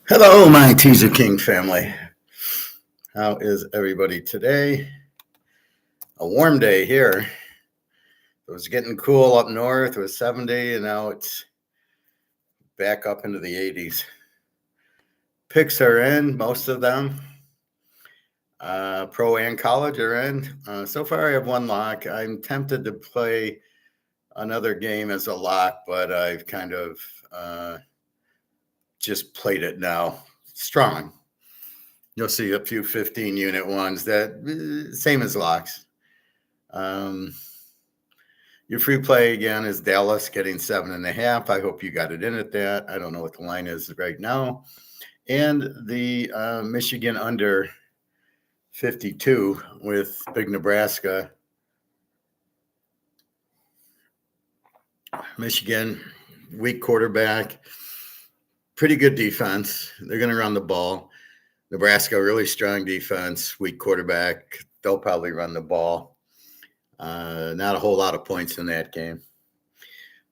Hello, my Teaserking family. How is everybody today? A warm day here. It was getting cool up north. It was 70, and now it's back up into the 80s. Picks are in, most of them. Pro and college are in. So far, I have one lock. I'm tempted to play another game as a lock, but I've kind of just played it now. Strong. You'll see a few 15-unit ones that same as locks. Your free play again is Dallas getting 7.5. I hope you got it in at that. I don't know what the line is right now. And the Michigan under 52 with big Nebraska. Michigan, weak quarterback, pretty good defense. They're going to run the ball. Nebraska, really strong defense, weak quarterback. They'll probably run the ball. Not a whole lot of points in that game.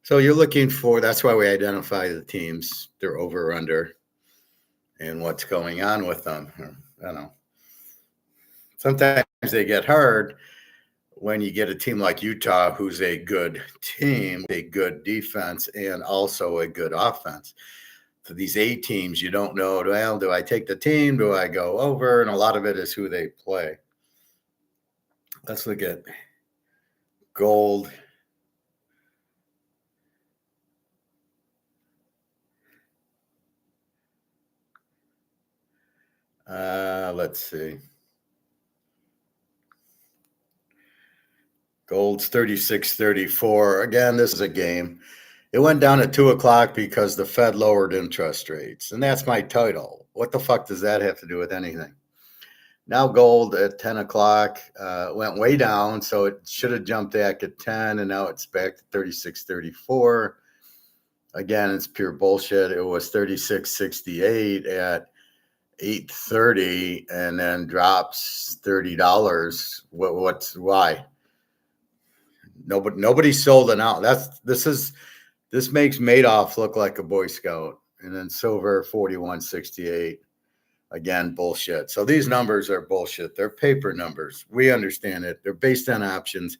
So you're looking for, that's why we identify the teams, they're over or under, and what's going on with them. I don't know. Sometimes they get hard when you get a team like Utah, who's a good team, a good defense, and also a good offense. For these A teams, you don't know, well, do I take the team? Do I go over? And a lot of it is who they play. Let's look at gold. Let's see. Gold's 36.34. Again, this is a game. It went down at 2 o'clock because the Fed lowered interest rates. And that's my title. What the fuck does that have to do with anything? Now gold at 10 o'clock went way down. So it should have jumped back at 10. And now it's back to 36.34. Again, it's pure bullshit. It was 36.68 at 8:30 and then drops $30. Why? Nobody sold it out. This makes Madoff look like a Boy Scout. And then silver 41.68. Again, bullshit. So these numbers are bullshit. They're paper numbers. We understand it. They're based on options,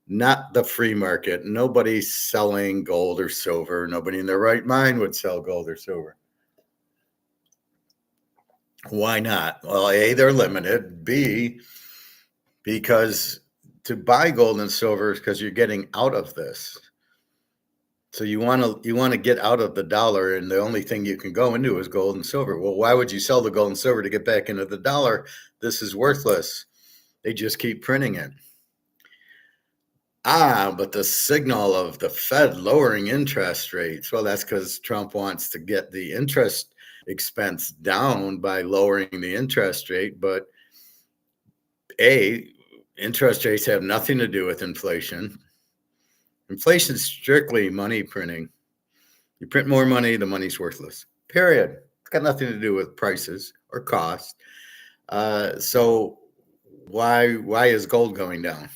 not the free market. Nobody's selling gold or silver. Nobody in their right mind would sell gold or silver. Why not? Well, A, they're limited. B, because to buy gold and silver is because you're getting out of this. So you want to get out of the dollar, and the only thing you can go into is gold and silver. Well, why would you sell the gold and silver to get back into the dollar? This is worthless. They just keep printing it. But the signal of the Fed lowering interest rates, well, that's because Trump wants to get the interest expense down by lowering the interest rate. But A, interest rates have nothing to do with inflation. Inflation is strictly money printing. You print more money, the money's worthless. Period. It's got nothing to do with prices or cost. So why is gold going down?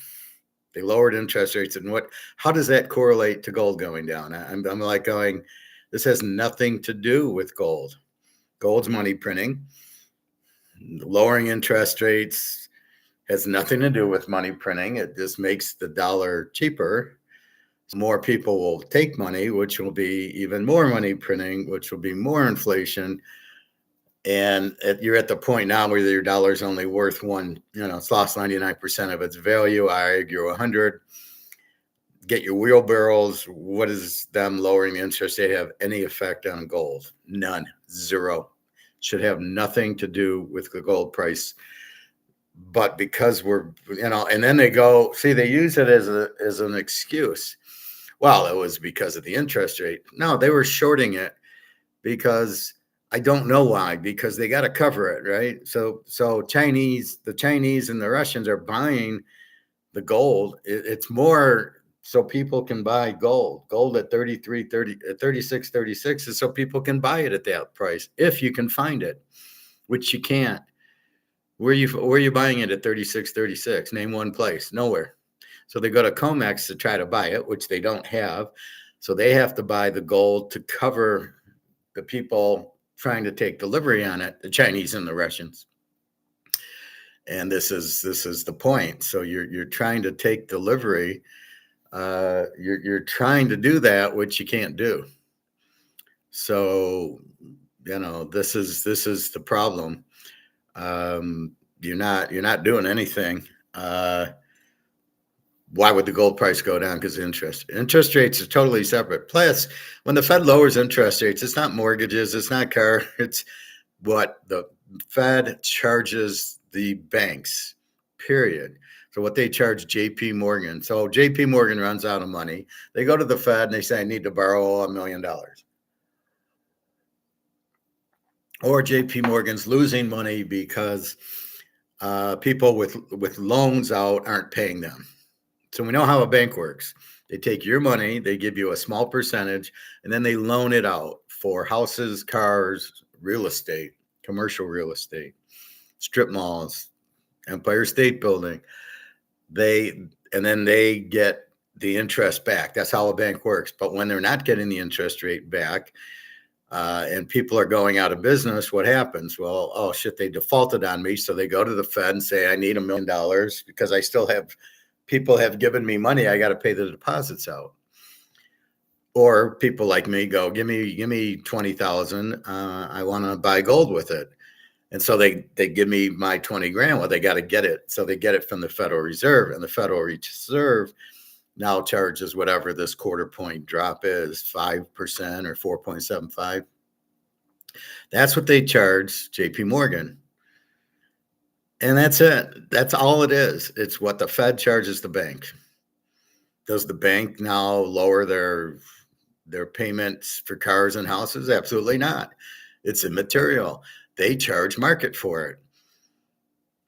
They lowered interest rates, and how does that correlate to gold going down? I'm like going, this has nothing to do with gold. Gold's money printing. Lowering interest rates has nothing to do with money printing. It just makes the dollar cheaper. More people will take money, which will be even more money printing, which will be more inflation. And you're at the point now where your dollar is only worth it's lost 99% of its value. I argue 100. Get your wheelbarrows. What is them lowering the interest rate have any effect on gold? None. Zero. Should have nothing to do with the gold price. But because and then they go, they use it as an excuse. Well, it was because of the interest rate. No, they were shorting it because I don't know why, because they got to cover it, right? So the Chinese and the Russians are buying the gold. It's more so people can buy gold. Gold at 36.36 is so people can buy it at that price if you can find it, which you can't. Where are you buying it at 36.36? Name one place. Nowhere. So they go to Comex to try to buy it, which they don't have. So they have to buy the gold to cover the people trying to take delivery on it, the Chinese and the Russians. And this is the point. So you're trying to take delivery. You're trying to do that, which you can't do. So this is the problem. You're not doing anything. Why would the gold price go down? Because interest rates are totally separate. Plus, when the Fed lowers interest rates, it's not mortgages, it's not car, it's what the Fed charges the banks, period. So what they charge JP Morgan. So JP Morgan runs out of money. They go to the Fed and they say, I need to borrow $1 million. Or JP Morgan's losing money because people with loans out aren't paying them. So we know how a bank works. They take your money, they give you a small percentage, and then they loan it out for houses, cars, real estate, commercial real estate, strip malls, Empire State Building. And then they get the interest back. That's how a bank works. But when they're not getting the interest rate back, and people are going out of business, what happens? Well, oh shit, they defaulted on me. So they go to the Fed and say, I need $1 million because I still have people have given me money. I got to pay the deposits out. Or people like me go, give me 20,000. I want to buy gold with it. And so they give me my 20 grand. Well, they got to get it. So they get it from the Federal Reserve, and the Federal Reserve now charges whatever this quarter point drop is, 5% or 4.75. That's what they charge JP Morgan. And that's it. That's all it is. It's what the Fed charges the bank. Does the bank now lower their payments for cars and houses? Absolutely not. It's immaterial. They charge market for it.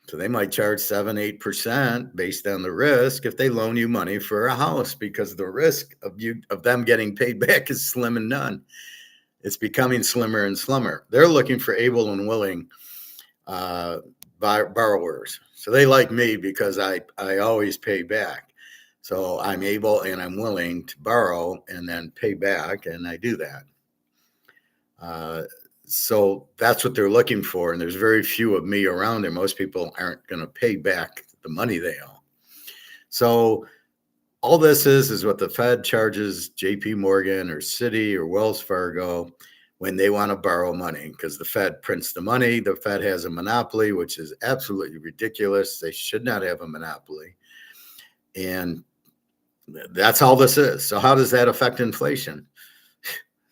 So they might charge 7-8% based on the risk if they loan you money for a house, because the risk of them getting paid back is slim and none. It's becoming slimmer and slimmer. They're looking for able and willing borrowers. So they like me because I always pay back. So I'm able and I'm willing to borrow and then pay back, and I do that. So that's what they're looking for. And there's very few of me around there. Most people aren't going to pay back the money they owe. So all this is what the Fed charges JP Morgan or Citi or Wells Fargo when they want to borrow money, because the Fed prints the money. The Fed has a monopoly, which is absolutely ridiculous. They should not have a monopoly. And that's all this is. So how does that affect inflation?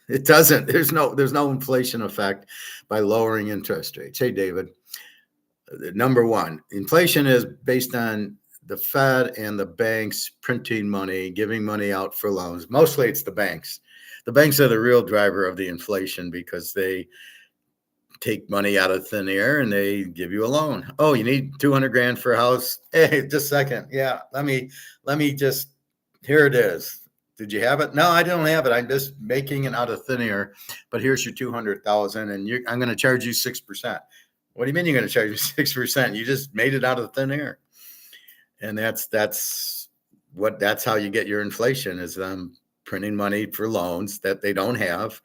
It doesn't. There's no inflation effect by lowering interest rates. Hey, David. Number one, inflation is based on the Fed and the banks printing money, giving money out for loans. Mostly it's the banks. The banks are the real driver of the inflation because they take money out of thin air and they give you a loan. Oh, you need 200 grand for a house? Hey, just a second. Yeah, let me just, here it is. Did you have it? No, I don't have it. I'm just making it out of thin air, but here's your 200,000 and I'm going to charge you 6%. What do you mean you're going to charge me 6%? You just made it out of thin air. And that's how you get your inflation, is them printing money for loans that they don't have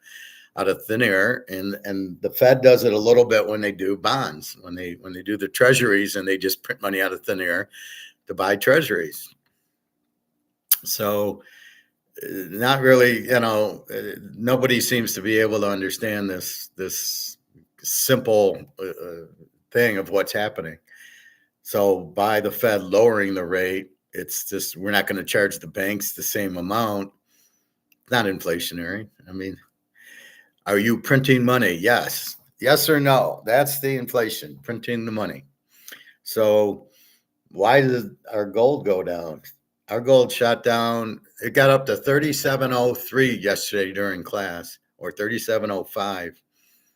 out of thin air. And the Fed does it a little bit when they do bonds, when they do the treasuries, and they just print money out of thin air to buy treasuries. So not really, nobody seems to be able to understand this simple thing of what's happening. So by the Fed lowering the rate, it's just, we're not going to charge the banks the same amount. It's not inflationary. I mean, are you printing money? Yes. Yes or no? That's the inflation, printing the money. So why did our gold go down? Our gold shot down. It got up to 37.03 yesterday during class, or 37.05.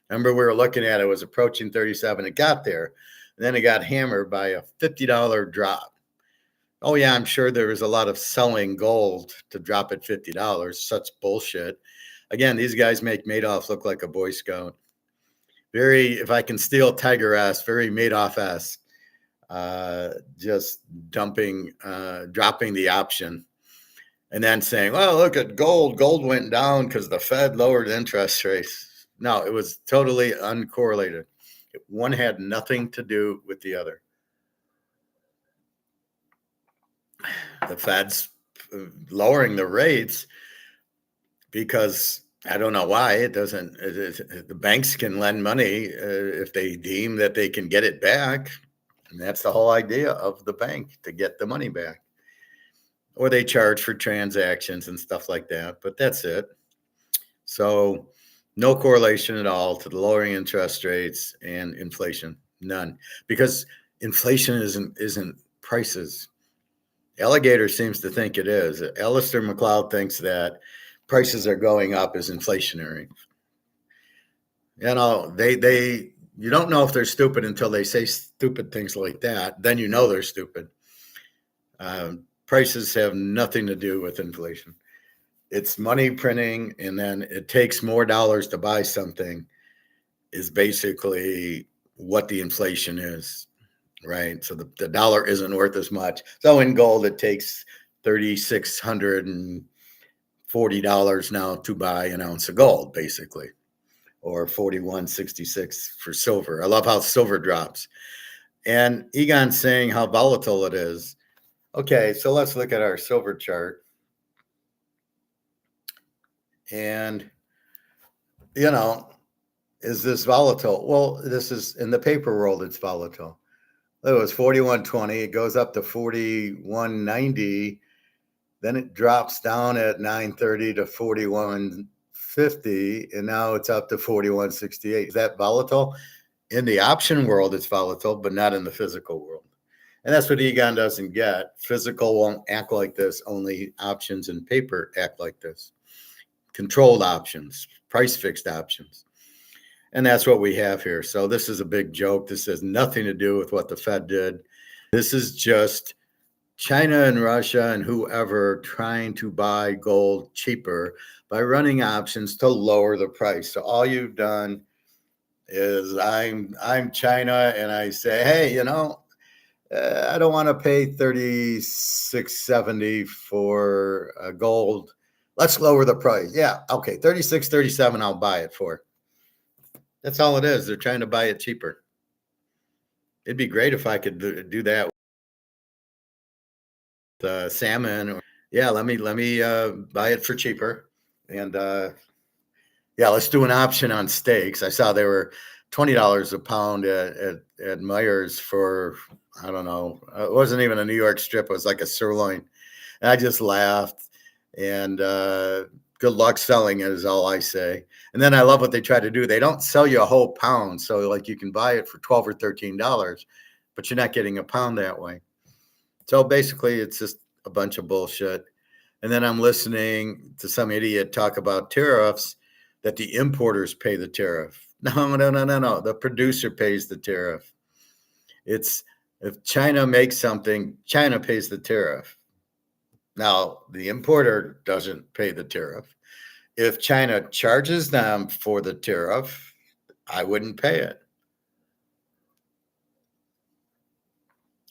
Remember, we were looking at it, was approaching 37. It got there. And then it got hammered by a $50 drop. Oh, yeah, I'm sure there was a lot of selling gold to drop at $50. Such bullshit. Again, these guys make Madoff look like a Boy Scout. Very, if I can steal Tiger-esque, very Madoff-esque. Just dropping the option and then saying, well, look at gold. Gold went down because the Fed lowered interest rates. No, it was totally uncorrelated. One had nothing to do with the other. The Fed's lowering the rates because I don't know why it doesn't. The banks can lend money if they deem that they can get it back, and that's the whole idea of the bank, to get the money back. Or they charge for transactions and stuff like that, but that's it. So no correlation at all to the lowering interest rates and inflation. None. Because inflation isn't prices. Alligator seems to think it is. Alistair McLeod thinks that prices are going up is inflationary. They you don't know if they're stupid until they say stupid things like that. Then you know they're stupid. Prices have nothing to do with inflation. It's money printing, and then it takes more dollars to buy something is basically what the inflation is, right? So the dollar isn't worth as much. So in gold, it takes $3,640 now to buy an ounce of gold, basically, or 41.66 for silver. I love how silver drops. And Egon's saying how volatile it is. Okay, so let's look at our silver chart. And, you know, is this volatile? Well, this is in the paper world, it's volatile. It was 41.20. It goes up to 41.90. Then it drops down at 9:30 to 41.50. And now it's up to 41.68. Is that volatile? In the option world, it's volatile, but not in the physical world. And that's what Egon doesn't get. Physical won't act like this. Only options and paper act like this. Controlled options, price fixed options. And that's what we have here. So this is a big joke. This has nothing to do with what the Fed did. This is just China and Russia and whoever trying to buy gold cheaper by running options to lower the price. So all you've done is I'm China, and I say, hey, I don't want to pay 36.70 for gold. Let's lower the price. Yeah, okay, 36.37. I'll buy it for. That's all it is. They're trying to buy it cheaper. It'd be great if I could do that with salmon. Or, yeah, let me buy it for cheaper. And yeah, let's do an option on steaks. I saw they were $20 a pound at Meijer's for, I don't know. It wasn't even a New York strip. It was like a sirloin. And I just laughed. And good luck selling it is all I say. And then I love what they try to do. They don't sell you a whole pound. So like you can buy it for $12 or $13, but you're not getting a pound that way. So basically it's just a bunch of bullshit. And then I'm listening to some idiot talk about tariffs, that the importers pay the tariff. No. The producer pays the tariff. It's if China makes something, China pays the tariff. Now, the importer doesn't pay the tariff. If China charges them for the tariff, I wouldn't pay it.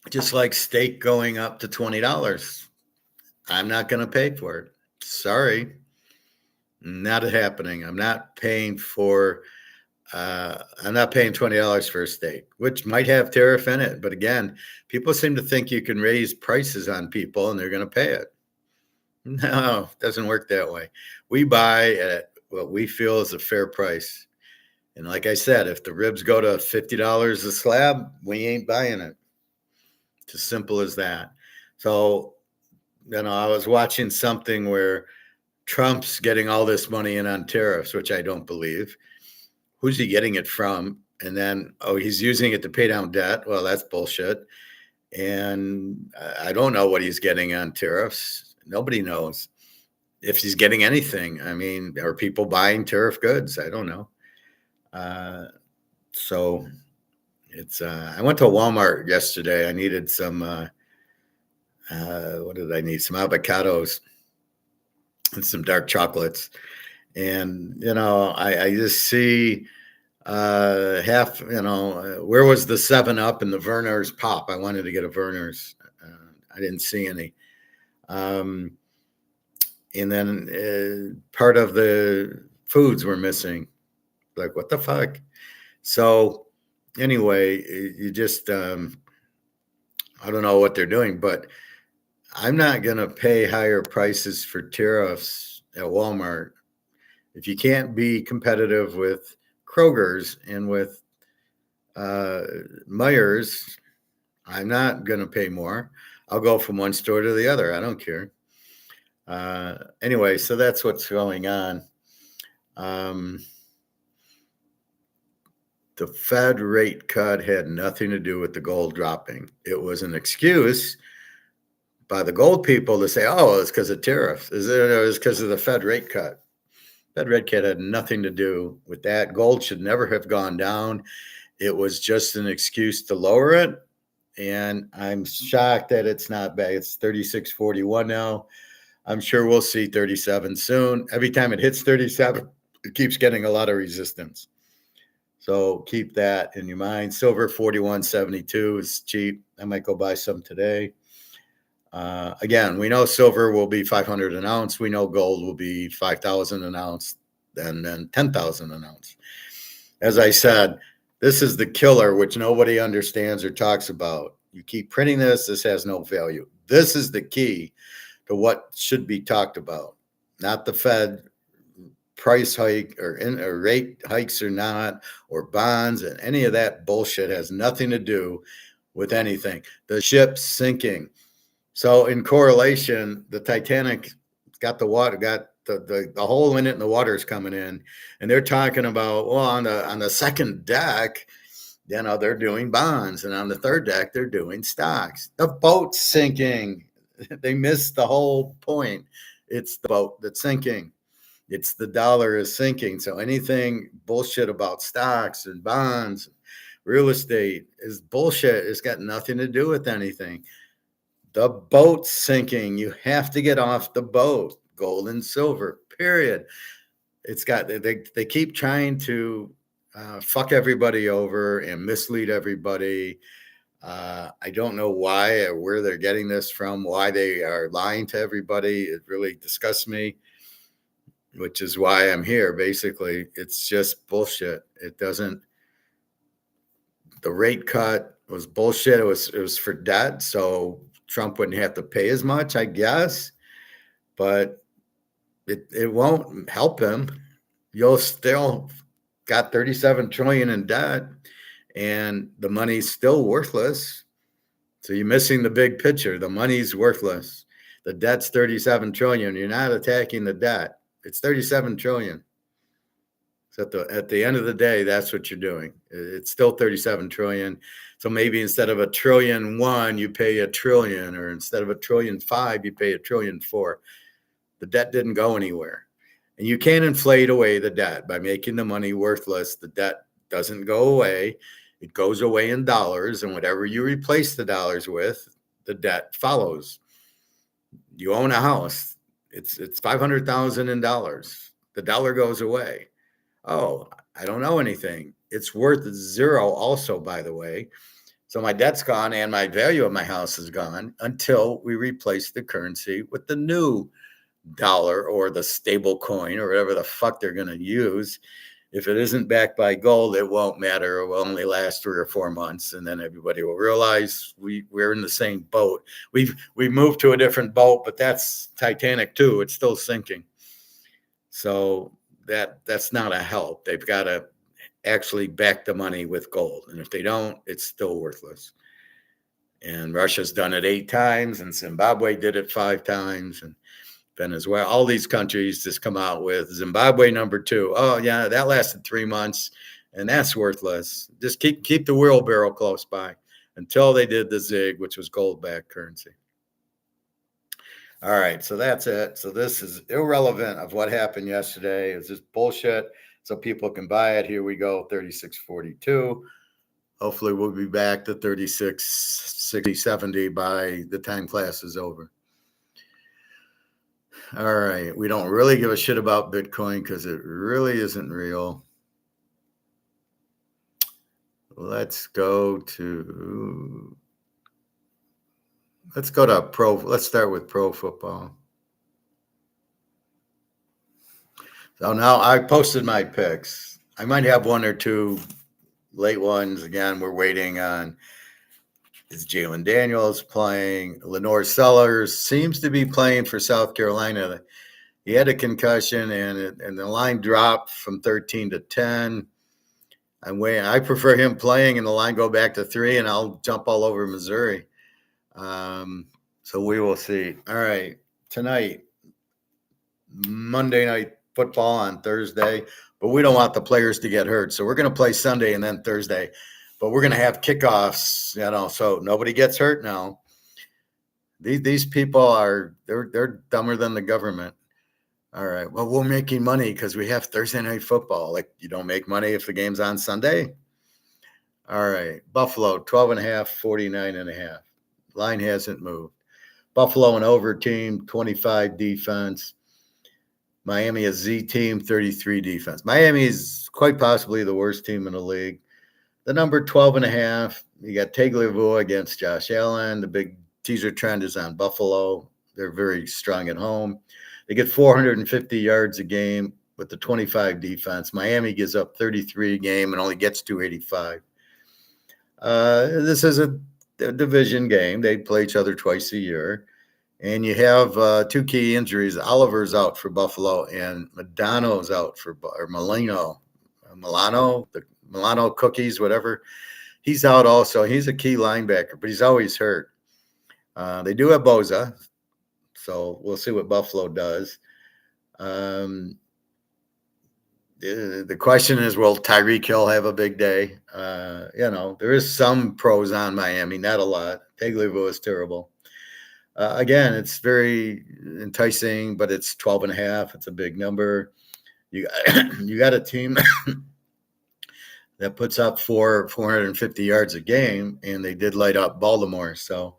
Just like steak going up to $20. I'm not going to pay for it. Sorry. Not happening. I'm not paying $20 for a steak, which might have tariff in it. But again, people seem to think you can raise prices on people and they're going to pay it. No, it doesn't work that way. We buy at what we feel is a fair price. And like I said, if the ribs go to $50 a slab, we ain't buying it. It's as simple as that. So, I was watching something where Trump's getting all this money in on tariffs, which I don't believe. Who's he getting it from? And then, he's using it to pay down debt. Well, that's bullshit. And I don't know what he's getting on tariffs. Nobody knows if he's getting anything. I mean, are people buying tariff goods? I don't know. So it's, I went to Walmart yesterday. I needed some, what did I need? Some avocados and some dark chocolates. And, I just see half, where was the 7-Up and the Verner's Pop? I wanted to get a Verner's. I didn't see any. And then part of the foods were missing. Like, what the fuck? So anyway, you just I don't know what they're doing, but I'm not going to pay higher prices for tariffs at Walmart if you can't be competitive with Kroger's and with uh, Myers. I'm not going to pay more. I'll go from one store to the other. I don't care. Anyway, so that's what's going on. Um, the Fed rate cut had nothing to do with the gold dropping. It was an excuse by the gold people to say, oh, it's because of tariffs. It was because of the Fed rate cut. Fed rate cut had nothing to do with that. Gold should never have gone down. It was just an excuse to lower it. And I'm shocked that it's not back. It's 36.41 now. I'm sure we'll see 37 soon. Every time it hits 37, it keeps getting a lot of resistance. So keep that in your mind. Silver 41.72 is cheap. I might go buy some today. Again, we know silver will be 500 an ounce. We know gold will be 5,000 an ounce, and then 10,000 an ounce. As I said, this is the killer, which nobody understands or talks about. You keep printing this. This has no value. This is the key to what should be talked about, not the Fed price hike or rate hikes or not, or bonds, and any of that bullshit has nothing to do with anything. The ship's sinking. So in correlation, the Titanic got the water, got the hole in it, and the water is coming in, and they're talking about, well, on the second deck, they're doing bonds, and on the third deck they're doing stocks. The boat's sinking. They missed the whole point. It's the boat that's sinking. It's the dollar is sinking. So anything bullshit about stocks and bonds, real estate is bullshit. It's got nothing to do with anything. The boat's sinking. You have to get off the boat. Gold and silver, period. It's got, they keep trying to fuck everybody over and mislead everybody. I don't know why or where they're getting this from, why they are lying to everybody. It really disgusts me, which is why I'm here. Basically, it's just bullshit. It doesn't, the rate cut was bullshit. It was for debt, so Trump wouldn't have to pay as much, I guess, but it won't help him. You'll still got 37 trillion in debt, and the money's still worthless. So you're missing the big picture. The money's worthless. The debt's 37 trillion. You're not attacking the debt. It's 37 trillion. So at the end of the day, that's what you're doing. It's still 37 trillion. So maybe instead of $1.1 trillion, you pay $1 trillion, or instead of $1.5 trillion, you pay $1.4 trillion. The debt didn't go anywhere. And you can't inflate away the debt by making the money worthless. The debt doesn't go away. It goes away in dollars, and whatever you replace the dollars with, the debt follows. You own a house. It's $500,000 in dollars. The dollar goes away. Oh, I don't know anything. It's worth zero also, by the way. So my debt's gone and my value of my house is gone until we replace the currency with the new dollar or the stable coin or whatever the fuck they're going to use. If it isn't backed by gold, it won't matter. It will only last 3 or 4 months, and then everybody will realize we're in the same boat. We've moved to a different boat, but that's Titanic too. It's still sinking. So that's not a help. They've got to actually back the money with gold, and if they don't, it's still worthless. And Russia's done it 8 times, and Zimbabwe did it 5 times, and Venezuela, all these countries just come out with Zimbabwe number 2. Oh yeah, that lasted 3 months, and that's worthless. Just keep the wheelbarrow close by until they did the ZIG, which was gold-backed currency. All right, so that's it. So this is irrelevant of what happened yesterday. It's just bullshit, so people can buy it. Here we go, 36.42. Hopefully we'll be back to 36.60, 70 by the time class is over. All right. We don't really give a shit about Bitcoin because it really isn't real. Let's go to pro. Let's start with pro football. So now I posted my picks. I might have one or two late ones. Again, we're waiting on, is Jalen Daniels playing? Lenore Sellers seems to be playing for South Carolina. He had a concussion, and the line dropped from 13 to 10. I prefer him playing and the line go back to 3, and I'll jump all over Missouri. So we will see. All right, tonight, Monday Night Football on Thursday, but we don't want the players to get hurt, so we're going to play Sunday and then Thursday. But we're going to have kickoffs, so nobody gets hurt now. These people they're dumber than the government. All right. Well, we're making money because we have Thursday Night Football. Like, you don't make money if the game's on Sunday? All right. Buffalo, 12.5, 49.5. Line hasn't moved. Buffalo, an over team, 25 defense. Miami, a Z team, 33 defense. Miami is quite possibly the worst team in the league. The number 12.5, you got Tagliabue against Josh Allen. The big teaser trend is on Buffalo. They're very strong at home. They get 450 yards a game with the 25 defense. Miami gives up 33 a game and only gets 285. This is a division game. They play each other twice a year. And you have two key injuries. Oliver's out for Buffalo, and Milano's out Milano, the Milano cookies, whatever. He's out also. He's a key linebacker, but he's always hurt. They do have Boza, so we'll see what Buffalo does. The question is, will Tyreek Hill have a big day? There is some pros on Miami, not a lot. Tagliabue is terrible. Again, it's very enticing, but it's 12.5. It's a big number. You got a team that puts up 450 yards a game, and they did light up Baltimore. So,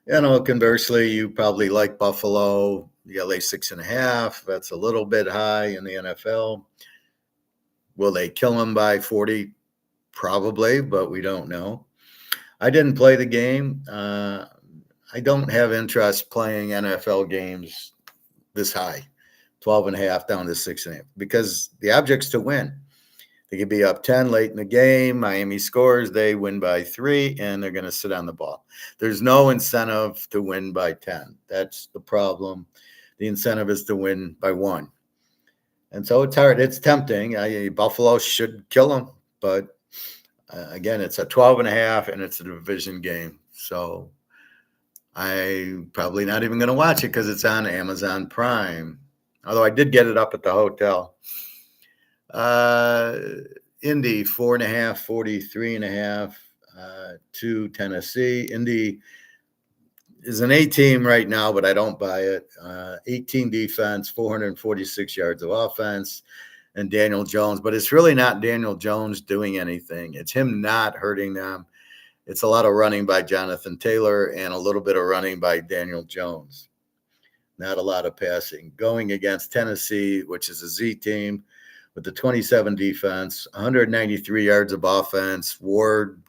conversely, you probably like Buffalo. You got lay 6.5. That's a little bit high in the NFL. Will they kill them by 40? Probably, but we don't know. I didn't play the game. I don't have interest playing NFL games this high, 12.5 down to 6.5, because the object's to win. They could be up 10 late in the game. Miami scores, they win by 3, and they're going to sit on the ball. There's no incentive to win by 10. That's the problem. The incentive is to win by 1. And so it's hard. It's tempting. Buffalo should kill them, but again, it's a 12.5, and it's a division game. So I'm probably not even going to watch it because it's on Amazon Prime. Although I did get it up at the hotel. Indy, 4.5, 43.5 to Tennessee. Indy is an A team right now, but I don't buy it. 18 defense, 446 yards of offense, and Daniel Jones. But it's really not Daniel Jones doing anything. It's him not hurting them. It's a lot of running by Jonathan Taylor and a little bit of running by Daniel Jones. Not a lot of passing. Going against Tennessee, which is a Z team with the 27 defense, 193 yards of offense. Ward,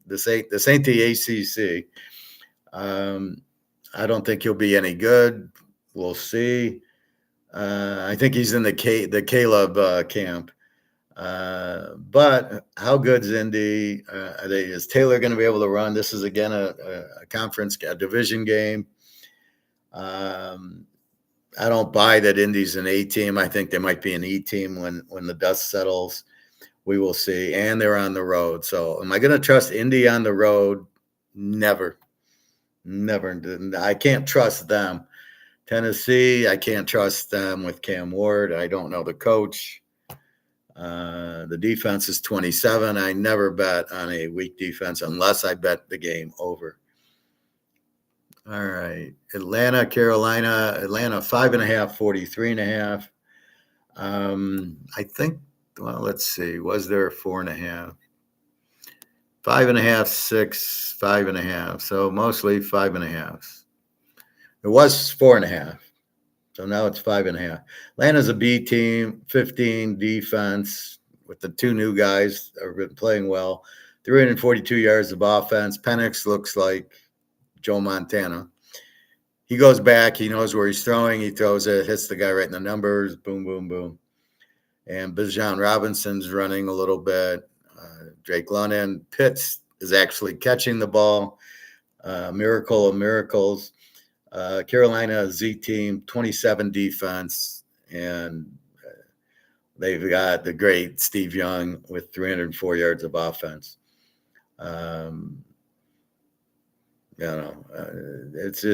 this ain't the ACC. I don't think he'll be any good. We'll see. I think he's in the Caleb camp. But how good's Indy? Is Taylor going to be able to run? This is, again, a division game. I don't buy that Indy's an A team. I think they might be an E team when the dust settles. We will see. And they're on the road. So am I going to trust Indy on the road? Never. I can't trust them. Tennessee, I can't trust them with Cam Ward. I don't know the coach. The defense is 27. I never bet on a weak defense unless I bet the game over. All right. Atlanta, Carolina. Atlanta, 5.5, 43.5. I think, well, let's see. Was there 4.5? 5.5, 6, 5.5. So mostly 5.5. It was 4.5. So now it's 5.5. Atlanta's a B team, 15 defense with the two new guys that have been playing well. 342 yards of offense. Penix looks like Joe Montana. He goes back. He knows where he's throwing. He throws it, hits the guy right in the numbers. Boom, boom, boom. and Bijan Robinson's running a little bit. Drake London, Pitts is actually catching the ball. Miracle of miracles. Carolina Z team, 27 defense, and they've got the great Steve Young with 304 yards of offense. It's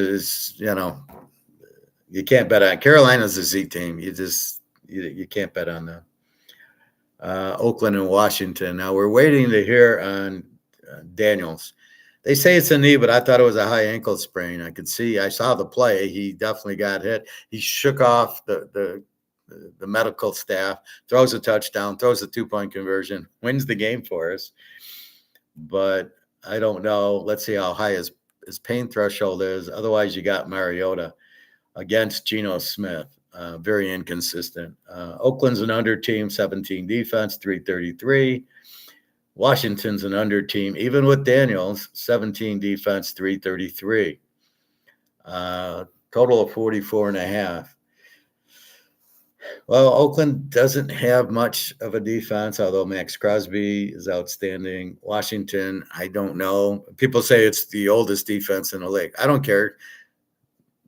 you can't bet on Carolina's a Z team. You can't bet on them. Oakland and Washington. Now we're waiting to hear on Daniels. They say it's a knee, but I thought it was a high ankle sprain. I saw the play. He definitely got hit. He shook off the medical staff, throws a touchdown, throws a 2-point conversion, wins the game for us. But I don't know. Let's see how high his pain threshold is. Otherwise, you got Mariota against Geno Smith. Very inconsistent. Oakland's an under team, 17 defense, 333. Washington's an under team, even with Daniels, 17 defense, 333. Total of 44.5. Well, Oakland doesn't have much of a defense, although Max Crosby is outstanding. Washington, I don't know. People say it's the oldest defense in the league. I don't care.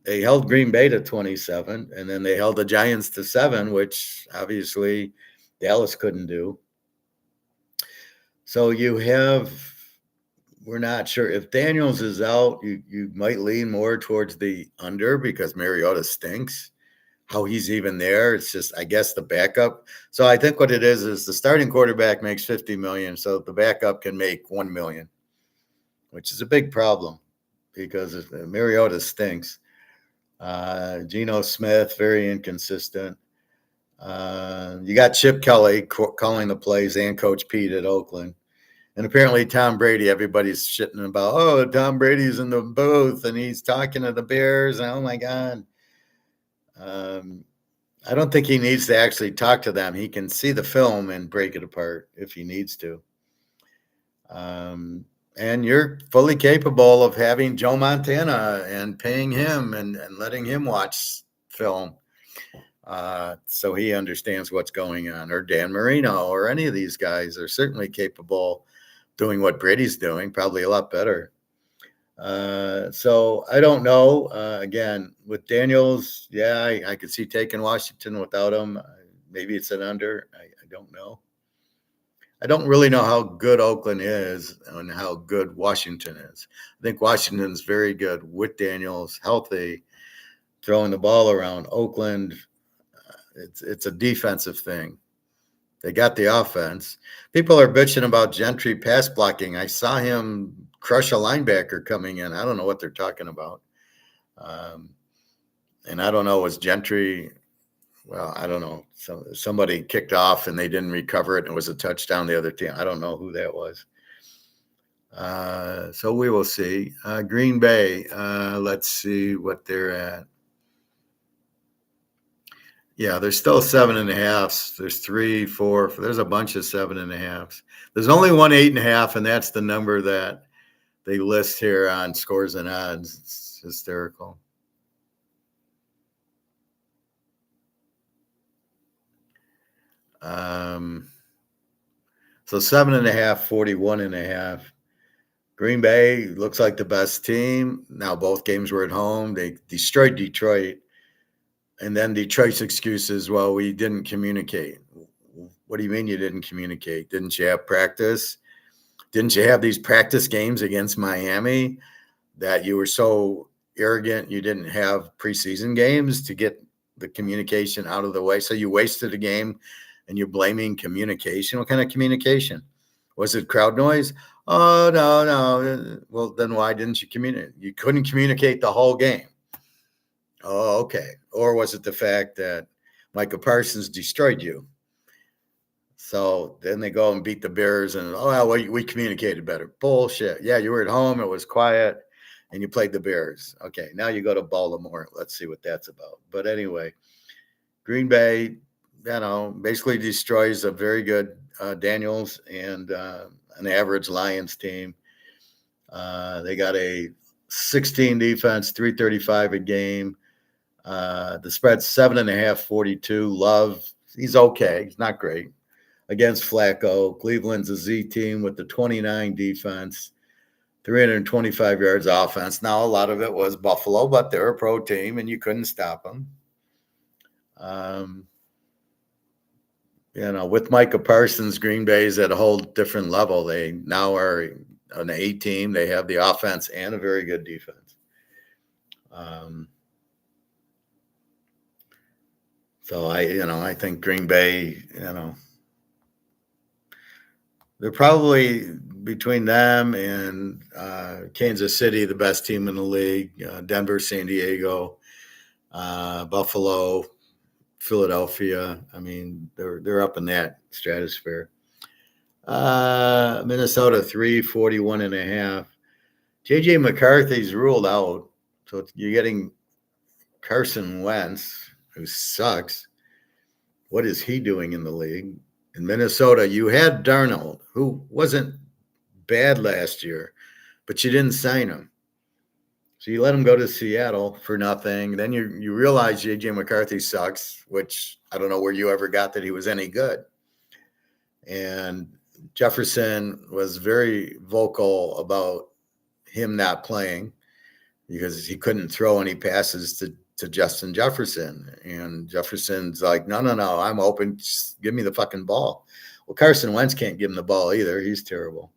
They held Green Bay to 27, and then they held the Giants to 7, which obviously Dallas couldn't do. So we're not sure. If Daniels is out, you might lean more towards the under because Mariota stinks. How he's even there, it's just, I guess, the backup. So I think what it is the starting quarterback makes $50 million, so the backup can make $1 million, which is a big problem because Mariota stinks. Geno Smith, very inconsistent. You got Chip Kelly calling the plays and Coach Pete at Oakland. And apparently Tom Brady, everybody's shitting about, Tom Brady's in the booth and he's talking to the Bears. Oh, my God. I don't think he needs to actually talk to them. He can see the film and break it apart if he needs to. And you're fully capable of having Joe Montana and paying him and letting him watch film so he understands what's going on. Or Dan Marino or any of these guys are certainly capable doing what Brady's doing, probably a lot better. So I don't know. Again, with Daniels, I could see taking Washington without him. Maybe it's an under. I don't know. I don't really know how good Oakland is and how good Washington is. I think Washington's very good with Daniels, healthy, throwing the ball around. Oakland, it's a defensive thing. They got the offense. People are bitching about Gentry pass blocking. I saw him crush a linebacker coming in. I don't know what they're talking about. And I don't know, was Gentry, well, I don't know. Somebody kicked off and they didn't recover it and it was a touchdown the other team. I don't know who that was. So we will see. Green Bay, let's see what they're at. Yeah, there's still 7.5. There's 3, 4. There's a bunch of 7.5. There's only one 8.5, and that's the number that they list here on Scores and Odds. It's hysterical. So 7.5, 41.5. Green Bay looks like the best team. Now both games were at home. They destroyed Detroit. And then Detroit's excuses, well, we didn't communicate. What do you mean you didn't communicate? Didn't you have practice? Didn't you have these practice games against Miami that you were so arrogant you didn't have preseason games to get the communication out of the way? So you wasted a game and you're blaming communication. What kind of communication? Was it crowd noise? Oh, no. Well, then why didn't you communicate? You couldn't communicate the whole game. Oh, okay. Or was it the fact that Micah Parsons destroyed you? So then they go and beat the Bears and, we communicated better. Bullshit. Yeah, you were at home. It was quiet and you played the Bears. Okay, now you go to Baltimore. Let's see what that's about. But anyway, Green Bay, basically destroys a very good Daniels and an average Lions team. They got a 16 defense, 335 a game. The spread's 7.5, 42. Love He's okay. He's not great. Against Flacco, Cleveland's a Z team with the 29 defense, 325 yards offense. Now, a lot of it was Buffalo, but they're a pro team, and you couldn't stop them. With Micah Parsons, Green Bay's at a whole different level. They now are an A team. They have the offense and a very good defense. So I think Green Bay, they're probably between them and Kansas City, the best team in the league. Denver, San Diego, Buffalo, Philadelphia. I mean, they're up in that stratosphere. Minnesota 341.5. JJ McCarthy's ruled out, so you're getting Carson Wentz, who sucks. What is he doing in the league? In Minnesota, you had Darnold, who wasn't bad last year, but you didn't sign him. So you let him go to Seattle for nothing. Then you realize J.J. McCarthy sucks, which I don't know where you ever got that he was any good. And Jefferson was very vocal about him not playing because he couldn't throw any passes to Justin Jefferson. And Jefferson's like, no, I'm open. Just give me the fucking ball. Well, Carson Wentz can't give him the ball either. He's terrible.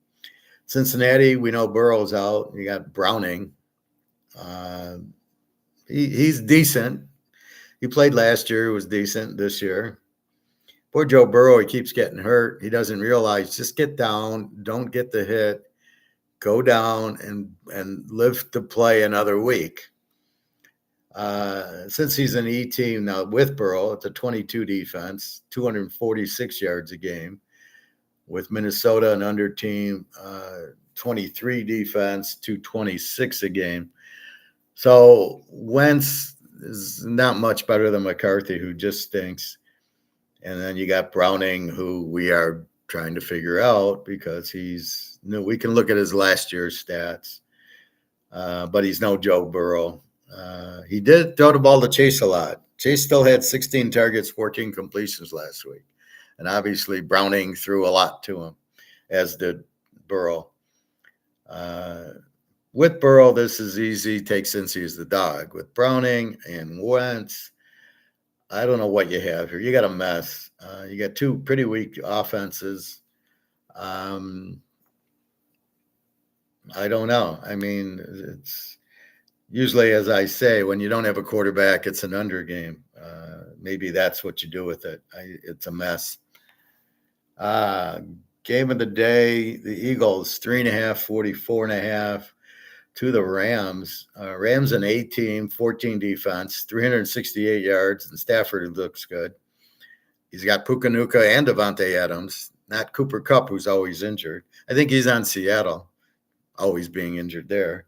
Cincinnati, we know Burrow's out. You got Browning. He's decent. He played last year, was decent this year. Poor Joe Burrow, he keeps getting hurt. He doesn't realize, just get down, don't get the hit, go down and live to play another week. Since he's an E team now with Burrow, it's a 22 defense, 246 yards a game. With Minnesota, an under team, 23 defense, 226 a game. So Wentz is not much better than McCarthy, who just stinks. And then you got Browning, who we are trying to figure out because we can look at his last year's stats, but he's no Joe Burrow. He did throw the ball to Chase a lot. Chase still had 16 targets, 14 completions last week. And obviously Browning threw a lot to him, as did Burrow. With Burrow, this is easy. Take Cincy as the dog. With Browning and Wentz, I don't know what you have here. You got a mess. You got two pretty weak offenses. I don't know. I mean, it's usually, as I say, when you don't have a quarterback, it's an under game. Maybe that's what you do with it. It's a mess. Game of the day, the Eagles, 3.5, 44.5 to the Rams. Rams an A team, 14 defense, 368 yards, and Stafford looks good. He's got Pukanuka and Devontae Adams, not Cooper Kupp, who's always injured. I think he's on Seattle, always being injured there.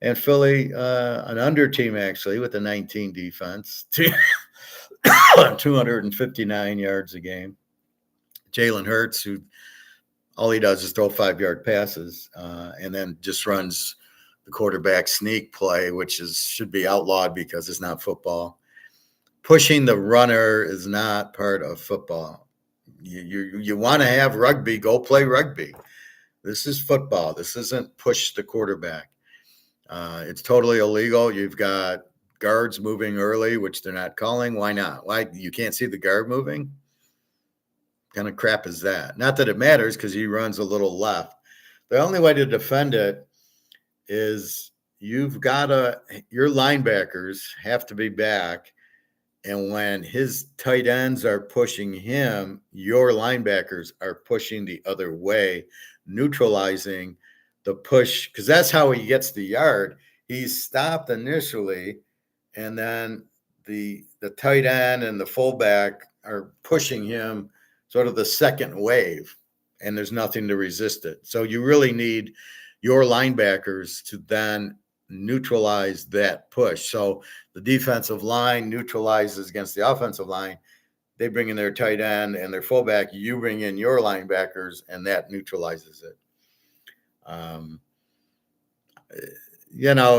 And Philly, an under team, actually, with a 19 defense, 259 yards a game. Jalen Hurts, who all he does is throw 5-yard passes and then just runs the quarterback sneak play, which should be outlawed because it's not football. Pushing the runner is not part of football. You want to have rugby, go play rugby. This is football. This isn't push the quarterback. It's totally illegal. You've got guards moving early, which they're not calling. Why not? Why? You can't see the guard moving? What kind of crap is that? Not that it matters because he runs a little left. The only way to defend it is your linebackers have to be back. And when his tight ends are pushing him, your linebackers are pushing the other way, neutralizing the push, because that's how he gets the yard. He's stopped initially, and then the tight end and the fullback are pushing him sort of the second wave, and there's nothing to resist it. So you really need your linebackers to then neutralize that push. So the defensive line neutralizes against the offensive line. They bring in their tight end and their fullback. You bring in your linebackers, and that neutralizes it.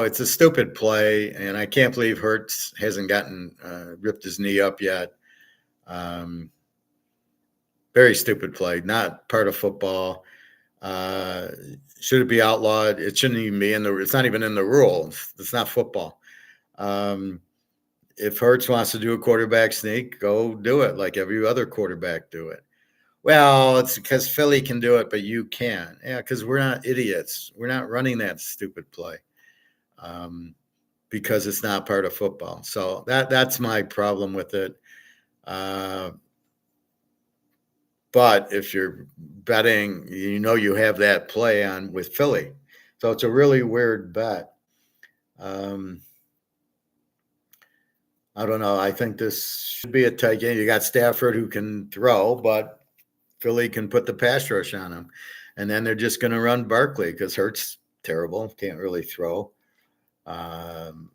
It's a stupid play, and I can't believe Hurts hasn't ripped his knee up yet. Very stupid play. Not part of football. Uh, should it be outlawed? It shouldn't even be in the. It's not even in the rules. It's not football. Um, if Hurts wants to do a quarterback sneak, go do it like every other quarterback do it. Well, it's because Philly can do it, but you can't. Yeah, because we're not idiots. We're not running that stupid play because it's not part of football. So that's my problem with it. Uh, but if you're betting, you have that play on with Philly. So it's a really weird bet. Um, I don't know. I think this should be a tight game. You got Stafford who can throw, but Philly can put the pass rush on him. And then they're just going to run Barkley because Hurts terrible, can't really throw. Um,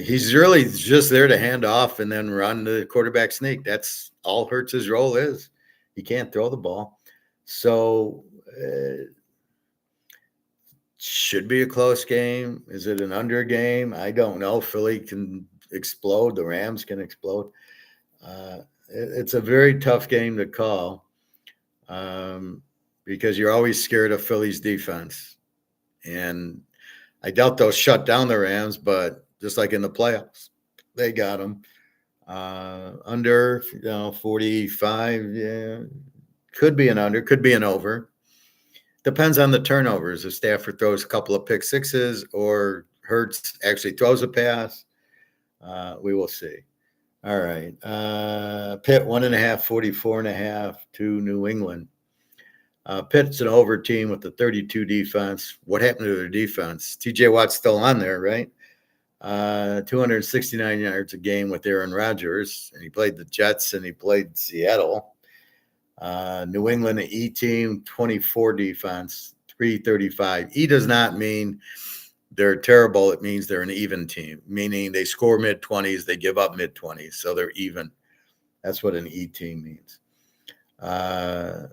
he's really just there to hand off and then run the quarterback sneak. That's all Hurts' role is. He can't throw the ball. So should be a close game. Is it an under game? I don't know. Philly can explode. The Rams can explode. It's a very tough game to call because you're always scared of Philly's defense. And I doubt they'll shut down the Rams, but just like in the playoffs, they got them. Under 45, yeah, could be an under, could be an over. Depends on the turnovers. If Stafford throws a couple of pick sixes or Hurts actually throws a pass, we will see. All right. Pitt 1.5, 44.5 to New England. Pitt's an over team with the 32 defense. What happened to their defense? TJ Watt's still on there, right? 269 yards a game with Aaron Rodgers. And he played the Jets and he played Seattle. New England, an E team, 24 defense, 335. E does not mean they're terrible. It means they're an even team, meaning they score mid-20s, they give up mid-20s, so they're even. That's what an E team means.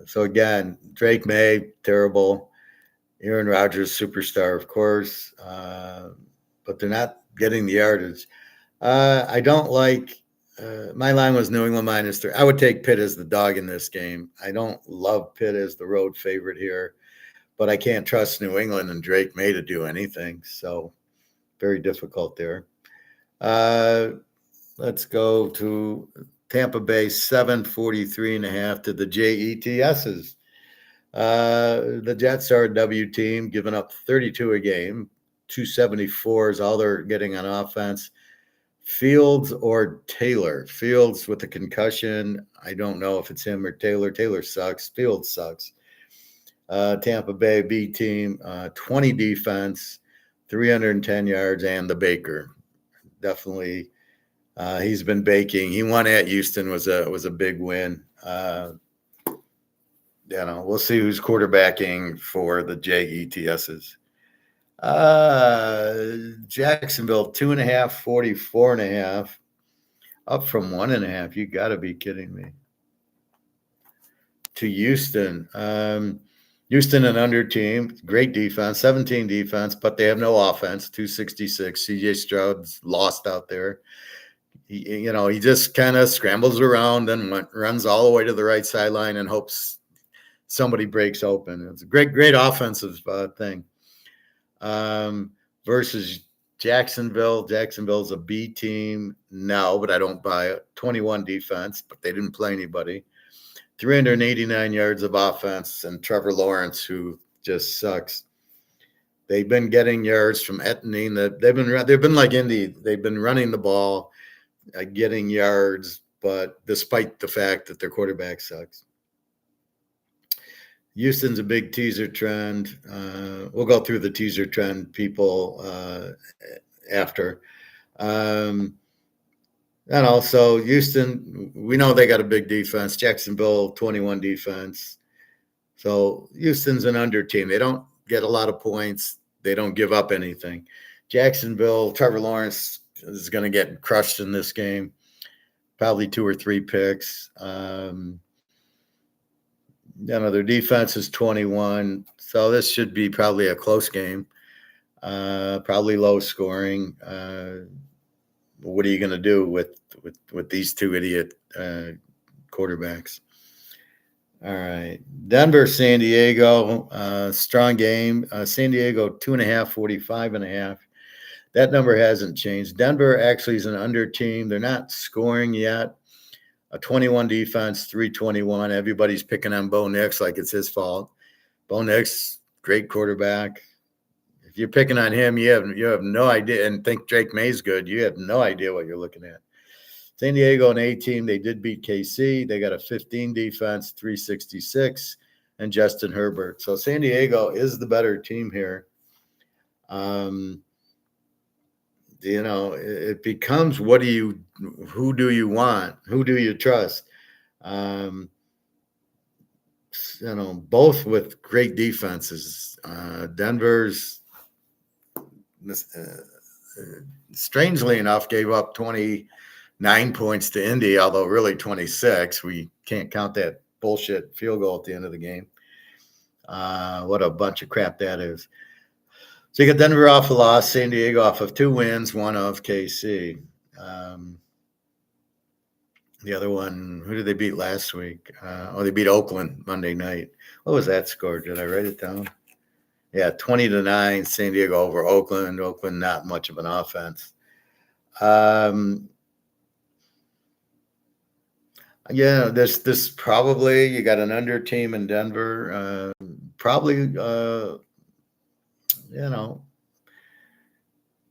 So again, Drake May, terrible. Aaron Rodgers, superstar, of course, but they're not getting the yardage. I don't like. My line was New England -3. I would take Pitt as the dog in this game. I don't love Pitt as the road favorite here, but I can't trust New England and Drake May to do anything. So very difficult there. Let's go to Tampa Bay 743.5 to the Jets's. The Jets are a W team, giving up 32 a game. 274 is all they're getting on offense. Fields or Taylor? Fields with a concussion. I don't know if it's him or Taylor. Taylor sucks. Fields sucks. Tampa Bay B team, 20 defense, 310 yards, and the Baker. Definitely, he's been baking. He won at Houston, was a big win. We'll see who's quarterbacking for the Jets's. Jacksonville 2.5, 44.5, up from 1.5. You got to be kidding me. To Houston. Houston, an under team, great defense, 17 defense, but they have no offense. 266. CJ Stroud's lost out there. He just kind of scrambles around and runs all the way to the right sideline and hopes somebody breaks open. It's a great offensive thing. Versus Jacksonville. Jacksonville's a B team. No, but I don't buy it. 21 defense, but they didn't play anybody. 389 yards of offense, and Trevor Lawrence, who just sucks. They've been getting yards from Etienne. They've been like Indy. They've been running the ball, getting yards, but despite the fact that their quarterback sucks. Houston's a big teaser trend. We'll go through the teaser trend people after. And also Houston, we know they got a big defense. Jacksonville, 21 defense. So Houston's an under team. They don't get a lot of points. They don't give up anything. Jacksonville, Trevor Lawrence is going to get crushed in this game. Probably 2 or 3 picks. Their defense is 21. So this should be probably a close game. Probably low scoring. What are you going to do with these two idiot quarterbacks? All right. Denver, San Diego, strong game. San Diego, 2.5, 45.5. That number hasn't changed. Denver actually is an under team. They're not scoring yet. A 21 defense, 321. Everybody's picking on Bo Nix like it's his fault. Bo Nix, great quarterback. If you're picking on him, you have no idea, and think Drake May's good. You have no idea what you're looking at. San Diego, an A team, they did beat KC. They got a 15 defense, 366, and Justin Herbert. So San Diego is the better team here. It becomes who do you want? Who do you trust? Both with great defenses. Denver's, strangely enough, gave up 29 points to Indy, although really 26. We can't count that bullshit field goal at the end of the game. What a bunch of crap that is. So you got Denver off a loss, San Diego off of 2 wins, one of KC. The other one, who did they beat last week? They beat Oakland Monday night. What was that score? Did I write it down? Yeah, 20-9, San Diego over Oakland. Oakland, not much of an offense. This probably, you got an under team in Denver. Probably,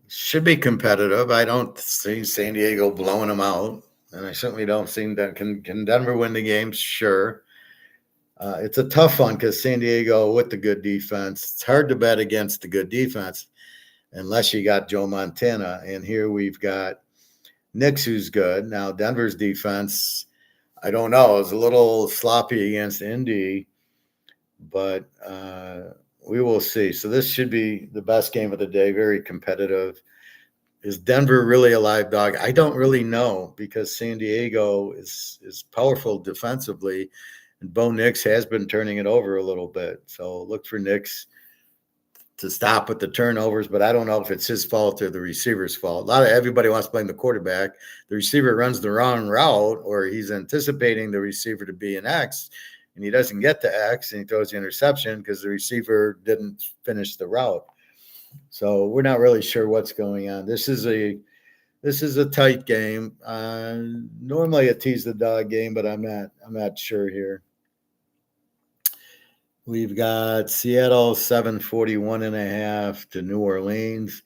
should be competitive. I don't see San Diego blowing them out, and I certainly don't see that. Can Denver win the game? Sure. It's a tough one because San Diego with the good defense. It's hard to bet against the good defense unless you got Joe Montana. And here we've got Knicks, who's good. Now, Denver's defense, I don't know, is a little sloppy against Indy, but we will see. So this should be the best game of the day, very competitive. Is Denver really a live dog? I don't really know because San Diego is powerful defensively, and Bo Nix has been turning it over a little bit. So look for Nix to stop with the turnovers, but I don't know if it's his fault or the receiver's fault. Everybody wants to blame the quarterback. The receiver runs the wrong route, or he's anticipating the receiver to be an X, and he doesn't get the X, and he throws the interception because the receiver didn't finish the route. So we're not really sure what's going on. This is a tight game. Normally a tease the dog game, but I'm not sure here. We've got Seattle 741.5 to New Orleans.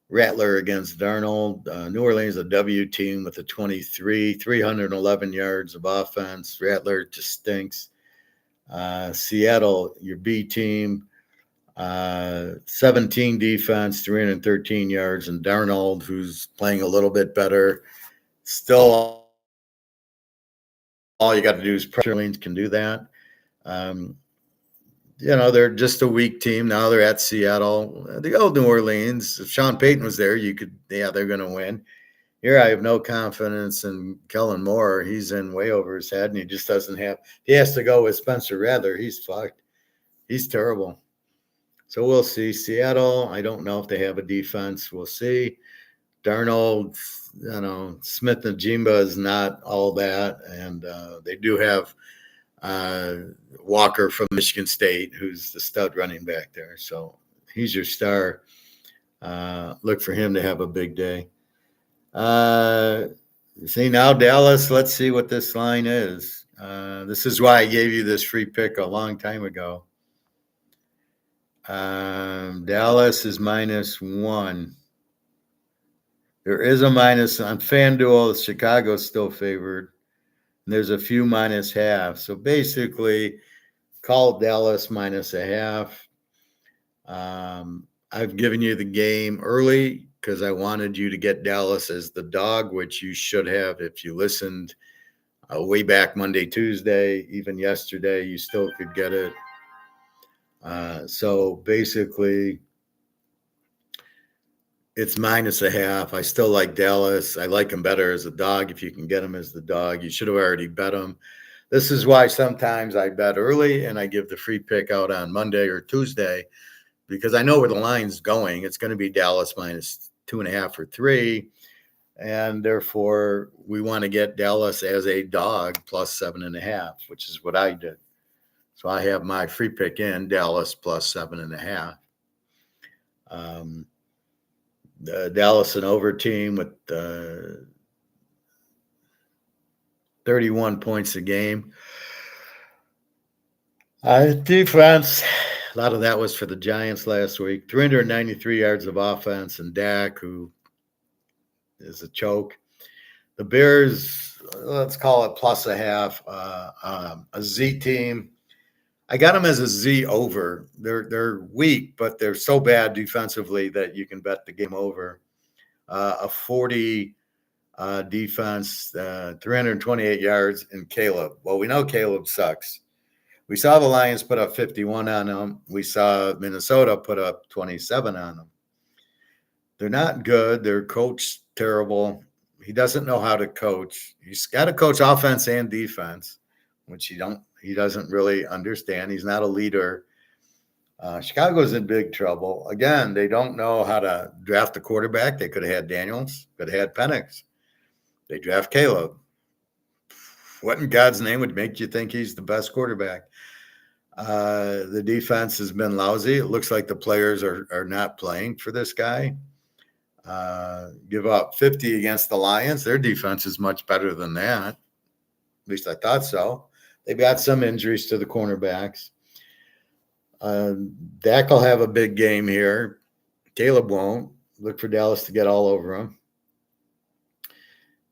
Rattler against Darnold. New Orleans a W team with a 311 yards of offense. Rattler just stinks. Seattle, your B team. 17 defense, 313 yards, and Darnold, who's playing a little bit better. Still, all you got to do is pressure. Orleans can do that. They're just a weak team. Now they're at Seattle. The old New Orleans, if Sean Payton was there, they're going to win. Here, I have no confidence in Kellen Moore. He's in way over his head, and he just doesn't have – he has to go with Spencer Rattler. He's fucked. He's terrible. So we'll see. Seattle, I don't know if they have a defense. We'll see. Darnold, Smith and Jimba is not all that. And they do have Walker from Michigan State, who's the stud running back there. So he's your star. Look for him to have a big day. See, now Dallas, let's see what this line is. This is why I gave you this free pick a long time ago. Dallas is -1. There is a minus on FanDuel. Chicago's still favored. And there's a few -half. So basically, call Dallas -0.5. I've given you the game early because I wanted you to get Dallas as the dog, which you should have if you listened way back Monday, Tuesday, even yesterday. You still could get it. So basically, it's -0.5. I still like Dallas. I like him better as a dog if you can get him as the dog. You should have already bet him. This is why sometimes I bet early and I give the free pick out on Monday or Tuesday because I know where the line's going. It's going to be Dallas -2.5 or 3. And therefore, we want to get Dallas as a dog +7.5, which is what I did. So I have my free pick in Dallas plus 7.5. The Dallas and over team with 31 points a game. Defense, a lot of that was for the Giants last week. 393 yards of offense, and Dak, who is a choke. The Bears, let's call it plus a half. A Z team. I got them as a Z over. They're weak, but they're so bad defensively that you can bet the game over. A 40 defense, 328 yards, and Caleb. Well, we know Caleb sucks. We saw the Lions put up 51 on them. We saw Minnesota put up 27 on them. They're not good. Their coach terrible. He doesn't know how to coach. He's got to coach offense and defense, which he doesn't really understand. He's not a leader. Chicago's in big trouble. Again, they don't know how to draft a quarterback. They could have had Daniels, could have had Penix. They draft Caleb. What in God's name would make you think he's the best quarterback? The defense has been lousy. It looks like the players are not playing for this guy. Give up 50 against the Lions. Their defense is much better than that. At least I thought so. They've got some injuries to the cornerbacks. Dak will have a big game here. Caleb won't. Look for Dallas to get all over him.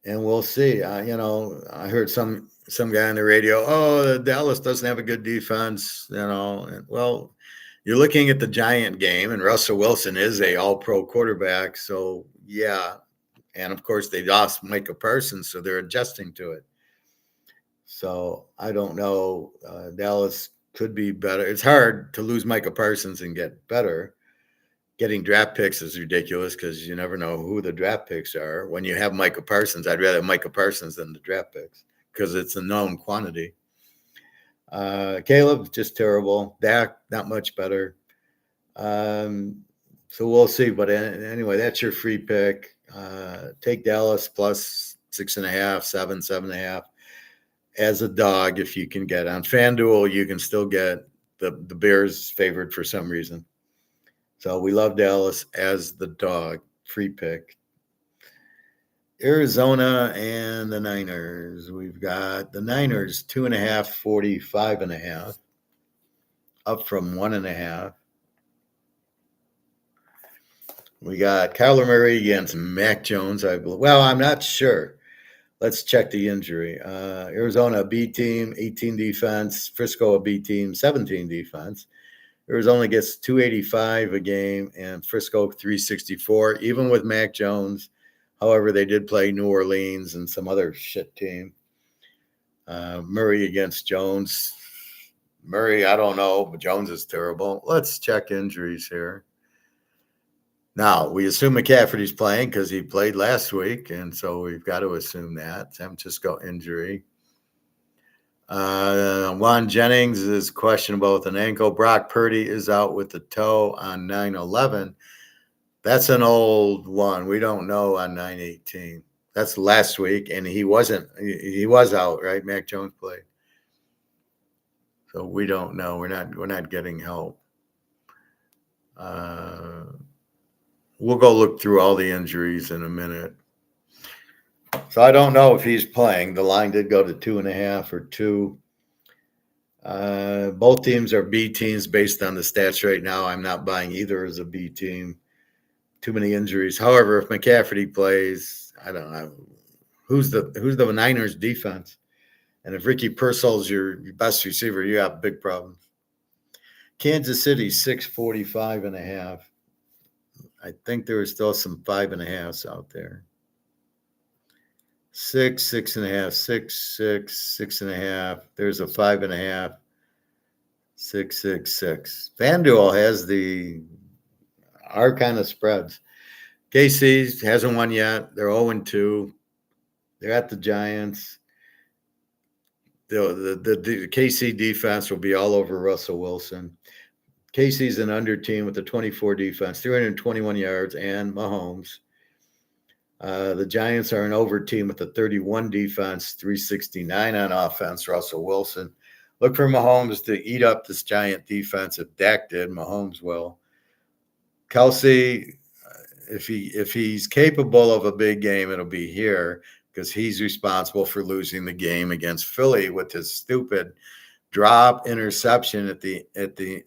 And we'll see. I heard some guy on the radio, oh, Dallas doesn't have a good defense, well, you're looking at the Giant game, and Russell Wilson is a all-pro quarterback, so yeah. And, of course, they lost Micah Parsons, so they're adjusting to it. So I don't know. Dallas could be better. It's hard to lose Micah Parsons and get better. Getting draft picks is ridiculous because you never know who the draft picks are. When you have Micah Parsons, I'd rather have Micah Parsons than the draft picks because it's a known quantity. Caleb, just terrible. Dak, not much better. So we'll see. But anyway, that's your free pick. Take Dallas plus 6.5, 7.5 as a dog if you can get on FanDuel. You can still get the Bears favored for some reason. So we love Dallas as the dog, free pick. Arizona and the Niners. We've got the Niners 2.5, 45.5, up from 1.5. We got Kyler Murray against Mac Jones, I believe. Well, I'm not sure. Let's check the injury. Arizona, a B team, 18 defense. Frisco, a B team, 17 defense. Arizona gets 285 a game, and Frisco 364, even with Mac Jones. However, they did play New Orleans and some other shit team. Murray against Jones. Murray, I don't know, but Jones is terrible. Let's check injuries here. Now, we assume McCaffrey's playing because he played last week, and so we've got to assume that. San Francisco injury. Juan Jennings is questionable with an ankle. Brock Purdy is out with the toe on 9/11. That's an old one. We don't know on 9/18. That's last week, and he wasn't. He was out, right? Mac Jones played, so we don't know. We're not getting help. We'll go look through all the injuries in a minute. So I don't know if he's playing. The line did go to 2.5 or 2. Both teams are B teams based on the stats right now. I'm not buying either as a B team. Too many injuries. However, if McCaffrey plays, I don't know who's the Niners defense. And if Ricky Pearsall's your best receiver, you have big problems. Kansas City 645.5. I think there are still some 5.5s out there. 6, 6.5, 6, 6, 6.5. There's a 5.5. 6, 6, 6. FanDuel has our kind of spreads. KC hasn't won yet. They're 0-2. They're at the Giants. The KC defense will be all over Russell Wilson. KC's an under team with a 24 defense, 321 yards, and Mahomes. The Giants are an over team with a 31 defense, 369 on offense, Russell Wilson. Look for Mahomes to eat up this giant defense. If Dak did, Mahomes will. Kelsey, if he's capable of a big game, it'll be here because he's responsible for losing the game against Philly with his stupid drop interception at the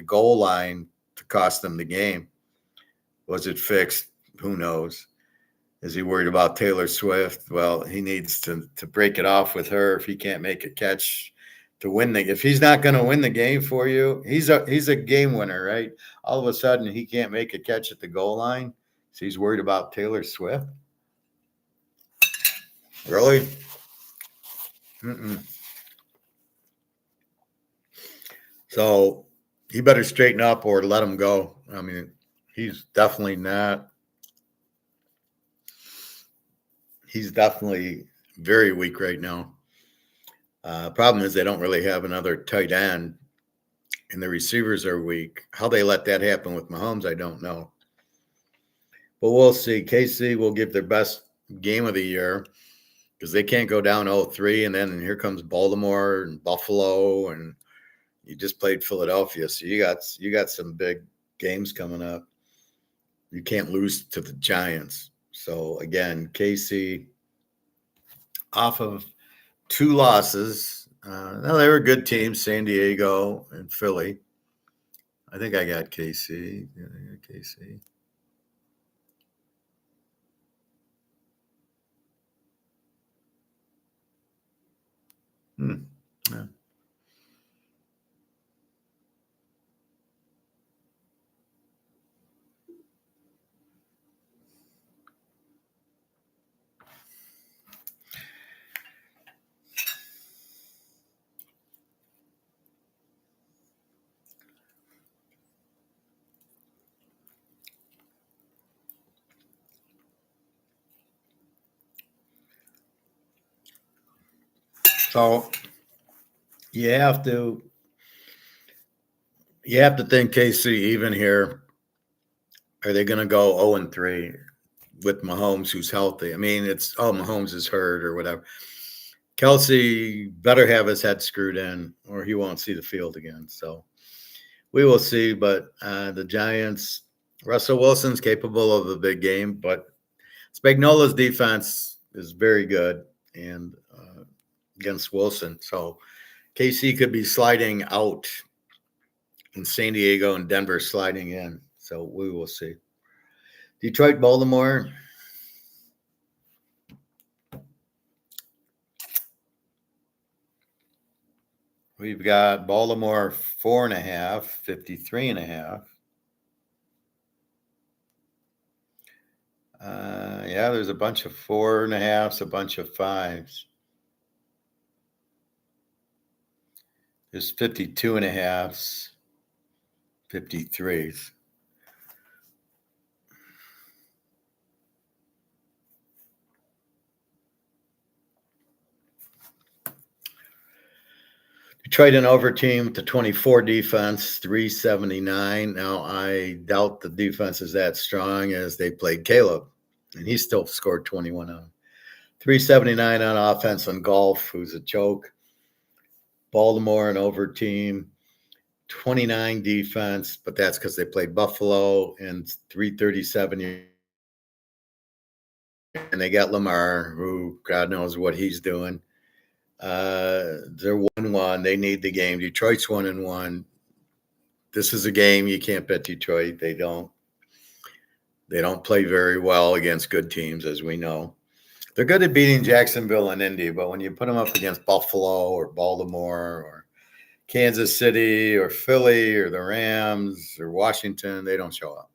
goal line to cost them the game. Was it fixed? Who knows? Is he worried about Taylor Swift? Well, he needs to break it off with her if he can't make a catch to win the. If he's not going to win the game for you, he's a game winner, right? All of a sudden, he can't make a catch at the goal line, so he's worried about Taylor Swift. Really? Mm-mm. So he better straighten up or let him go. I mean, he's definitely not. He's definitely very weak right now. Problem is they don't really have another tight end, and the receivers are weak. How they let that happen with Mahomes, I don't know. But we'll see. KC will give their best game of the year because they can't go down 0-3, and then here comes Baltimore and Buffalo, and you just played Philadelphia, so you got some big games coming up. You can't lose to the Giants. So again, KC off of 2 losses. Now they were good teams, San Diego and Philly. I think I got KC. Yeah, I got KC. Yeah. So you have to think KC even here. Are they going to go 0-3 with Mahomes, who's healthy? I mean, it's Mahomes is hurt or whatever. Kelsey better have his head screwed in, or he won't see the field again. So we will see. But the Giants, Russell Wilson's capable of a big game, but Spagnola's defense is very good and against Wilson. So KC could be sliding out in San Diego and Denver sliding in. So we will see. Detroit, Baltimore. We've got Baltimore 4.5, 53.5. Yeah, there's a bunch of 4.5s, a bunch of 5s. There's 52.5s, 53s. Detroit an over team with the 24 defense, 379. Now, I doubt the defense is that strong as they played Caleb, and he still scored 21 on 379 on offense on Golf, who's a choke. Baltimore an over team, 29 defense, but that's because they played Buffalo, and 337. And they got Lamar, who God knows what he's doing. They're 1-1. They need the game. Detroit's 1-1. This is a game you can't bet Detroit. They don't play very well against good teams, as we know. They're good at beating Jacksonville and Indy, but when you put them up against Buffalo or Baltimore or Kansas City or Philly or the Rams or Washington, they don't show up.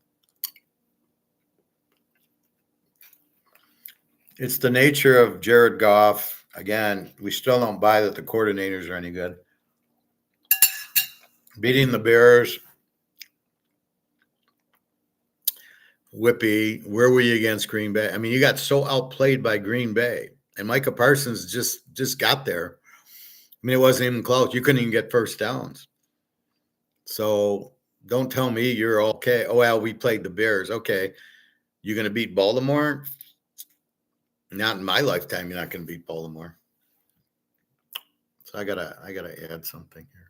It's the nature of Jared Goff. Again, we still don't buy that the coordinators are any good. Beating the Bears, Whippy, where were you against Green Bay? I mean, you got so outplayed by Green Bay, and Micah Parsons just got there. I mean, it wasn't even close. You couldn't even get first downs. So don't tell me you're okay. Oh, well, we played the Bears. Okay. You're going to beat Baltimore? Not in my lifetime, you're not going to beat Baltimore. So I gotta add something here.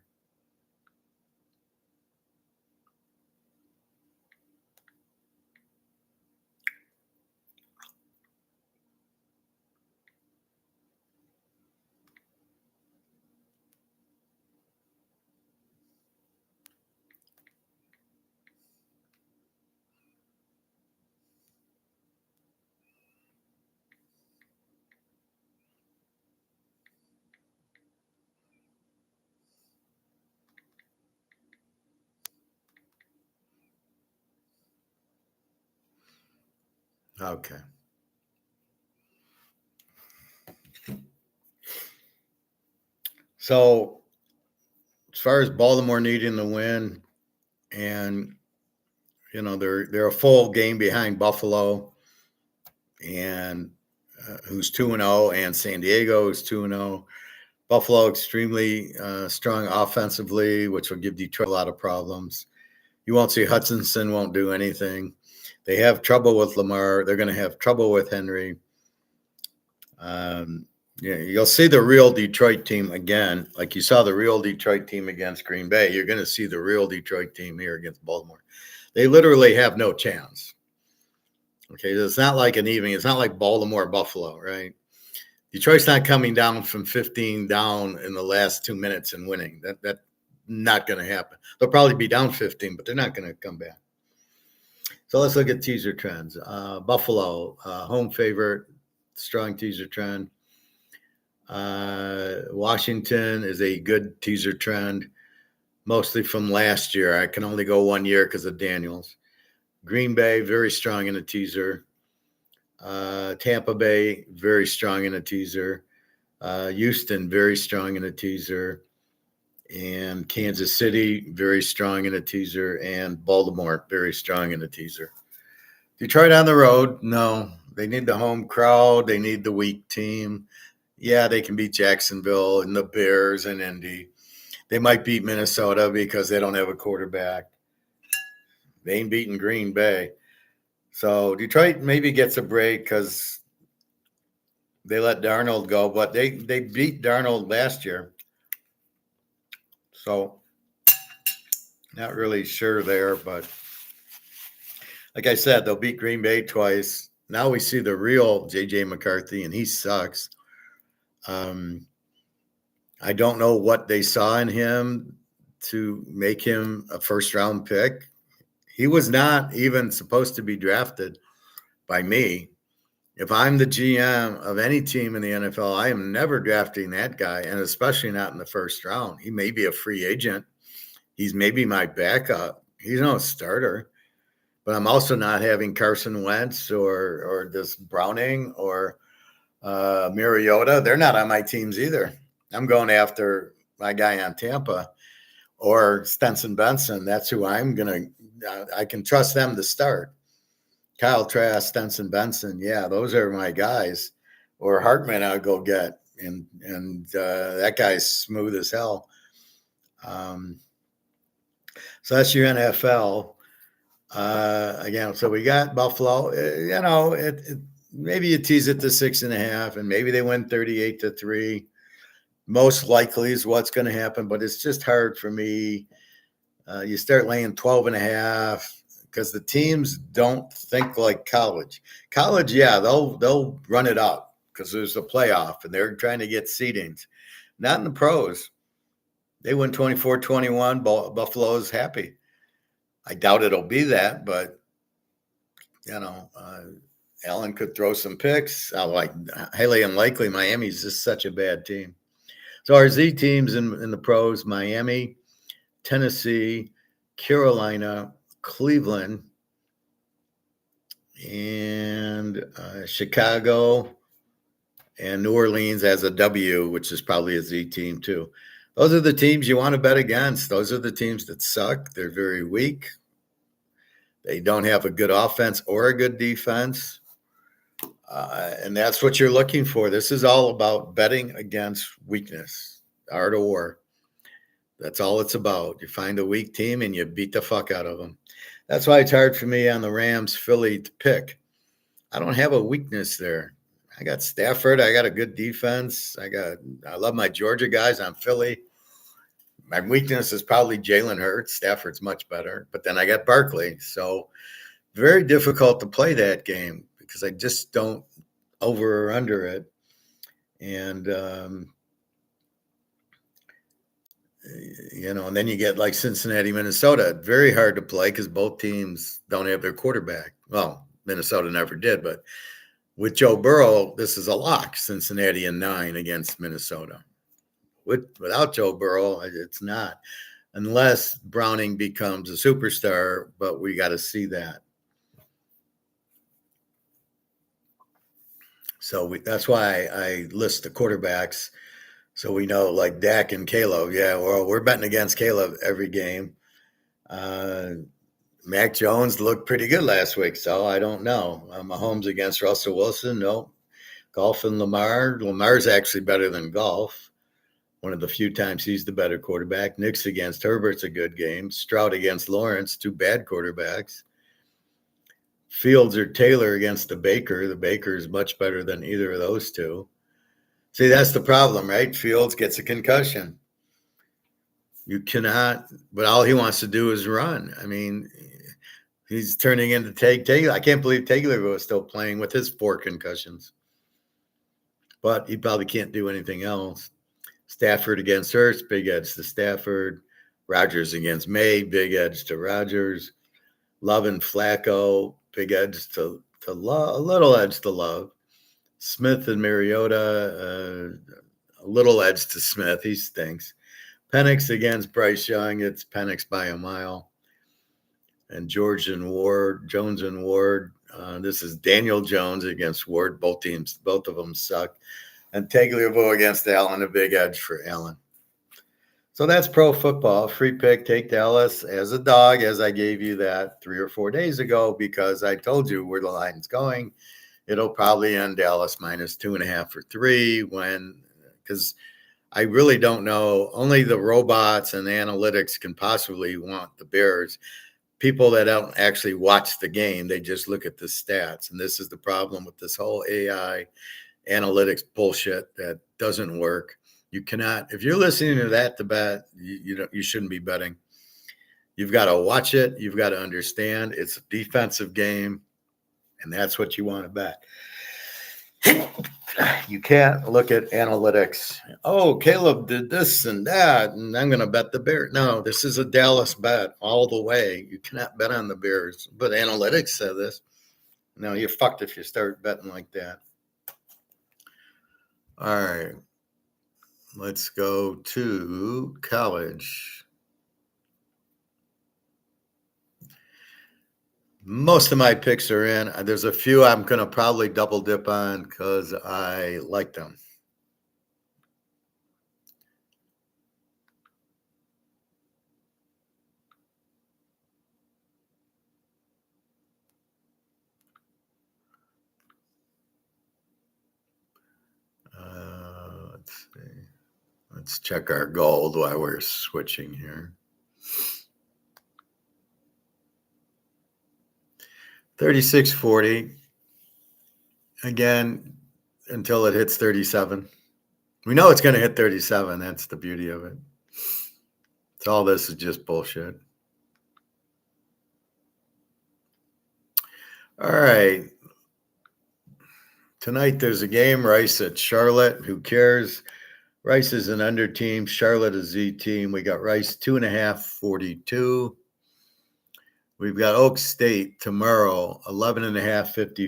Okay. So as far as Baltimore needing the win, and they're a full game behind Buffalo, and who's 2-0, and San Diego is 2-0. Buffalo extremely strong offensively, which will give Detroit a lot of problems. You won't see Hutchinson won't do anything. They have trouble with Lamar. They're going to have trouble with Henry. Yeah, you'll see the real Detroit team again. Like you saw the real Detroit team against Green Bay, you're going to see the real Detroit team here against Baltimore. They literally have no chance. Okay, it's not like an evening. It's not like Baltimore, Buffalo, right? Detroit's not coming down from 15 down in the last 2 minutes and winning. That's not going to happen. They'll probably be down 15, but they're not going to come back. So let's look at teaser trends. Buffalo, home favorite, strong teaser trend. Washington is a good teaser trend, mostly from last year. I can only go 1 year because of Daniels. Green Bay, very strong in a teaser. Tampa Bay, very strong in a teaser. Houston, very strong in a teaser. And Kansas City, very strong in a teaser. And Baltimore, very strong in a teaser. Detroit on the road, no. They need the home crowd. They need the weak team. Yeah, they can beat Jacksonville and the Bears and Indy. They might beat Minnesota because they don't have a quarterback. They ain't beating Green Bay. So Detroit maybe gets a break because they let Darnold go, but they beat Darnold last year. So not really sure there, but like I said, they'll beat Green Bay twice. Now we see the real J.J. McCarthy, and he sucks. I don't know what they saw in him to make him a first-round pick. He was not even supposed to be drafted by me. If I'm the GM of any team in the NFL, I am never drafting that guy, and especially not in the first round. He may be a free agent. He's maybe my backup. He's no starter. But I'm also not having Carson Wentz or this Browning or Mariota. They're not on my teams either. I'm going after my guy on Tampa or Stenson Benson. That's who I'm going to I can trust them to start. Kyle Trask, Stenson Benson. Yeah, those are my guys. Or Hartman I'll go get. And that guy's smooth as hell. So that's your NFL. Again, so we got Buffalo. Maybe you tease it to 6.5, and maybe they win 38-3. Most likely is what's going to happen, but it's just hard for me. You start laying 12.5 because the teams don't think like college. College, yeah, they'll run it up because there's a playoff and they're trying to get seedings. Not in the pros. They win 24-21. Buffalo's happy. I doubt it'll be that, but Allen could throw some picks. Highly unlikely. Miami's just such a bad team. So our Z teams in the pros: Miami, Tennessee, Carolina, Cleveland, and Chicago, and New Orleans as a W, which is probably a Z team too. Those are the teams you want to bet against. Those are the teams that suck. They're very weak. They don't have a good offense or a good defense. And that's what you're looking for. This is all about betting against weakness, art of war. That's all it's about. You find a weak team and you beat the fuck out of them. That's why it's hard for me on the Rams, Philly to pick. I don't have a weakness there. I got Stafford. I got a good defense. I love my Georgia guys. I'm Philly. My weakness is probably Jalen Hurts. Stafford's much better. But then I got Barkley. So very difficult to play that game because I just don't over or under it. And, and then you get like Cincinnati, Minnesota. Very hard to play because both teams don't have their quarterback. Well, Minnesota never did, but with Joe Burrow, this is a lock. Cincinnati in 9 against Minnesota. Without Joe Burrow, it's not. Unless Browning becomes a superstar, but we got to see that. So that's why I list the quarterbacks so we know, like Dak and Caleb. Yeah, well, we're betting against Caleb every game. Mac Jones looked pretty good last week, so I don't know. Mahomes against Russell Wilson, no. Golf and Lamar. Lamar's actually better than Golf. One of the few times he's the better quarterback. Knicks against Herbert's a good game. Stroud against Lawrence, 2 bad quarterbacks. Fields or Taylor against the Baker. The Baker is much better than either of those two. See, that's the problem, right? Fields gets a concussion. You cannot, but all he wants to do is run. I mean, he's turning into Taylor. I can't believe Taylor was still playing with his 4 concussions. But he probably can't do anything else. Stafford against Hurts, big edge to Stafford. Rodgers against May, big edge to Rodgers. Love and Flacco, big edge to Love, a little edge to Love. Smith and Mariota, a little edge to Smith. He stinks. Penix against Bryce Young. It's Penix by a mile. And Jones and Ward. This is Daniel Jones against Ward. Both of them suck. And Tagliabue against Allen, a big edge for Allen. So that's pro football. Free pick, take Dallas as a dog, as I gave you that 3 or 4 days ago, because I told you where the line's going. It'll probably end Dallas minus 2.5 or 3 because I really don't know. Only the robots and the analytics can possibly want the Bears. People that don't actually watch the game, they just look at the stats. And this is the problem with this whole AI analytics bullshit that doesn't work. You cannot, if you're listening to that to bet, you shouldn't be betting. You've got to watch it. You've got to understand it's a defensive game, and that's what you want to bet. You can't look at analytics. Oh, Caleb did this and that, and I'm going to bet the Bears. No, this is a Dallas bet all the way. You cannot bet on the Bears. But analytics said this. No, you're fucked if you start betting like that. All right. Let's go to college. Most of my picks are in. There's a few I'm going to probably double dip on because I like them. Let's see. Let's check our gold while we're switching here. 36.40. Again, until it hits 37. We know it's going to hit 37. That's the beauty of it. So all this is just bullshit. All right. Tonight there's a game. Rice at Charlotte. Who cares? Rice is an under team. Charlotte a Z team. We got Rice 2.5, 42. We've got Oak State tomorrow, 11.5,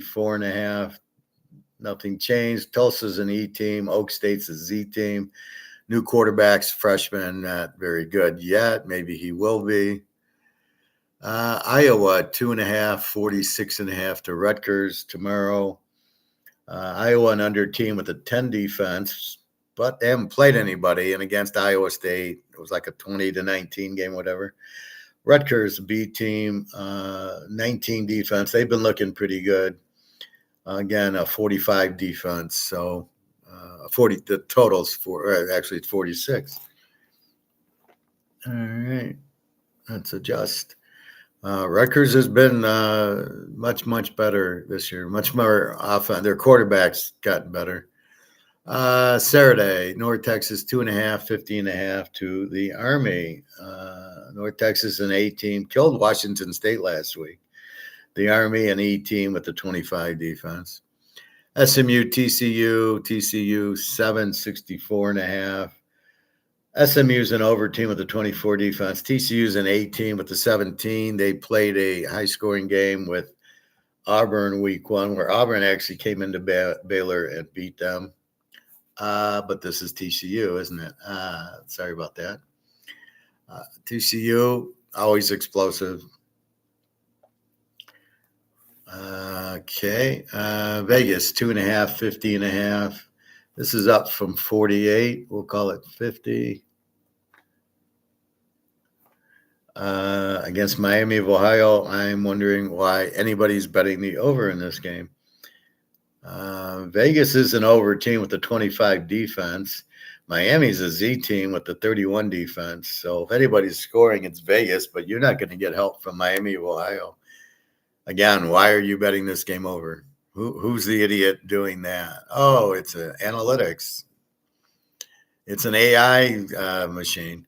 54.5. Nothing changed. Tulsa's an E team. Oak State's a Z team. New quarterbacks, freshman, not very good yet. Maybe he will be. Iowa, 2.5, 46.5 to Rutgers tomorrow. Iowa, an under team with a 10 defense, but they haven't played anybody. And against Iowa State, it was like a 20-19 game, whatever. Rutgers, B team, 19 defense. They've been looking pretty good. Again, a 45 defense. So 40. The totals actually it's 46. All right, let's adjust. Rutgers has been much better this year. Much more often. Their quarterbacks gotten better. Saturday, North Texas 2.5, 50.5 to the Army. North Texas, an A team, killed Washington State last week. The Army, an E team with the 25 defense. SMU, TCU 7, 64.5. SMU's an over team with the 24 defense. TCU's an 18 with the 17. They played a high-scoring game with Auburn week 1, where Auburn actually came into Baylor and beat them. But this is TCU, isn't it? Sorry about that. TCU, always explosive. Okay. Vegas, 2.5, 50.5. This is up from 48. We'll call it 50. Against Miami of Ohio, I'm wondering why anybody's betting the over in this game. Vegas is an over team with the 25 defense. Miami's a Z team with the 31 defense. So if anybody's scoring, it's Vegas, but you're not going to get help from Miami of Ohio. Again, why are you betting this game over? Who's the idiot doing that? Oh, it's analytics. It's an AI machine.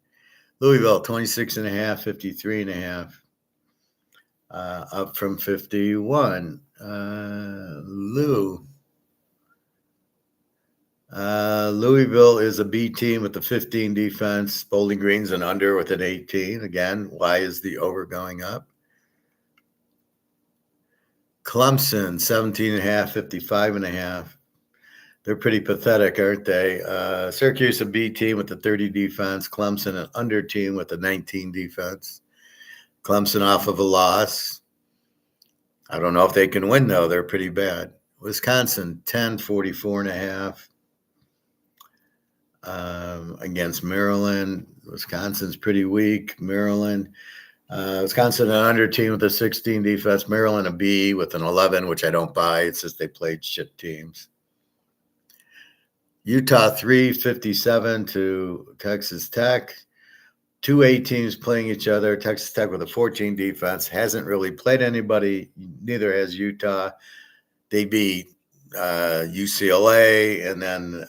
Louisville, 26.5, 53.5. Up from 51. Louisville is a B team with the 15 defense. Bowling Green's an under with an 18. Again, why is the over going up? Clemson, 17.5, 55.5. They're pretty pathetic, aren't they? Syracuse, a B team with the 30 defense. Clemson, an under team with the 19 defense. Clemson off of a loss. I don't know if they can win, though. They're pretty bad. Wisconsin, 10, 44.5. Against Maryland. Wisconsin's pretty weak. Maryland. Wisconsin, an under team with a 16 defense. Maryland, a B with an 11, which I don't buy. It's just they played shit teams. Utah, 357 to Texas Tech. 2 A teams playing each other. Texas Tech with a 14 defense. Hasn't really played anybody. Neither has Utah. They beat UCLA and then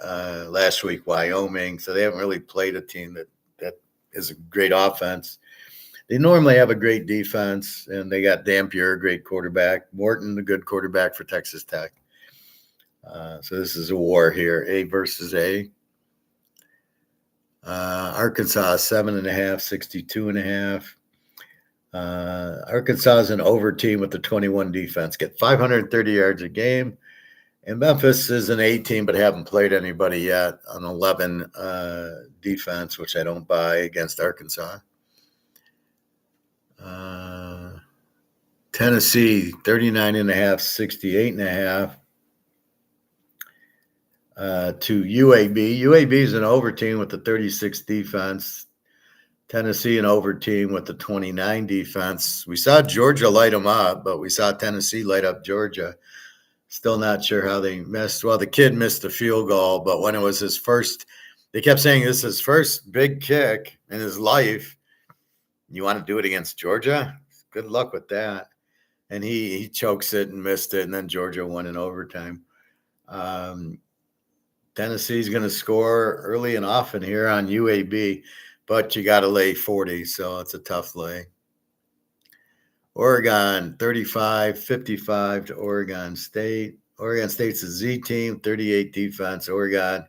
last week Wyoming. So they haven't really played a team that is a great offense. They normally have a great defense, and they got Dampier, a great quarterback. Morton, a good quarterback for Texas Tech. So this is a war here, A versus A. Arkansas, 7.5, 62.5. Arkansas is an over team with the 21 defense. Get 530 yards a game. And Memphis is an A team, but haven't played anybody yet on 11 defense, which I don't buy against Arkansas. Tennessee, 39.5, 68.5. To UAB. UAB is an over team with the 36 defense. Tennessee, an over team with the 29 defense. We saw Georgia light them up, but we saw Tennessee light up Georgia. Still not sure how they missed. Well, the kid missed a field goal, but when it was his first, they kept saying this is his first big kick in his life. You want to do it against Georgia? Good luck with that. And he chokes it and missed it, and then Georgia won in overtime. Tennessee's going to score early and often here on UAB, but you got to lay 40, so it's a tough lay. Oregon, 35, 55 to Oregon State. Oregon State's a Z team, 38 defense. Oregon,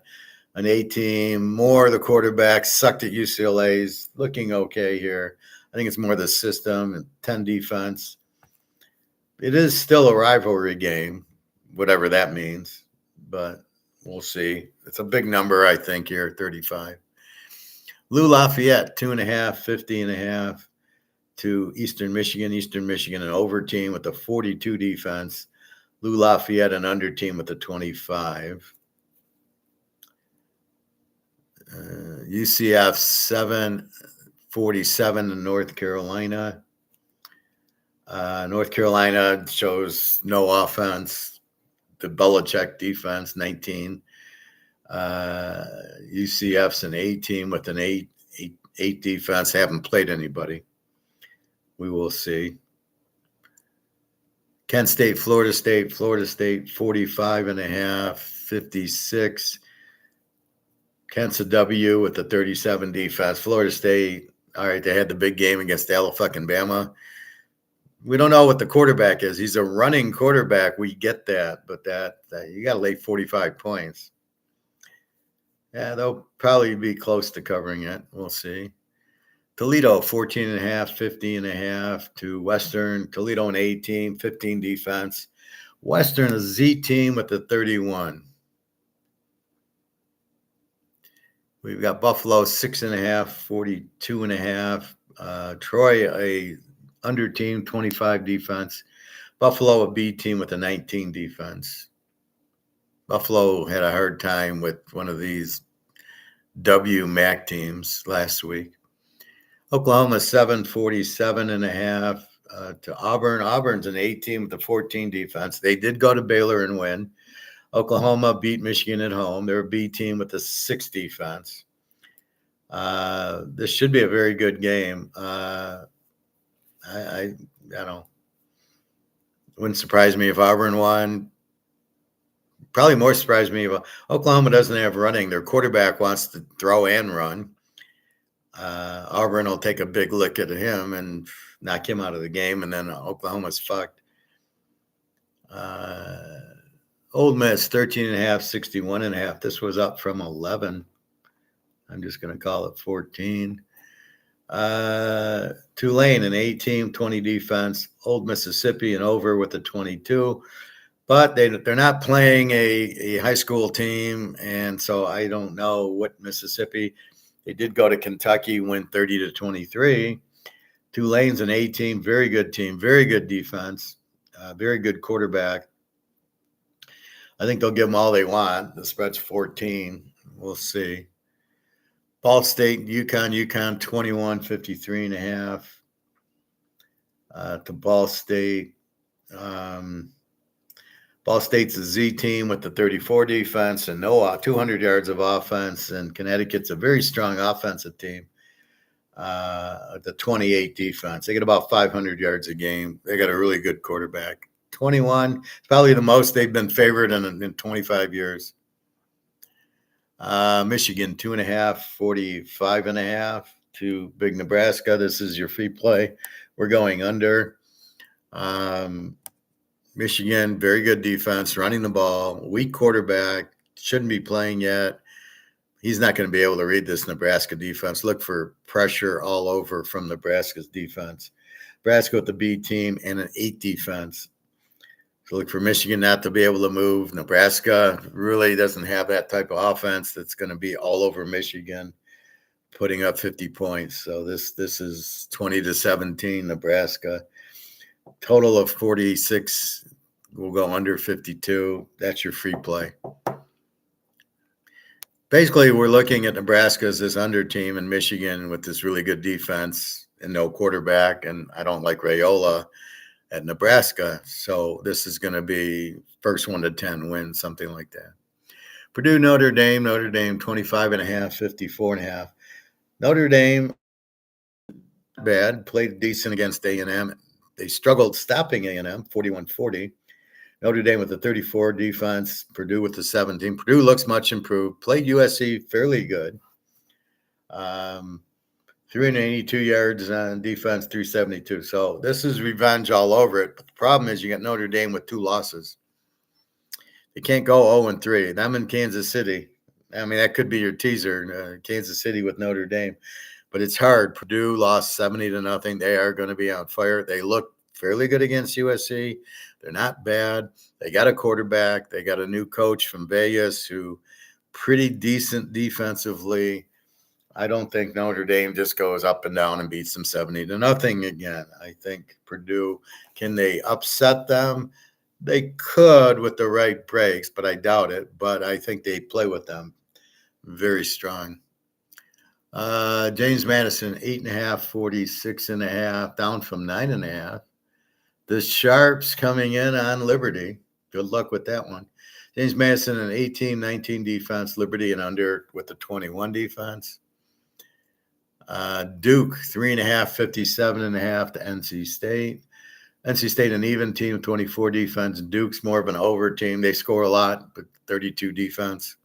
an A team. More the quarterbacks sucked at UCLA's looking okay here. I think it's more the system and 10 defense. It is still a rivalry game, whatever that means, but we'll see. It's a big number, I think, here, 35. Lou Lafayette, 2.5, 50.5 to Eastern Michigan. Eastern Michigan, an over team with a 42 defense. Lou Lafayette, an under team with a 25. UCF, 7-47 in North Carolina. North Carolina shows no offense. The Belichick defense, 19. UCF's an A team with an 8 defense. Haven't played anybody. We will see. Kent State, Florida State, 45.5, 56. Kent's a W with the 37 defense. Florida State, all right, they had the big game against Alabama. We don't know what the quarterback is. He's a running quarterback. We get that, but that you got to lay 45 points. Yeah, they'll probably be close to covering it. We'll see. Toledo, 14.5, 50.5 to Western. Toledo, an A team, 15 defense. Western, a Z team with a 31. We've got Buffalo, 6.5, 42.5. Troy, a under team, 25 defense. Buffalo, a B team with a 19 defense. Buffalo had a hard time with one of these WMAC teams last week. Oklahoma, 7, 47.5 to Auburn. Auburn's an A team with a 14 defense. They did go to Baylor and win. Oklahoma beat Michigan at home. They're a B team with a 6 defense. This should be a very good game. I don't know. It wouldn't surprise me if Auburn won. Probably more surprise me if Oklahoma doesn't have running. Their quarterback wants to throw and run. Auburn will take a big lick at him and knock him out of the game, and then Oklahoma's fucked. Ole Miss, 13.5, 61.5. This was up from 11. I'm just going to call it 14. Tulane, an A team, 20 defense. Old Mississippi, an over with a 22. But they're not playing a high school team, and so I don't know what Mississippi. They did go to Kentucky, win 30-23. Tulane's an A team, very good defense, very good quarterback. I think they'll give them all they want. The spread's 14. We'll see. Ball State, UConn, 21, 53.5 to Ball State. Ball State's a Z team with the 34 defense and 200 yards of offense. And Connecticut's a very strong offensive team, the 28 defense. They get about 500 yards a game. They got a really good quarterback. 21, it's probably the most they've been favored in 25 years. Michigan, 2.5, 45.5 to Big Nebraska. This is your free play. We're going under. Michigan, very good defense, running the ball, weak quarterback, shouldn't be playing yet. He's not going to be able to read this Nebraska defense. Look for pressure all over from Nebraska's defense. Nebraska with the B team and an 8 defense. So look for Michigan not to be able to move. Nebraska really doesn't have that type of offense that's going to be all over Michigan, putting up 50 points. So this is 20-17 Nebraska. Total of 46. We'll go under 52. That's your free play. Basically, we're looking at Nebraska as this under team and Michigan with this really good defense and no quarterback. And I don't like Raiola at Nebraska. So this is going to be first 1 to 10 wins, something like that. Purdue, Notre Dame, 25.5, 54.5. Notre Dame, bad, played decent against A&M. They struggled stopping A&M, 41-40. Notre Dame with the 34 defense, Purdue with the 17. Purdue looks much improved. Played USC fairly good. 382 yards on defense, 372. So this is revenge all over it. But the problem is you got Notre Dame with 2 losses. They can't go 0-3. Them in Kansas City. I mean, that could be your teaser, Kansas City with Notre Dame. But it's hard. Purdue lost 70-0. They are going to be on fire. They look fairly good against USC. They're not bad. They got a quarterback. They got a new coach from Vegas who pretty decent defensively. I don't think Notre Dame just goes up and down and beats them 70-0 again. I think Purdue, can they upset them? They could with the right breaks, but I doubt it. But I think they play with them very strong. James Madison, 8.5, 46.5, down from 9.5. The Sharps coming in on Liberty. Good luck with that one. James Madison, an 18, 19 defense. Liberty and under with the 21 defense. Duke, 3.5, 57.5 to NC State. NC State, an even team, 24 defense. Duke's more of an over team. They score a lot, but 32 defense.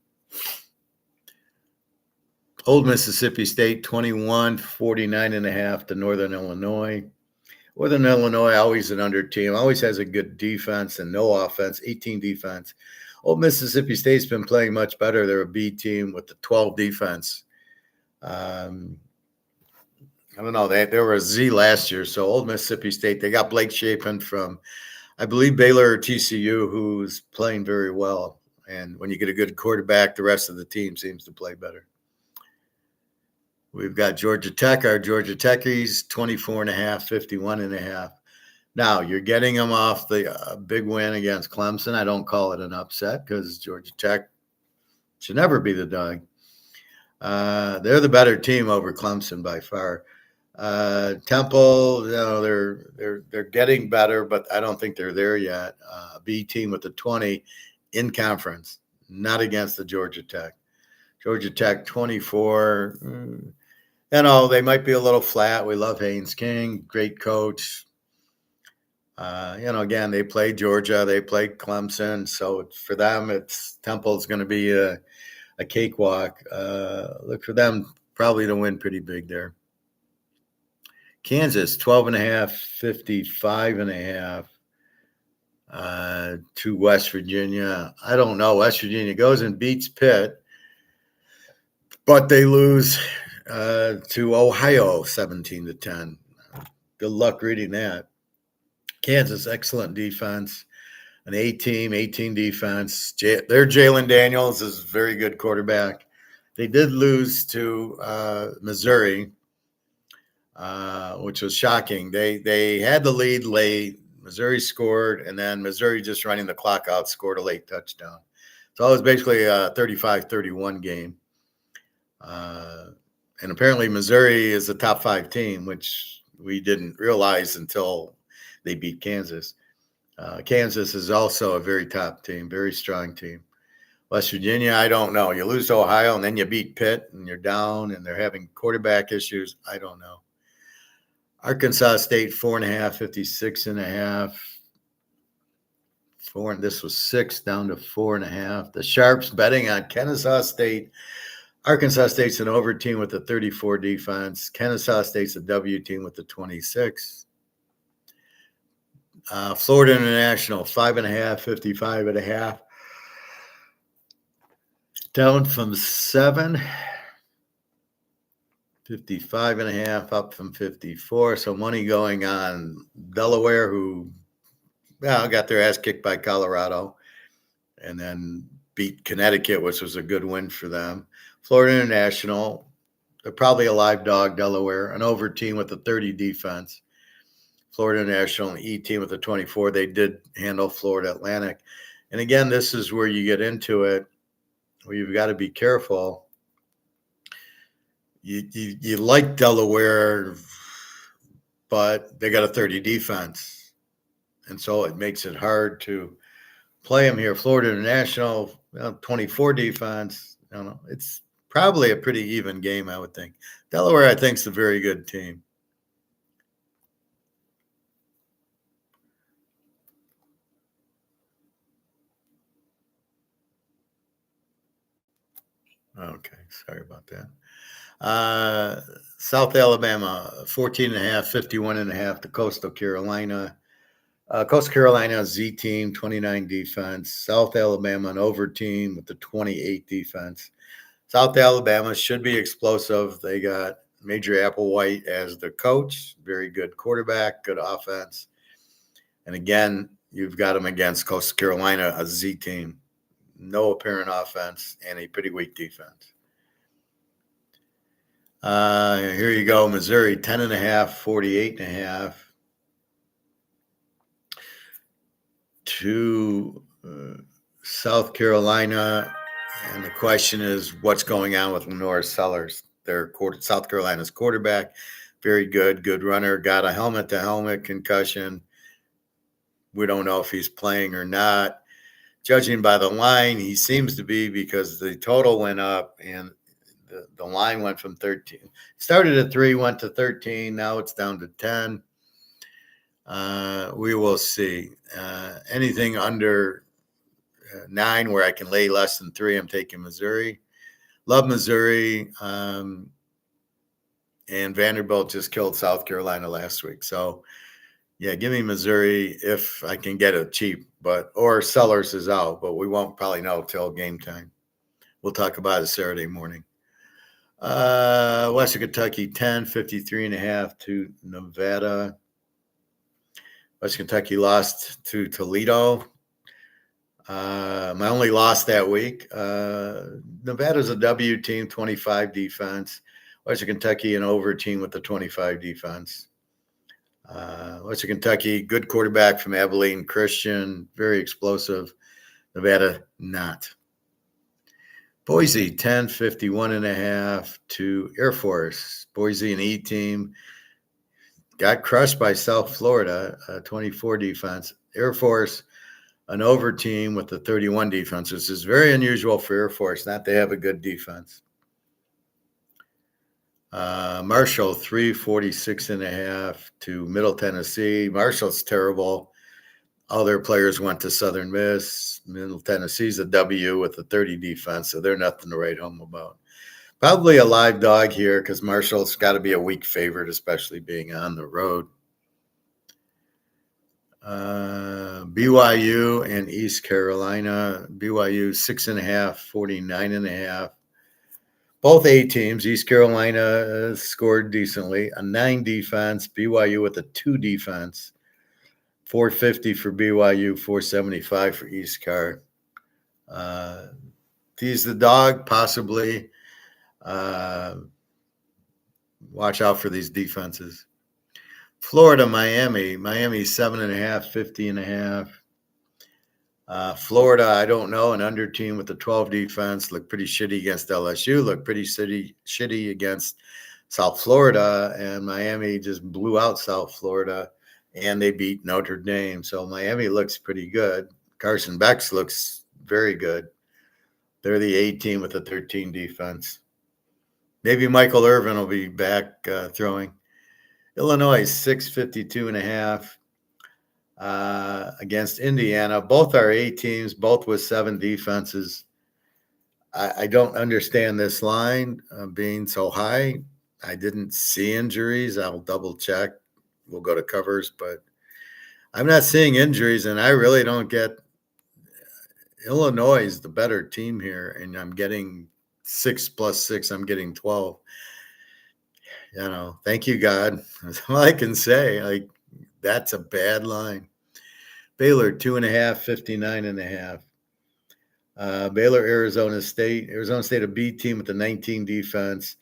Old Mississippi State, 21, 49.5 to Northern Illinois. Northern Illinois, always an under team, always has a good defense and no offense, 18 defense. Old Mississippi State's been playing much better. They're a B team with the 12 defense. I don't know. They were a Z last year. So Old Mississippi State, they got Blake Shapen from, I believe, Baylor or TCU, who's playing very well. And when you get a good quarterback, the rest of the team seems to play better. We've got Georgia Tech, our Georgia Techies, 24.5, 51.5. Now, you're getting them off the big win against Clemson. I don't call it an upset because Georgia Tech should never be the dog. They're the better team over Clemson by far. Temple, they're getting better, but I don't think they're there yet. B team with the 20 in conference, not against the Georgia Tech. Georgia Tech 24. They might be a little flat. We love Haynes King, great coach. Again, they played Georgia, they played Clemson, so for them, Temple's going to be a cakewalk. Look for them probably to win pretty big there. Kansas, 12.5, 55.5 to West Virginia. I don't know. West Virginia goes and beats Pitt, but they lose to Ohio, 17-10. Good luck reading that. Kansas, excellent defense. An A team, 18 defense. Their Jalen Daniels is a very good quarterback. They did lose to Missouri, which was shocking. They had the lead late. Missouri scored, and then Missouri, just running the clock out, scored a late touchdown. So it was basically a 35-31 game. And apparently Missouri is a top 5 team, which we didn't realize until they beat Kansas. Kansas is also a very top team, very strong team. West Virginia, I don't know. You lose to Ohio, and then you beat Pitt, and you're down, and they're having quarterback issues. I don't know. Arkansas State, 4.5, 56.5. This was 6 down to 4.5. The Sharps betting on Kennesaw State. Arkansas State's an over team with a 34 defense. Kennesaw State's a W team with a 26. Florida International, 5.5, 55.5. Down from 7. 55.5 up from 54. So money going on Delaware, who got their ass kicked by Colorado and then beat Connecticut, which was a good win for them. Florida International, they're probably a live dog. Delaware, an over team with a 30 defense. Florida International, an E team with a 24. They did handle Florida Atlantic. And again, this is where you get into it, where you've got to be careful. You like Delaware, but they got a 30 defense. And so it makes it hard to play them here. Florida International, 24 defense. I don't know. It's probably a pretty even game, I would think. Delaware, I think, is a very good team. Okay, sorry about that. South Alabama, 14.5, 51.5 to Coastal Carolina. Coastal Carolina, Z team, 29 defense. South Alabama, an over team with the 28 defense. South Alabama should be explosive. They got Major Applewhite as the coach, very good quarterback, good offense. And again, you've got them against Coastal Carolina, a Z team. No apparent offense and a pretty weak defense. Here you go, Missouri, 10.5, 48.5 to South Carolina. And the question is, what's going on with Lenore Sellers? South Carolina's quarterback, very good runner, got a helmet-to-helmet concussion. We don't know if he's playing or not. Judging by the line, he seems to be, because the total went up and the line went from 13. Started at 3, went to 13. Now it's down to 10. We will see. Anything under 9 where I can lay less than 3, I'm taking Missouri. Love Missouri. And Vanderbilt just killed South Carolina last week. So, yeah, give me Missouri if I can get it cheap. Or Sellers is out, but we won't probably know till game time. We'll talk about it Saturday morning. Western Kentucky 10, 53.5 to Nevada. Western Kentucky lost to Toledo. My only loss that week. Nevada's a W team, 25 defense. Western Kentucky an over team with the 25 defense. Western Kentucky, good quarterback from Abilene Christian, very explosive. Nevada, not. Boise, 10, 51.5 to Air Force. Boise, an E team, got crushed by South Florida, 24 defense. Air Force, an over team with the 31 defense, which is very unusual for Air Force, not to have a good defense. Marshall, 346.5 to Middle Tennessee. Marshall's terrible. All their players went to Southern Miss. Middle Tennessee's a W with a 30 defense, so they're nothing to write home about. Probably a live dog here because Marshall's got to be a weak favorite, especially being on the road. BYU and East Carolina. BYU 6.5, 49.5. Both A teams. East Carolina scored decently. A 9 defense. BYU with a 2 defense. 450 for BYU, 475 for East Car. Tease the dog, possibly. Watch out for these defenses. Florida, Miami. Miami 7.5, 50.5. Florida, I don't know. An under team with the 12 defense. Looked pretty shitty against LSU. Looked pretty shitty against South Florida. And Miami just blew out South Florida. And they beat Notre Dame. So Miami looks pretty good. Carson Beck's looks very good. They're the A team with a 13 defense. Maybe Michael Irvin will be back throwing. Illinois, 652.5 against Indiana. Both are A teams, both with 7 defenses. I don't understand this line being so high. I didn't see injuries. I'll double check. We'll go to covers, but I'm not seeing injuries, and I really don't get Illinois is the better team here, and I'm getting 6 plus 6. I'm getting 12. Thank you, God. That's all I can say. Like, that's a bad line. Baylor, 2.5, 59.5. Baylor, Arizona State. Arizona State, a B team with the 19 defense.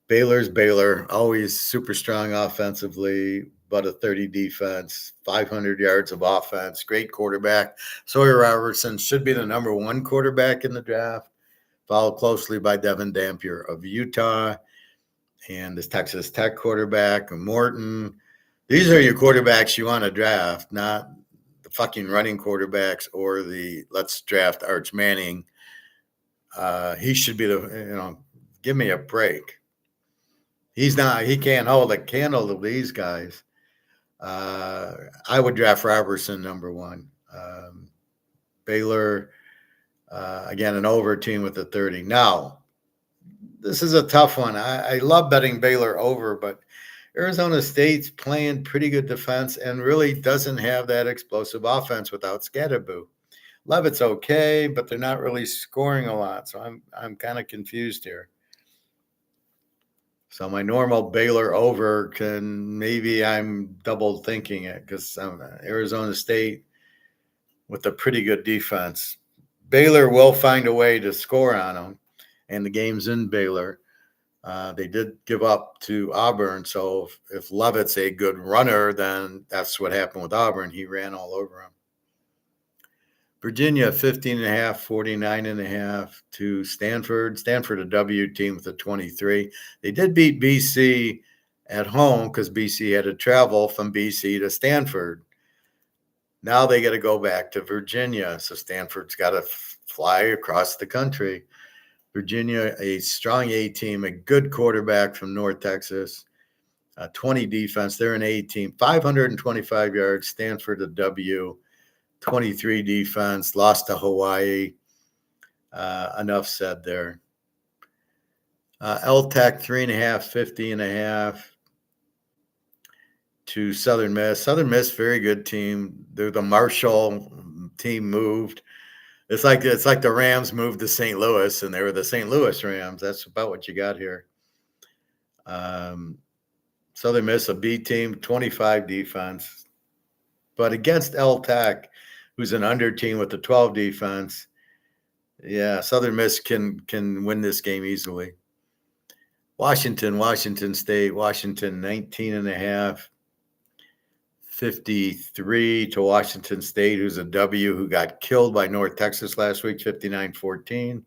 Baylor's Baylor, always super strong offensively, but a 30 defense, 500 yards of offense, great quarterback. Sawyer Robertson should be the number 1 quarterback in the draft, followed closely by Devin Dampier of Utah and this Texas Tech quarterback, Morton. These are your quarterbacks you want to draft, not the fucking running quarterbacks or the let's draft Arch Manning. He should be give me a break. He can't hold a candle to these guys. I would draft Robertson number 1. Baylor, again, an over team with a 30. Now, this is a tough one. I love betting Baylor over, but Arizona State's playing pretty good defense and really doesn't have that explosive offense without Scatterboo. Levitt's okay, but they're not really scoring a lot, so I'm kind of confused here. So my normal Baylor over maybe I'm double thinking it because Arizona State with a pretty good defense. Baylor will find a way to score on them, and the game's in Baylor. They did give up to Auburn, so if Levitt's a good runner, then that's what happened with Auburn. He ran all over him. Virginia, 15.5, 49.5 to Stanford. Stanford, a W team with a 23. They did beat BC at home because BC had to travel from BC to Stanford. Now they got to go back to Virginia, so Stanford's got to fly across the country. Virginia, a strong A team, a good quarterback from North Texas. 20 defense. They're an A team. 525 yards. Stanford a W. 23 defense. Lost to Hawaii. Enough said there. LTech 3.5, 50.5 to Southern Miss. Southern Miss, very good team. They're the Marshall team moved. It's like the Rams moved to St. Louis, and they were the St. Louis Rams. That's about what you got here. Southern Miss, a B team, 25 defense. But against LTech, who's an under team with the 12 defense, yeah, Southern Miss can win this game easily. Washington State, 19.5. 53 to Washington State, who's a W, who got killed by North Texas last week, 59-14.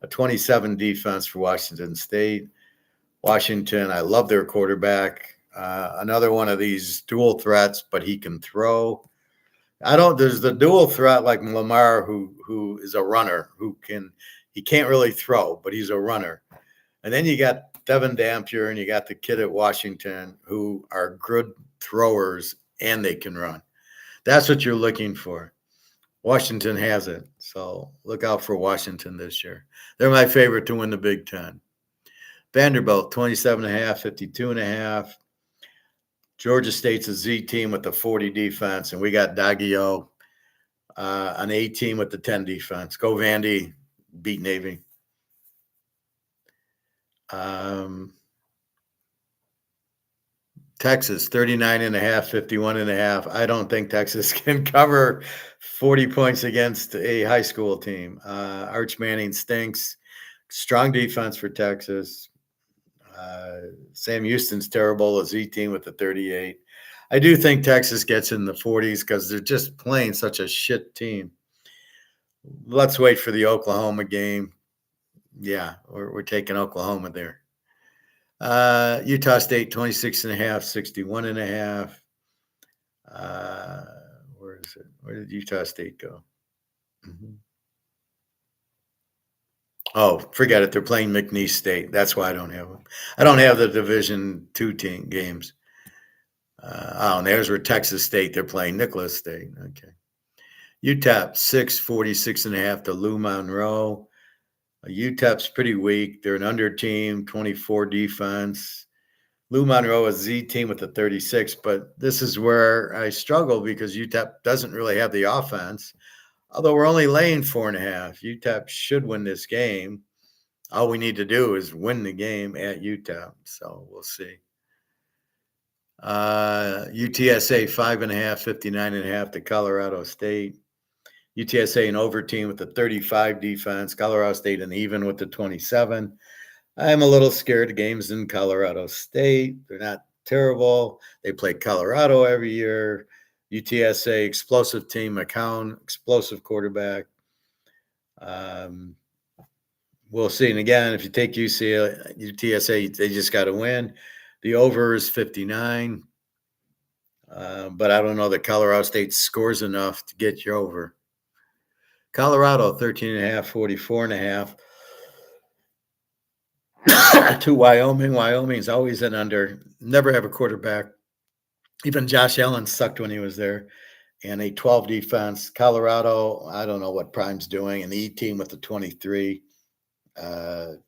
A 27 defense for Washington State. Washington, I love their quarterback. Another one of these dual threats, but he can throw. There's the dual threat like Lamar, who is a runner, he can't really throw, but he's a runner. And then you got Devin Dampier and you got the kid at Washington who are good throwers and they can run. That's what you're looking for. Washington has it. So look out for Washington this year. They're my favorite to win the Big Ten. Vanderbilt, 27.5, 52.5. Georgia State's a Z team with the 40 defense, and we got Daggio, an A team with the 10 defense. Go Vandy, beat Navy. Texas, 39.5, 51.5. I don't think Texas can cover 40 points against a high school team. Arch Manning stinks. Strong defense for Texas. Sam Houston's terrible, a Z team with the 38. I do think Texas gets in the 40s because they're just playing such a shit team. Let's wait for the Oklahoma game. Yeah, we're taking Oklahoma there. Utah State, 26.5, 61.5. Where is it? Where did Utah State go? Mm-hmm. Oh, forget it. They're playing McNeese State. That's why I don't have them. I don't have the Division II team games. And there's where Texas State. They're playing Nicholas State. Okay. UTEP, 46.5 to Lou Monroe. UTEP's pretty weak. They're an under team, 24 defense. Lou Monroe is Z team with the 36, but this is where I struggle because UTEP doesn't really have the offense. Although we're only laying 4.5. UTEP should win this game. All we need to do is win the game at UTEP. So we'll see. UTSA 5.5, 59.5 to Colorado State. UTSA an over team with the 35 defense. Colorado State an even with the 27. I'm a little scared of games in Colorado State. They're not terrible. They play Colorado every year. UTSA, explosive team. McCown, explosive quarterback. We'll see. And again, if you take UTSA, they just got to win. The over is 59. But I don't know that Colorado State scores enough to get you over. Colorado, 13.5, 44.5. To Wyoming. Wyoming's always an under. Never have a quarterback. Even Josh Allen sucked when he was there. And a 12 defense. Colorado, I don't know what Prime's doing. An E team with the 23.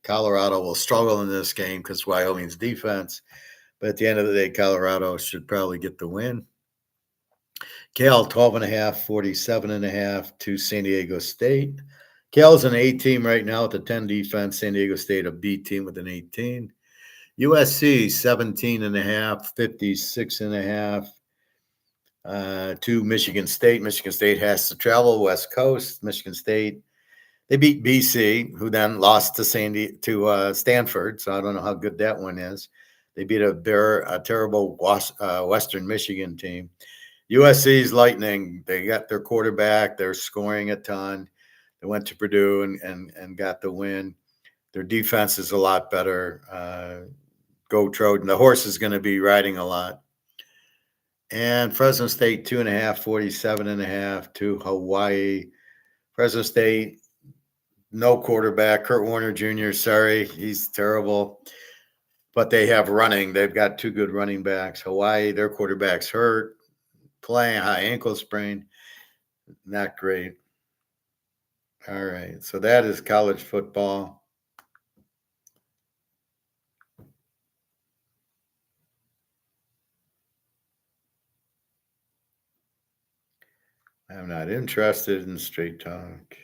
Colorado will struggle in this game because Wyoming's defense. But at the end of the day, Colorado should probably get the win. Cal, 12.5, 47.5 to San Diego State. Cal's an A team right now with a 10 defense. San Diego State, a B team with an 18. USC, 17.5, 56.5 to Michigan State. Michigan State has to travel West Coast. Michigan State, they beat BC, who then lost to Stanford. So I don't know how good that one is. They beat a terrible Western Michigan team. USC's Lightning, they got their quarterback. They're scoring a ton. They went to Purdue and got the win. Their defense is a lot better. Go Trojan. The horse is going to be riding a lot. And Fresno State, 2.5, 47.5 to Hawaii. Fresno State, no quarterback. Kurt Warner Jr., sorry, he's terrible. but they have running. They've got two good running backs. Hawaii, their quarterback's hurt, playing high ankle sprain. Not great. All right. So that is college football. I'm not interested in straight talk.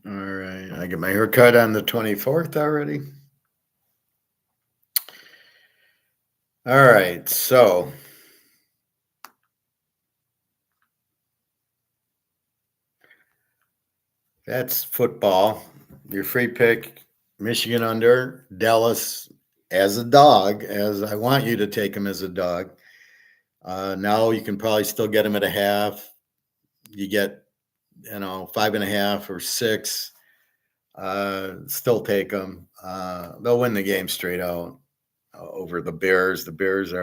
All right. I get my haircut on the 24th already. All right. So that's football. Your free pick, Michigan under, Dallas as a dog, as I want you to take him as a dog. Now you can probably still get him at a half. You get, 5.5 or 6. Still take them. They'll win the game straight out over the Bears. The Bears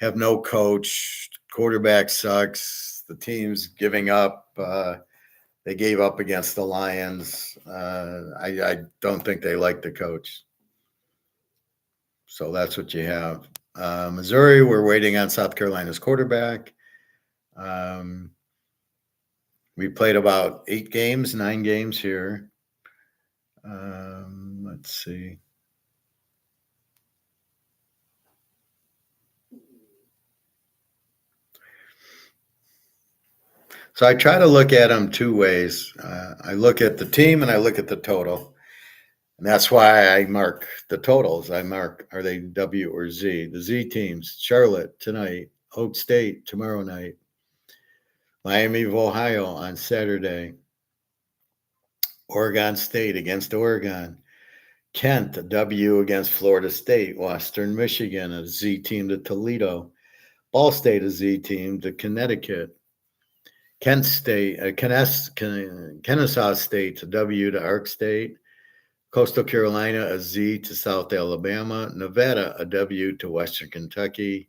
have no coach. Quarterback sucks. The team's giving up. They gave up against the Lions. I don't think they like the coach. So that's what you have. Missouri, we're waiting on South Carolina's quarterback. We played about 9 games here. Let's see. So I try to look at them two ways. I look at the team and I look at the total. And that's why I mark the totals. I mark, are they W or Z? The Z teams, Charlotte tonight, Oak State tomorrow night, Miami of Ohio on Saturday, Oregon State against Oregon, Kent, a W against Florida State, Western Michigan, a Z team to Toledo, Ball State, a Z team to Connecticut, Kent State, Kennesaw State, a W to Ark State, Coastal Carolina, a Z to South Alabama, Nevada, a W to Western Kentucky,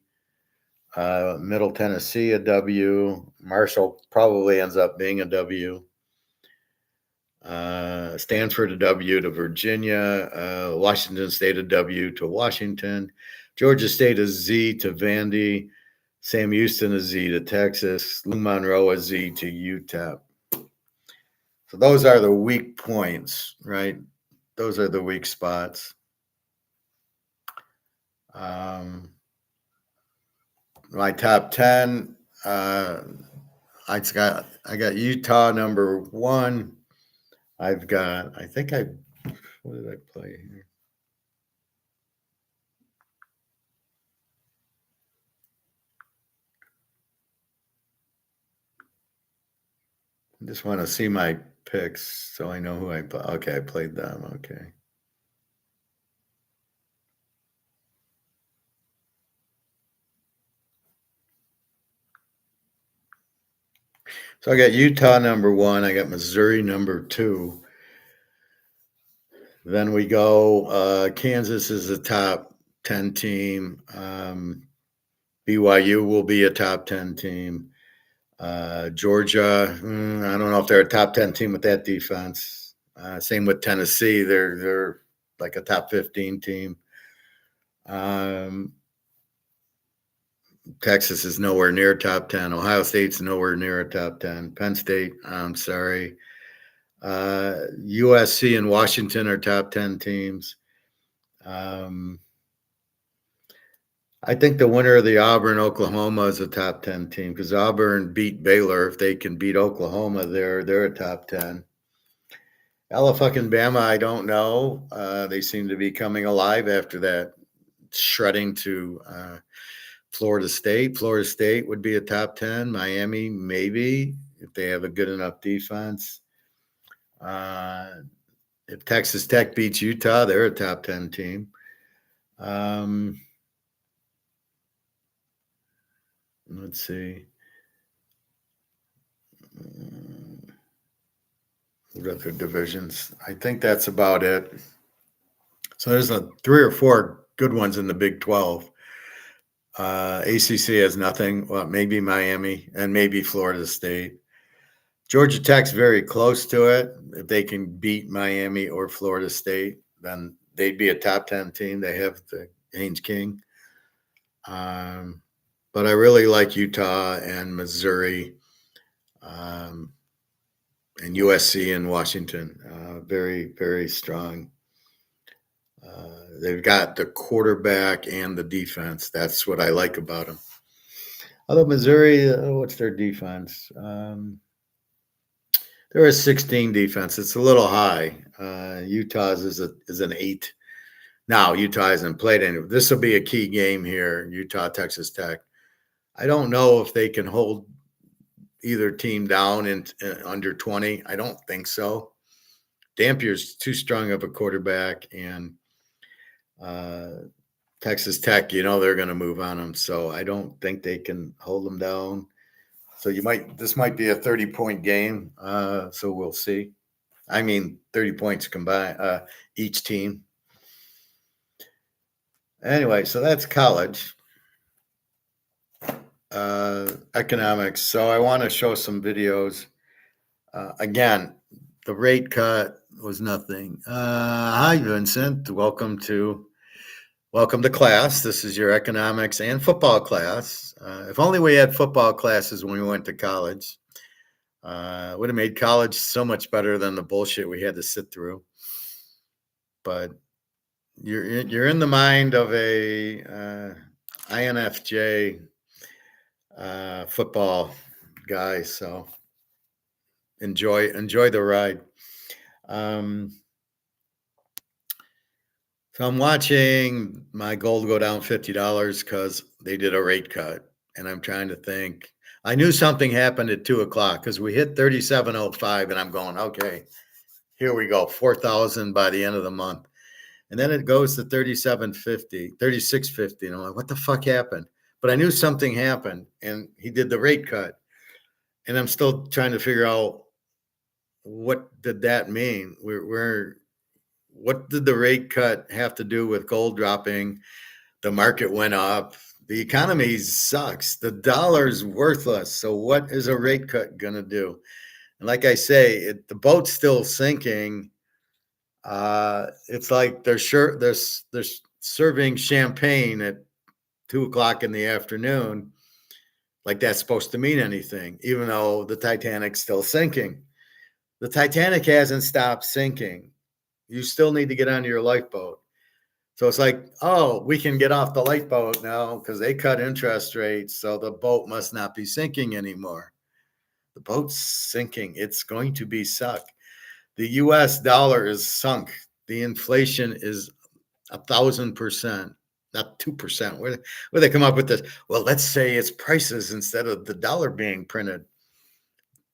Middle Tennessee, a W, Marshall probably ends up being a W, Stanford, a W to Virginia, Washington State, a W to Washington, Georgia State, a Z to Vandy, Sam Houston, a Z to Texas, Lou Monroe, a Z to UTEP. So those are the weak points, right? Those are the weak spots. My top 10, I got Utah number 1. What did I play here? I just want to see my picks so I know who I play. Okay, I played them. Okay. So I got Utah number 1. I got Missouri number 2. Then we go, Kansas is a top 10 team. BYU will be a top 10 team. Georgia, I don't know if they're a top 10 team with that defense. Same with Tennessee. They're like a top 15 team. Texas is nowhere near top 10. Ohio State's nowhere near a top 10. Penn State, I'm sorry. USC and Washington are top 10 teams. I think the winner of the Auburn-Oklahoma is a top 10 team because Auburn beat Baylor. If they can beat Oklahoma, they're a top 10. Alabama, I don't know. They seem to be coming alive after that shredding to Florida State. Florida State would be a top 10. Miami, maybe, if they have a good enough defense. If Texas Tech beats Utah, they're a top 10 team. Let's see. What other divisions? I think that's about it. So there's 3 or 4 good ones in the Big 12. ACC has nothing. Well, maybe Miami and maybe Florida State. Georgia Tech's very close to it. If they can beat Miami or Florida State, then they'd be a top 10 team. They have the Haynes King. But I really like Utah and Missouri, and USC and Washington. Very, very strong. They've got the quarterback and the defense. That's what I like about them. Although Missouri, what's their defense? They're a 16 defense. It's a little high. Utah's is an 8. Now Utah hasn't played any. This will be a key game here. Utah, Texas Tech. I don't know if they can hold either team down in under 20. I don't think so. Dampier's too strong of a quarterback, and Texas Tech, they're going to move on them. So I don't think they can hold them down. So this might be a 30-point game. So we'll see. I mean, 30 points combined, each team. Anyway, so that's college. Economics. So I want to show some videos. Again, the rate cut was nothing. Hi, Vincent. Welcome to class. This is your economics and football class. If only we had football classes when we went to college. Would have made college so much better than the bullshit we had to sit through. But you're in the mind of a INFJ football guy, so enjoy the ride. So I'm watching my gold go down $50 because they did a rate cut, and I'm trying to think. I knew something happened at 2:00 because we hit 37.05, and I'm going, okay, here we go, 4,000 by the end of the month. And then it goes to 37.50, 36.50. And I'm like, what the fuck happened? But I knew something happened, and he did the rate cut. And I'm still trying to figure out what did that mean? What did the rate cut have to do with gold dropping? The market went up. The economy sucks. The dollar's worthless. So what is a rate cut going to do? And like I say, the boat's still sinking. It's like they're serving champagne at 2:00 in the afternoon. Like that's supposed to mean anything, even though the Titanic's still sinking. The Titanic hasn't stopped sinking. You still need to get onto your lifeboat. So it's like, oh, we can get off the lifeboat now because they cut interest rates. So the boat must not be sinking anymore. The boat's sinking. It's going to be suck. The US dollar is sunk. The inflation is 1,000%, not 2%. Where they come up with this? Well, let's say it's prices instead of the dollar being printed.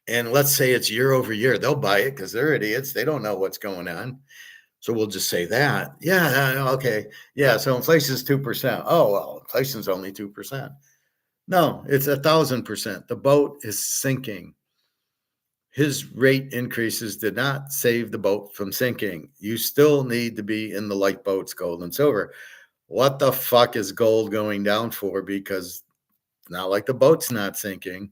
And let's say it's year over year. They'll buy it because they're idiots. They don't know what's going on. So we'll just say that. Yeah, okay. Yeah, so inflation is 2%. Oh, well, inflation's only 2%. No, it's 1,000%. The boat is sinking. His rate increases did not save the boat from sinking. You still need to be in the lifeboats, gold and silver. What the fuck is gold going down for? Because it's not like the boat's not sinking.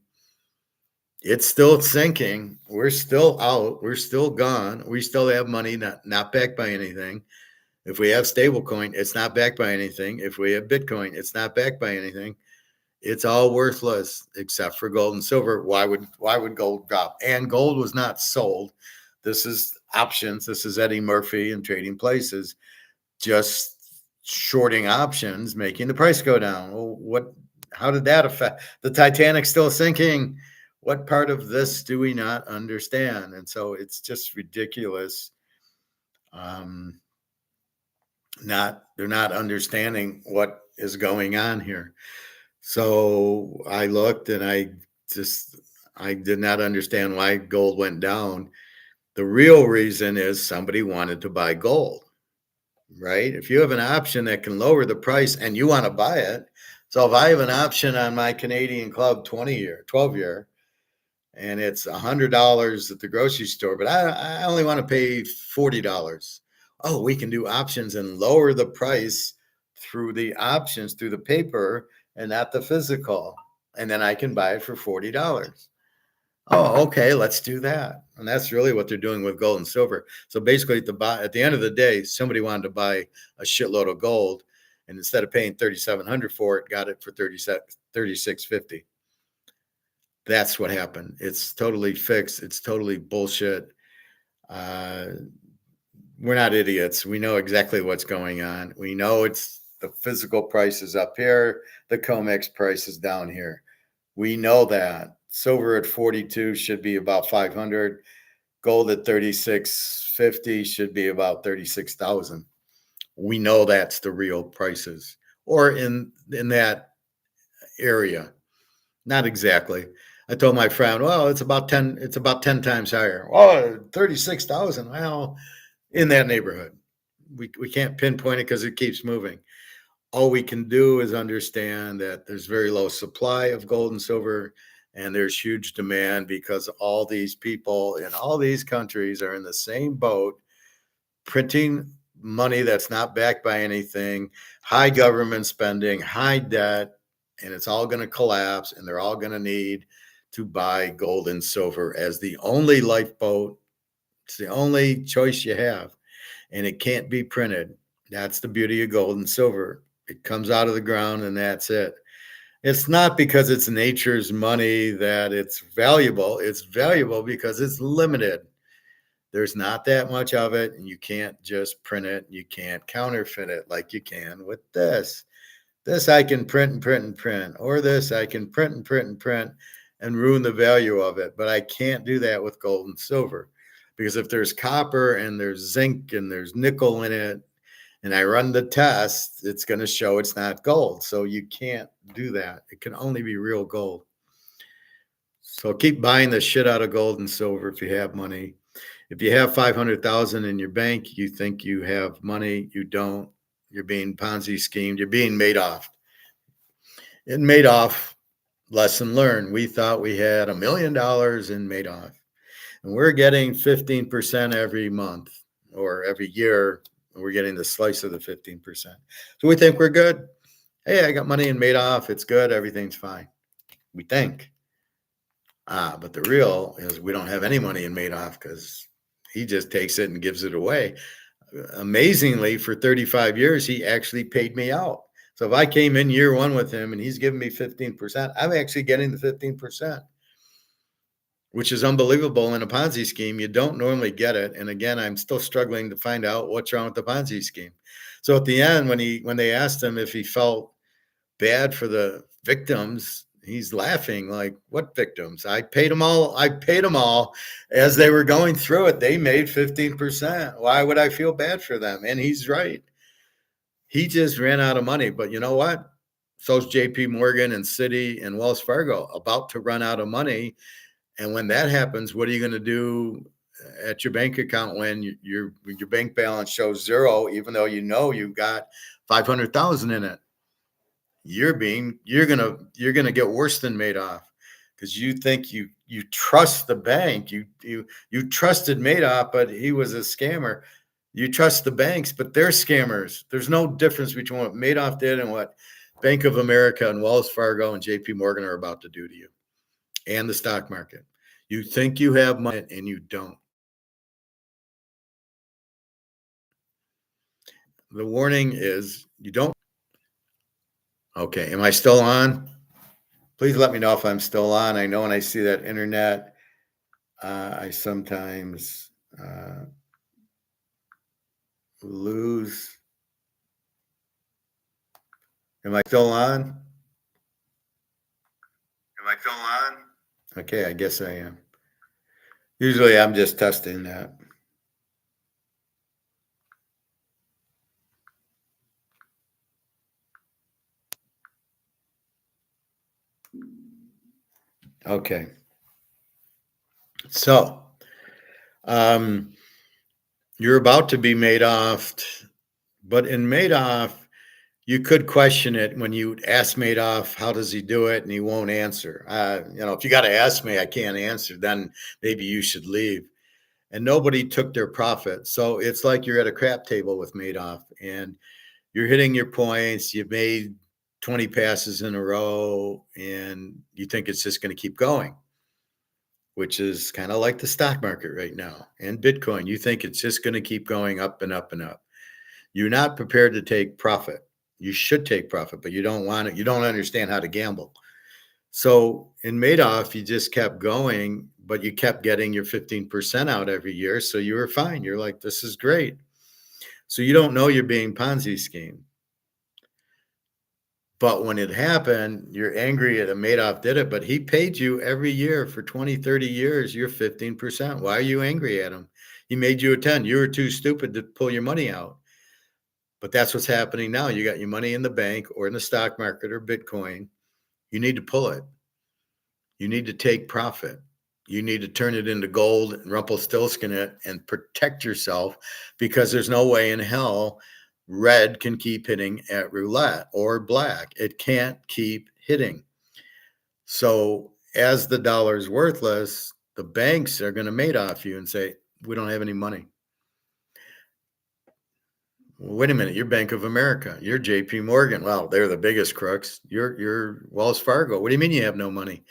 It's still sinking. We're still out. We're still gone. We still have money not backed by anything. If we have stablecoin, it's not backed by anything. If we have Bitcoin, it's not backed by anything. It's all worthless except for gold and silver. Why would gold drop? And gold was not sold. This is options. This is Eddie Murphy and Trading Places, just shorting options, making the price go down. Well, how did that affect the Titanic still sinking? What part of this do we not understand? And so it's just ridiculous. They're not understanding what is going on here. So I looked and I did not understand why gold went down. The real reason is somebody wanted to buy gold, right? If you have an option that can lower the price and you want to buy it. So if I have an option on my Canadian Club 12 year, and it's $100 at the grocery store, but I only want to pay $40. Oh, we can do options and lower the price through the options, through the paper, and not the physical. And then I can buy it for $40. Oh, okay, let's do that. And that's really what they're doing with gold and silver. So basically, at the end of the day, somebody wanted to buy a shitload of gold, and instead of paying 3,700 for it, got it for 3650. That's what happened. It's totally fixed. It's totally bullshit. Uh, we're not idiots. We know exactly what's going on. We know it's the physical price is up here, the Comex price is down here. We know that. Silver at 42 should be about 500. Gold at 3650 should be about 36,000. We know that's the real prices, or in that area. Not exactly. I told my friend, well, it's about 10 times higher. Oh, 36,000. Well, in that neighborhood. We can't pinpoint it because it keeps moving. All we can do is understand that there's very low supply of gold and silver, and there's huge demand because all these people in all these countries are in the same boat, printing money that's not backed by anything, high government spending, high debt, and it's all going to collapse, and they're all going to need to buy gold and silver as the only lifeboat. It's the only choice you have, and it can't be printed. That's the beauty of gold and silver. It comes out of the ground, and that's it. It's not because it's nature's money that it's valuable. It's valuable because it's limited. There's not that much of it, and you can't just print it. You can't counterfeit it like you can with this. This I can print and print and print, or this I can print and print and print and ruin the value of it. But I can't do that with gold and silver, because if there's copper and there's zinc and there's nickel in it, and I run the test, it's going to show it's not gold. So you can't do that. It can only be real gold. So keep buying the shit out of gold and silver if you have money. If you have 500,000 in your bank, you think you have money. You don't. You're being Ponzi schemed. You're being made off. In Madoff, lesson learned. We thought we had $1 million in Madoff, and we're getting 15% every month or every year. We're getting the slice of the 15%. So we think we're good. Hey, I got money in Madoff. It's good. Everything's fine. We think. But the real is we don't have any money in Madoff because he just takes it and gives it away. Amazingly, for 35 years, he actually paid me out. So if I came in year one with him and he's giving me 15%, I'm actually getting the 15%, which is unbelievable in a Ponzi scheme. You don't normally get it. And again, I'm still struggling to find out what's wrong with the Ponzi scheme. So at the end, when they asked him if he felt bad for the victims, he's laughing like, what victims? I paid them all. I paid them all as they were going through it. They made 15%. Why would I feel bad for them? And he's right. He just ran out of money. But you know what? So's JP Morgan and Citi and Wells Fargo about to run out of money. And when that happens, what are you going to do at your bank account when your bank balance shows zero, even though you know you've got 500,000 in it? You're gonna get worse than Madoff, because you think you trust the bank. You trusted Madoff, but he was a scammer. You trust the banks, but they're scammers. There's no difference between what Madoff did and what Bank of America and Wells Fargo and JP Morgan are about to do to you and the stock market. You think you have money and you don't. The warning is you don't. Okay, am I still on? Please let me know if I'm still on. I know when I see that internet, I sometimes lose. Am I still on? Am I still on? Okay, I guess I am. Usually I'm just testing that. Okay. So, you're about to be Madoff, but in Madoff, You could question it when you ask Madoff, how does he do it? And he won't answer. If you got to ask me, I can't answer, then maybe you should leave. And nobody took their profit. So it's like you're at a crap table with Madoff and you're hitting your points. You've made 20 passes in a row and you think it's just going to keep going, which is kind of like the stock market right now and Bitcoin. You think it's just going to keep going up and up and up. You're not prepared to take profit. You should take profit, but you don't want it. You don't understand how to gamble. So in Madoff, you just kept going, but you kept getting your 15% out every year. So you were fine. You're like, this is great. So you don't know you're being Ponzi scheme. But when it happened, you're angry at Madoff did it, but he paid you every year for 20, 30 years, you're 15%. Why are you angry at him? He made you a 10. You were too stupid to pull your money out. But that's what's happening now. You got your money in the bank or in the stock market or Bitcoin. You need to pull it. You need to take profit. You need to turn it into gold and Rumpelstiltskin it and protect yourself because there's no way in hell red can keep hitting at roulette or black. It can't keep hitting. So as the dollar's worthless, the banks are going to Madoff you and say, we don't have any money. Well, wait a minute, you're Bank of America, you're JP Morgan. Well, they're the biggest crooks. You're Wells Fargo. What do you mean you have no money?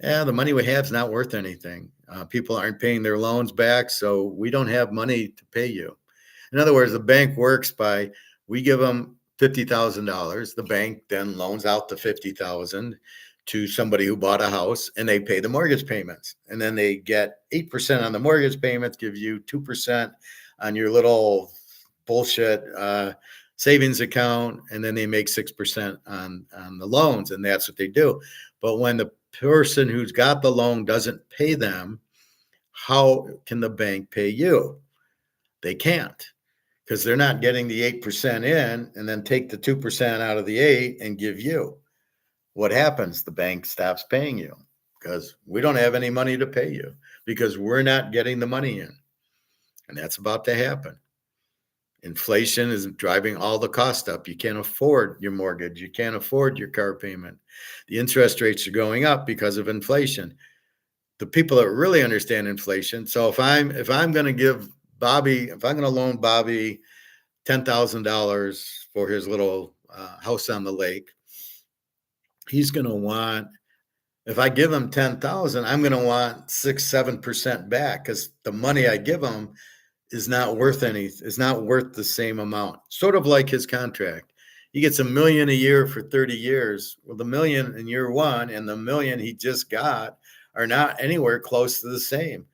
Yeah, the money we have is not worth anything. People aren't paying their loans back, so we don't have money to pay you. In other words, the bank works by we give them $50,000. The bank then loans out the 50,000 to somebody who bought a house, and they pay the mortgage payments. And then they get 8% on the mortgage payments, give you 2% on your little bullshit savings account, and then they make 6% on the loans, and that's what they do. But when the person who's got the loan doesn't pay them, how can the bank pay you? They can't because they're not getting the 8% in and then take the 2% out of the 8 and give you. What happens? The bank stops paying you because we don't have any money to pay you because we're not getting the money in. And that's about to happen. Inflation is driving all the cost up. You can't afford your mortgage. You can't afford your car payment. The interest rates are going up because of inflation. The people that really understand inflation. So if I'm going to give Bobby, if I'm going to loan Bobby $10,000 for his little house on the lake, he's going to want. If I give him 10,000, I'm going to want 6-7% back because the money I give him is not worth the same amount. Sort of like his contract. He gets $1 million a year for 30 years. Well, the $1 million in year one and the $1 million he just got are not anywhere close to the same.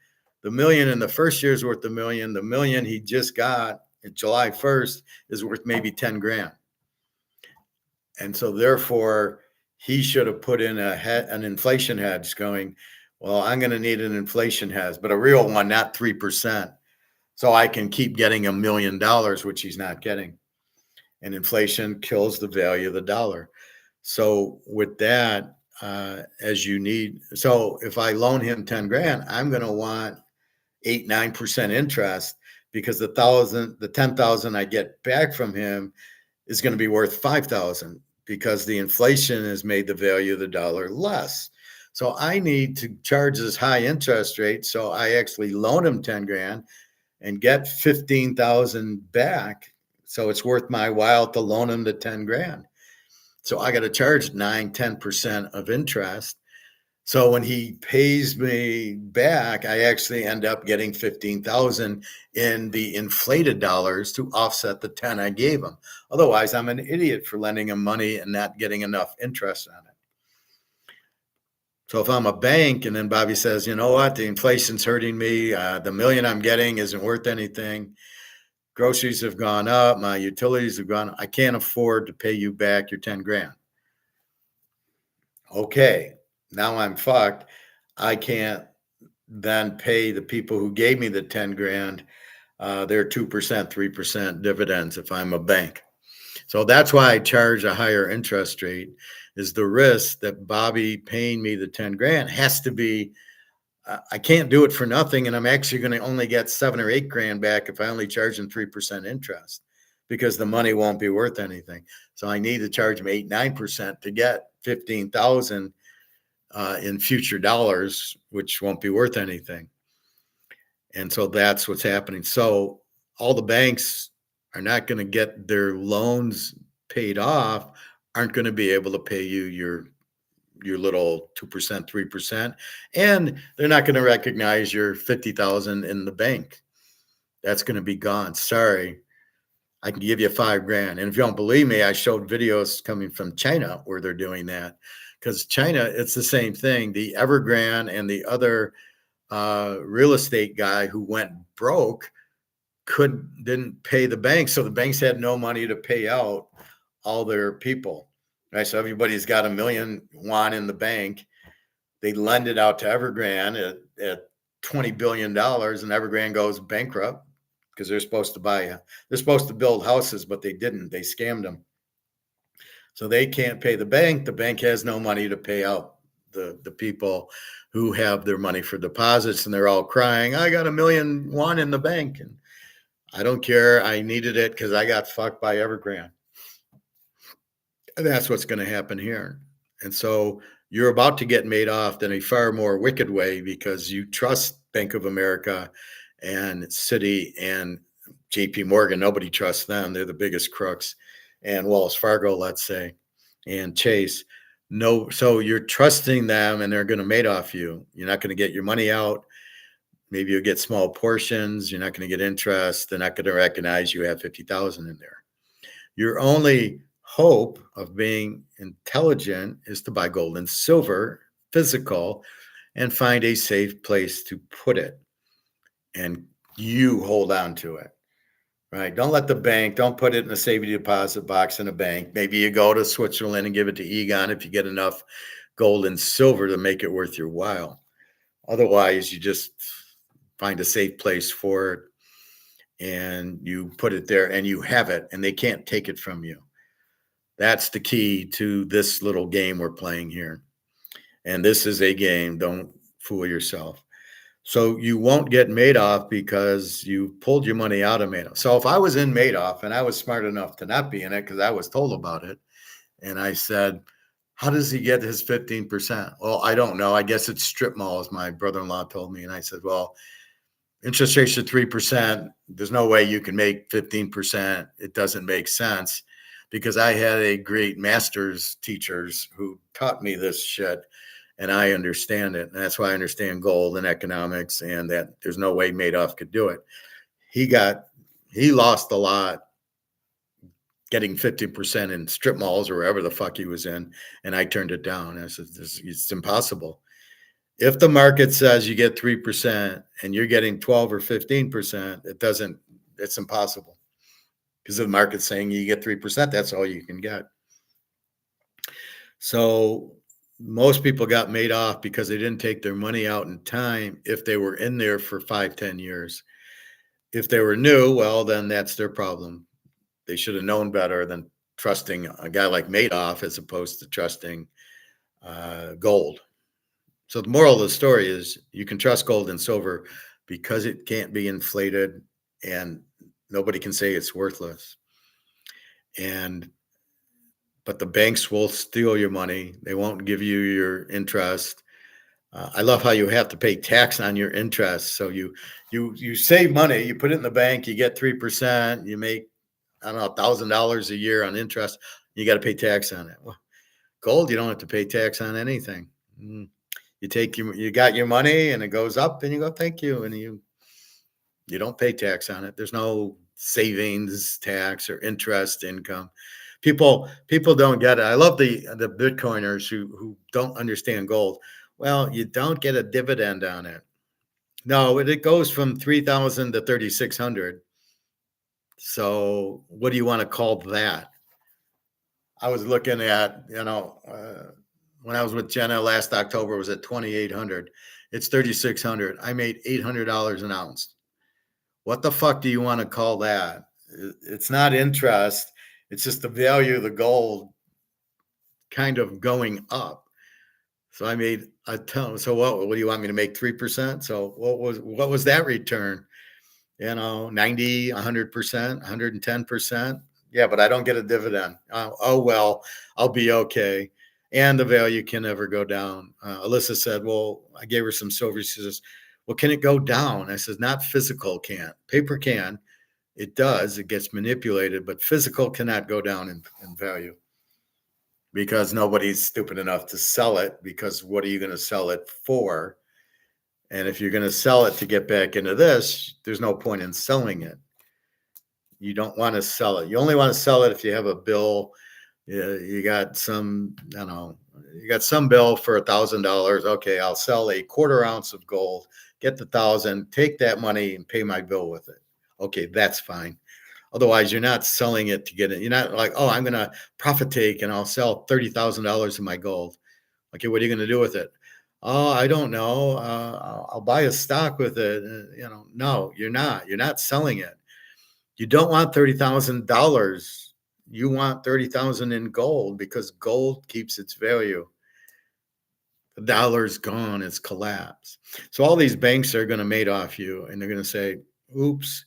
The $1 million in the first year is worth $1 million. The $1 million he just got at July 1st is worth maybe 10 grand. And so therefore he should have put in an inflation hedge going, well, I'm going to need an inflation hedge, but a real one, not 3%. So I can keep getting $1 million, which he's not getting. And inflation kills the value of the dollar. So with that, so if I loan him 10 grand, I'm going to want 8-9% interest because the 10,000 I get back from him is going to be worth 5,000 because the inflation has made the value of the dollar less. So I need to charge this high interest rate. So I actually loan him 10 grand and get 15,000 back. So it's worth my while to loan him the 10 grand. So I got to charge 9-10% of interest. So when he pays me back, I actually end up getting 15,000 in the inflated dollars to offset the 10 I gave him. Otherwise, I'm an idiot for lending him money and not getting enough interest on it. So if I'm a bank and then Bobby says, you know what, the inflation's hurting me, the $1 million I'm getting isn't worth anything. Groceries have gone up, my utilities have gone up. I can't afford to pay you back your 10 grand. Okay, now I'm fucked. I can't then pay the people who gave me the 10 grand their 2%, 3% dividends if I'm a bank. So that's why I charge a higher interest rate, is the risk that Bobby paying me the 10 grand has to be, I can't do it for nothing. And I'm actually going to only get 7 or 8 grand back if I only charge him 3% interest. because the money won't be worth anything. So I need to charge them 8-9% to get 15,000 in future dollars, which won't be worth anything. And so that's what's happening. So all the banks are not going to get their loans paid off, aren't going to be able to pay you your little 2%, 3%, and they're not going to recognize your 50,000 in the bank. That's going to be gone. Sorry. I can give you $5,000. And if you don't believe me, I showed videos coming from China where they're doing that. Because China, it's the same thing. The Evergrande and the other real estate guy who went broke didn't pay the bank, so the banks had no money to pay out all their people. Right, so everybody's got $1 million yuan in the bank. They lend it out to Evergrande at $20 billion, and Evergrande goes bankrupt because they're supposed to build houses, but they didn't. They scammed them. So they can't pay the bank. The bank has no money to pay out the people who have their money for deposits, and they're all crying, I got $1 million yuan in the bank, and I don't care. I needed it because I got fucked by Evergrande. And that's what's going to happen here. And so you're about to get made off in a far more wicked way because you trust Bank of America and Citi and JP Morgan. Nobody trusts them. They're the biggest crooks. And Wells Fargo, let's say, and Chase. No, so you're trusting them and they're going to made off you. You're not going to get your money out. Maybe you'll get small portions. You're not going to get interest. They're not going to recognize you have 50,000 in there. Your only hope of being intelligent is to buy gold and silver, physical, and find a safe place to put it. And you hold on to it, right? Don't let the bank, don't put it in a safety deposit box in a bank. Maybe you go to Switzerland and give it to Egon if you get enough gold and silver to make it worth your while. Otherwise, you just find a safe place for it and you put it there and you have it and they can't take it from you. That's the key to this little game we're playing here. And this is a game. Don't fool yourself. So you won't get Madoff because you pulled your money out of Madoff. So if I was in Madoff and I was smart enough to not be in it because I was told about it, and I said, how does he get his 15%? Well, I don't know. I guess it's strip malls, my brother-in-law told me. And I said, well, interest rates are 3%. There's no way you can make 15%. It doesn't make sense because I had a great master's teachers who taught me this shit and I understand it. And that's why I understand gold and economics and that there's no way Madoff could do it. He lost a lot getting 50% in strip malls or wherever the fuck he was in. And I turned it down. I said, it's impossible. If the market says you get 3% and you're getting 12 or 15%, it's impossible. Because the market's saying you get 3%, that's all you can get. So most people got made off because they didn't take their money out in time if they were in there for 5-10 years. If they were new, well, then that's their problem. They should have known better than trusting a guy like Madoff as opposed to trusting gold. So the moral of the story is you can trust gold and silver because it can't be inflated and nobody can say it's worthless. But the banks will steal your money. They won't give you your interest. I love how you have to pay tax on your interest. So you save money, you put it in the bank, you get 3%, you make, I don't know, $1,000 a year on interest. You got to pay tax on it. Well, gold, you don't have to pay tax on anything. You got your money and it goes up and you go, thank you. And you don't pay tax on it. There's no savings tax or interest income. People don't get it. I love the Bitcoiners who don't understand gold. Well, you don't get a dividend on it. No, it goes from 3,000 to 3,600. So what do you want to call that? I was looking at, when I was with Jenna last October, it was at 2,800. It's 3,600. I made $800 an ounce. What the fuck do you want to call that? It's not interest. It's just the value of the gold kind of going up. So I made a ton. So what do you want me to make 3%? So what was that return? 90, 100%, 110%. Yeah, but I don't get a dividend. Oh, well, I'll be okay. And the value can never go down. Alyssa said, well, I gave her some silver. She says, well, can it go down? I said, not physical can't. Paper can. It does. It gets manipulated, but physical cannot go down in value because nobody's stupid enough to sell it, because what are you going to sell it for? And if you're going to sell it to get back into this, there's no point in selling it. You don't want to sell it. You only want to sell it if you have a bill. You got some, I don't know, you got some bill for $1,000. Okay, I'll sell a quarter ounce of gold, get the 1,000, take that money and pay my bill with it. Okay, that's fine. Otherwise, you're not selling it to get it. You're not like, oh, I'm going to profit take and I'll sell $30,000 of my gold. Okay, what are you going to do with it? Oh, I don't know. I'll buy a stock with it. No, you're not. You're not selling it. You don't want $30,000. You want 30,000 in gold because gold keeps its value. The dollar's gone. It's collapsed. So all these banks are going to mate off you, and they're going to say, "Oops."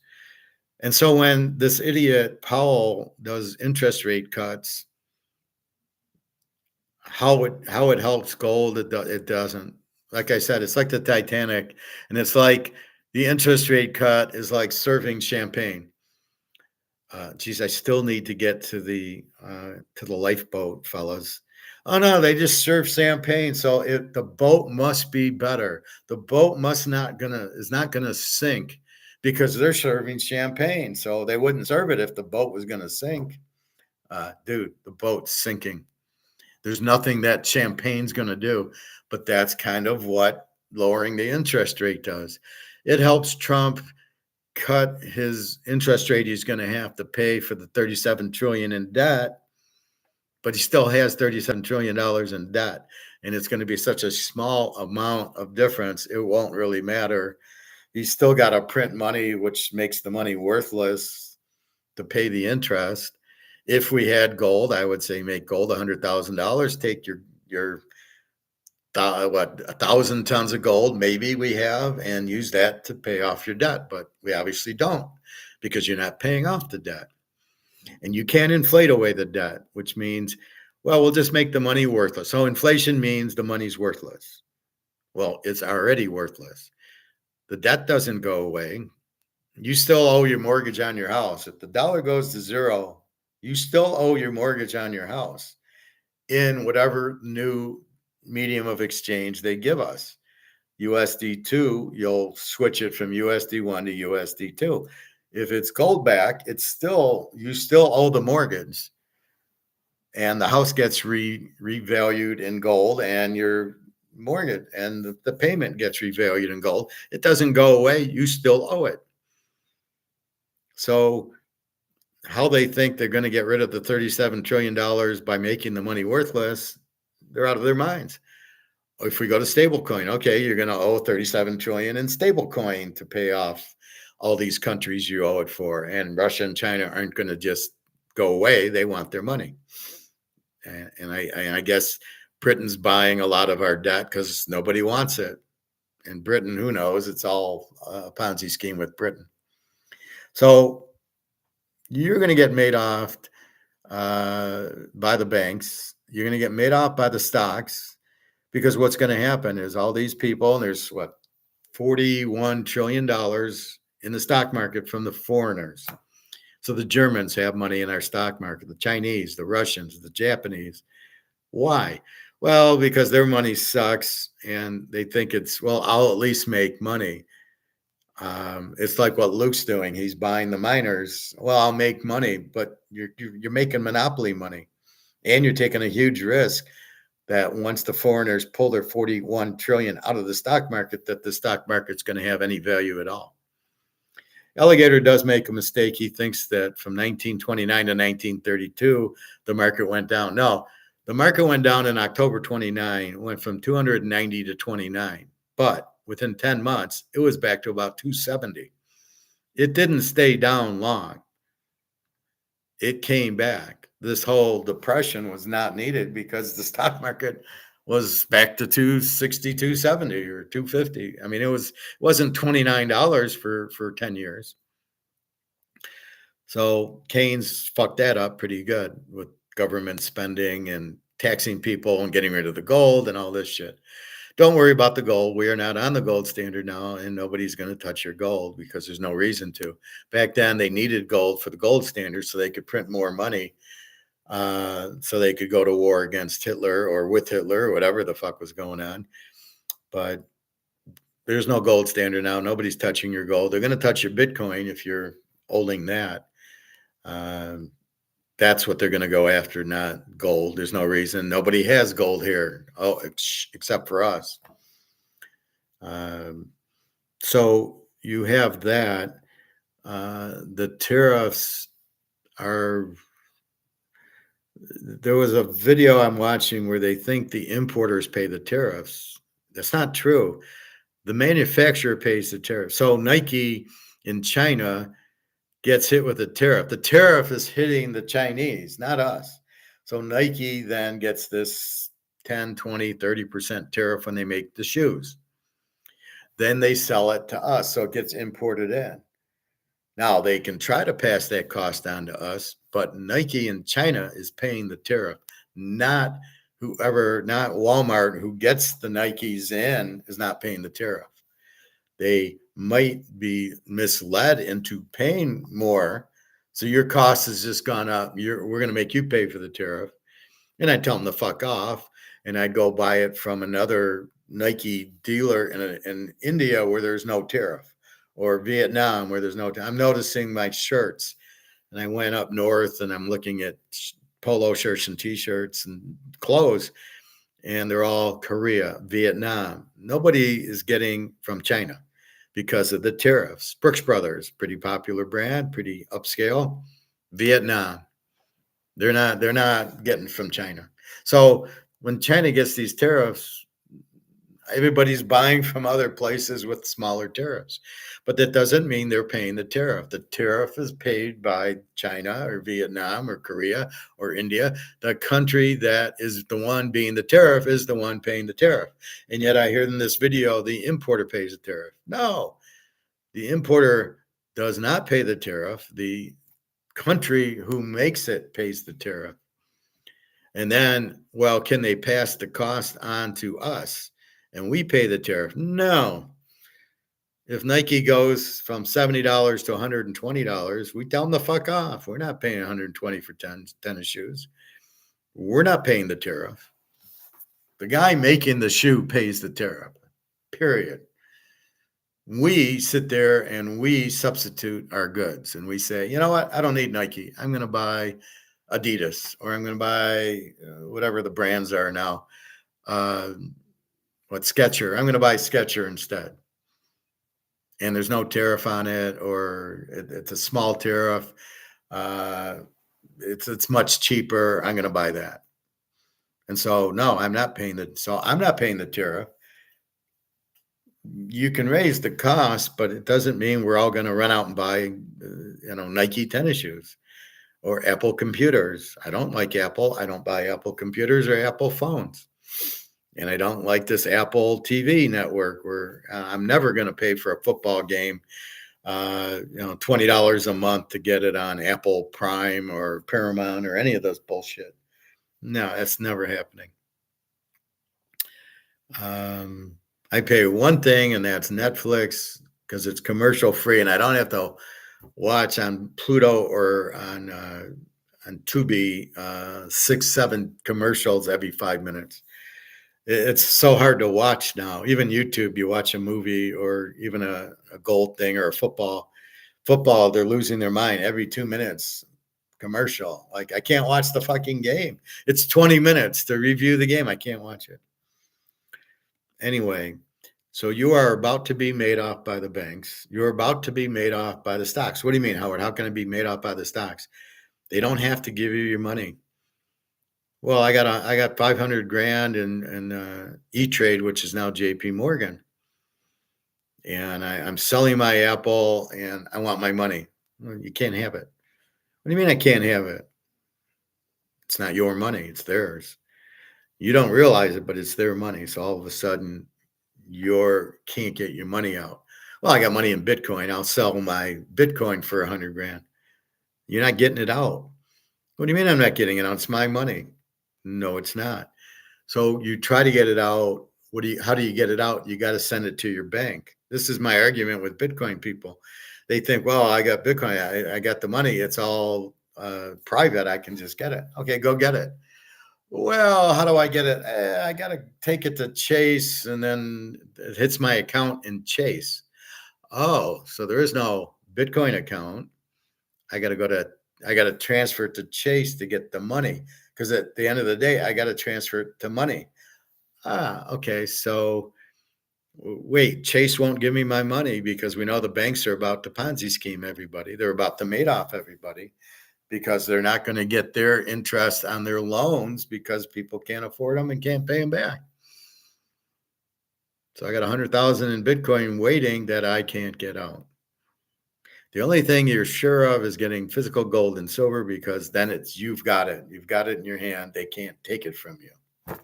And so when this idiot Powell does interest rate cuts, how it helps gold, it doesn't. Like I said, it's like the Titanic, and it's like the interest rate cut is like serving champagne. Geez, I still need to get to the lifeboat, fellas. Oh no, they just serve champagne, so the boat must be better. The boat is not gonna sink because they're serving champagne. So they wouldn't serve it if the boat was gonna sink. Dude, the boat's sinking. There's nothing that champagne's gonna do, but that's kind of what lowering the interest rate does. It helps Trump cut his interest rate he's going to have to pay for the 37 trillion in debt, but he still has 37 trillion dollars in debt, and it's going to be such a small amount of difference it won't really matter. He's still got to print money, which makes the money worthless to pay the interest. If we had gold, I would say make gold $100,000. Take your 1,000 tons of gold, maybe we have, and use that to pay off your debt. But we obviously don't, because you're not paying off the debt. And you can't inflate away the debt, which means, well, we'll just make the money worthless. So inflation means the money's worthless. Well, it's already worthless. The debt doesn't go away. You still owe your mortgage on your house. If the dollar goes to zero, you still owe your mortgage on your house in whatever new medium of exchange they give us. USD2, you'll switch it from USD1 to USD2. If it's gold back, you still owe the mortgage, and the house gets revalued in gold, and your mortgage and the payment gets revalued in gold. It doesn't go away. You still owe it. So how they think they're going to get rid of the $37 trillion by making the money worthless, they're out of their minds. If we go to stablecoin, okay, you're going to owe 37 trillion in stablecoin to pay off all these countries you owe it for. And Russia and China aren't going to just go away. They want their money. And I guess Britain's buying a lot of our debt because nobody wants it. And Britain, who knows? It's all a Ponzi scheme with Britain. So you're going to get made off by the banks. You're going to get made off by the stocks. Because what's going to happen is all these people, and there's $41 trillion in the stock market from the foreigners. So the Germans have money in our stock market, the Chinese, the Russians, the Japanese. Why? Well, because their money sucks and they think I'll at least make money. It's like what Luke's doing. He's buying the miners. Well, I'll make money, but you're making monopoly money, and you're taking a huge risk that once the foreigners pull their 41 trillion out of the stock market, that the stock market's going to have any value at all. Alligator does make a mistake. He thinks that from 1929 to 1932, the market went down. No, the market went down in October 29, went from 290 to 29. But within 10 months, it was back to about 270. It didn't stay down long. It came back. This whole depression was not needed because the stock market was back to 260, 270, or 250. I mean, wasn't $29 for 10 years. So Keynes fucked that up pretty good with government spending and taxing people and getting rid of the gold and all this shit. Don't worry about the gold. We are not on the gold standard now, and nobody's going to touch your gold because there's no reason to. Back then, they needed gold for the gold standard so they could print more money, so they could go to war against Hitler or with Hitler or whatever the fuck was going on. But there's no gold standard now. Nobody's touching your gold. They're going to touch your Bitcoin if you're holding that. That's what they're going to go after, not gold. There's no reason. Nobody has gold here, except for us. So you have that. The tariffs are. There was a video I'm watching where they think the importers pay the tariffs. That's not true. The manufacturer pays the tariff. So Nike in China gets hit with a tariff. The tariff is hitting the Chinese, not us. So Nike then gets this 10, 20, 30% tariff when they make the shoes. Then they sell it to us, so it gets imported in. Now they can try to pass that cost on to us, but Nike in China is paying the tariff, not Walmart, who gets the Nikes in, is not paying the tariff. They might be misled into paying more. So your cost has just gone up. We're going to make you pay for the tariff. And I tell them to fuck off. And I go buy it from another Nike dealer in India where there's no tariff, or Vietnam where there's no. I'm noticing my shirts, and I went up north and I'm looking at polo shirts and T-shirts and clothes, and they're all Korea, Vietnam. Nobody is getting from China because of the tariffs. Brooks Brothers, pretty popular brand, pretty upscale. Vietnam, they're not getting from China. So when China gets these tariffs, everybody's buying from other places with smaller tariffs. But that doesn't mean they're paying the tariff. The tariff is paid by China or Vietnam or Korea or India. The country that is the one being the tariff is the one paying the tariff. And yet I hear in this video, the importer pays the tariff. No, the importer does not pay the tariff. The country who makes it pays the tariff. And then, well, can they pass the cost on to us and we pay the tariff? No. If Nike goes from $70 to $120, we tell them to fuck off. We're not paying $120 for tennis shoes. We're not paying the tariff. The guy making the shoe pays the tariff, period. We sit there and we substitute our goods and we say, you know what? I don't need Nike. I'm going to buy Adidas, or I'm going to buy whatever the brands are now. Sketcher? I'm going to buy Sketcher instead. And there's no tariff on it, or it's a small tariff. It's much cheaper. I'm going to buy that. And so, no, I'm not paying the tariff. You can raise the cost, but it doesn't mean we're all going to run out and buy, Nike tennis shoes or Apple computers. I don't like Apple. I don't buy Apple computers or Apple phones. And I don't like this Apple TV network where I'm never going to pay for a football game, $20 a month to get it on Apple Prime or Paramount or any of those bullshit. No, that's never happening. I pay one thing, and that's Netflix, because it's commercial free, and I don't have to watch on Pluto or on Tubi 6-7 commercials every 5 minutes. It's so hard to watch now. Even YouTube, you watch a movie or even a gold thing or a football, they're losing their mind every 2 minutes. Commercial. Like, I can't watch the fucking game. It's 20 minutes to review the game. I can't watch it. Anyway, so you are about to be made off by the banks. You're about to be made off by the stocks. What do you mean, Howard? How can I be made off by the stocks? They don't have to give you your money. Well, I got 500 grand in E-Trade, which is now JP Morgan. And I'm selling my Apple and I want my money. Well, you can't have it. What do you mean I can't have it? It's not your money, it's theirs. You don't realize it, but it's their money. So all of a sudden, you can't get your money out. Well, I got money in Bitcoin. I'll sell my Bitcoin for 100 grand. You're not getting it out. What do you mean I'm not getting it out? It's my money. No, it's not. So you try to get it out. How do you get it out? You got to send it to your bank. This is my argument with Bitcoin people. They think, well, I got Bitcoin. I got the money. It's all private. I can just get it. Okay, go get it. Well, how do I get it? I got to take it to Chase and then it hits my account in Chase. Oh, so there is no Bitcoin account. I got to transfer it to Chase to get the money because at the end of the day, I got to transfer it to money. Okay. So wait, Chase won't give me my money because we know the banks are about to Ponzi scheme everybody. They're about to Madoff everybody because they're not going to get their interest on their loans because people can't afford them and can't pay them back. So I got 100,000 in Bitcoin waiting that I can't get out. The only thing you're sure of is getting physical gold and silver because then you've got it. You've got it in your hand. They can't take it from you.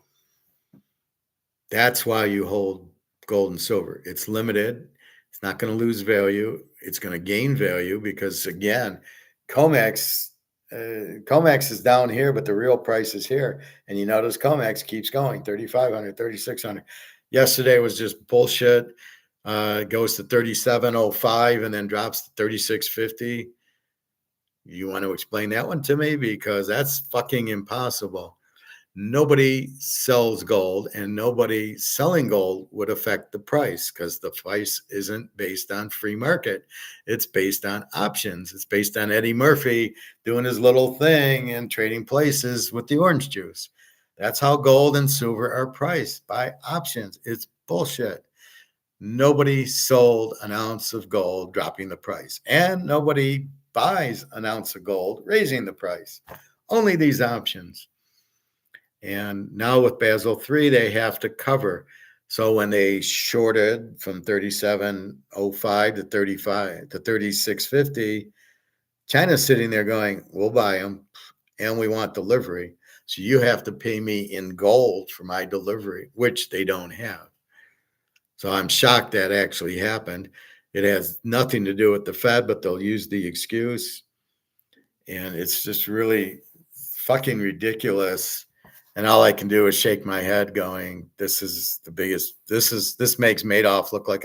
That's why you hold gold and silver. It's limited. It's not going to lose value. It's going to gain value because again, Comex is down here, but the real price is here. And you notice Comex keeps going 3,500, 3,600. Yesterday was just bullshit. It goes to 37.05 and then drops to 36.50. You want to explain that one to me? Because that's fucking impossible. Nobody sells gold and nobody selling gold would affect the price because the price isn't based on free market. It's based on options. It's based on Eddie Murphy doing his little thing and trading places with the orange juice. That's how gold and silver are priced, by options. It's bullshit. Nobody sold an ounce of gold dropping the price, and nobody buys an ounce of gold raising the price. Only these options. And now with Basel III, they have to cover. So when they shorted from 37.05 to 35 to 36.50, China's sitting there going, we'll buy them and we want delivery. So you have to pay me in gold for my delivery, which they don't have. So I'm shocked that actually happened. It has nothing to do with the Fed, but they'll use the excuse. And it's just really fucking ridiculous. And all I can do is shake my head going, this is the biggest, this makes Madoff look like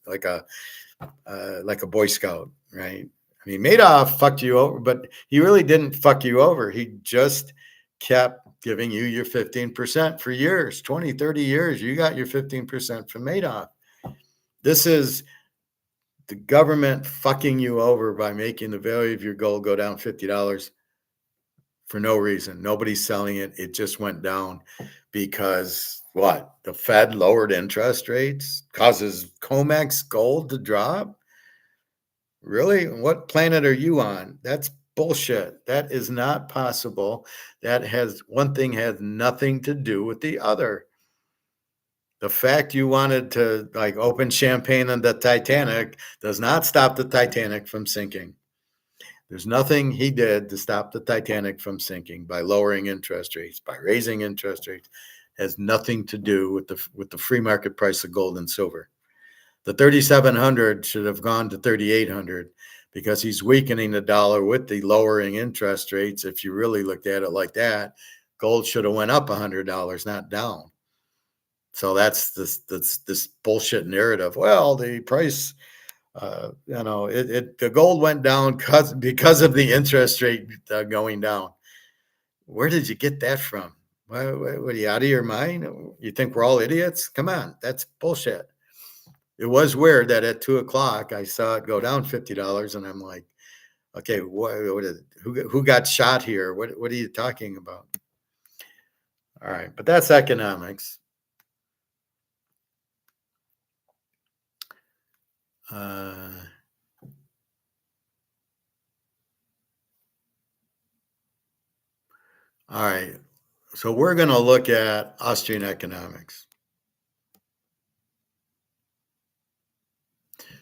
like a Boy Scout, right? I mean, Madoff fucked you over, but he really didn't fuck you over. He just kept giving you your 15% for years, 20, 30 years. You got your 15% from Madoff. This is the government fucking you over by making the value of your gold go down $50 for no reason. Nobody's selling it. It just went down because what? The Fed lowered interest rates, causes Comex gold to drop. Really? What planet are you on? That's bullshit. That is not possible. One thing has nothing to do with the other. The fact you wanted to like open champagne on the Titanic does not stop the Titanic from sinking. There's nothing he did to stop the Titanic from sinking by lowering interest rates, by raising interest rates. It has nothing to do with the free market price of gold and silver. The 3,700 should have gone to 3,800 because he's weakening the dollar with the lowering interest rates. If you really looked at it like that, gold should have went up $100, not down. So that's this bullshit narrative. Well, the price, the gold went down because of the interest rate going down. Where did you get that from? What are you out of your mind? You think we're all idiots? Come on, that's bullshit. It was weird that at 2:00 I saw it go down $50, and I'm like, okay, who got shot here? What are you talking about? All right, but that's economics. All right, so we're going to look at Austrian economics.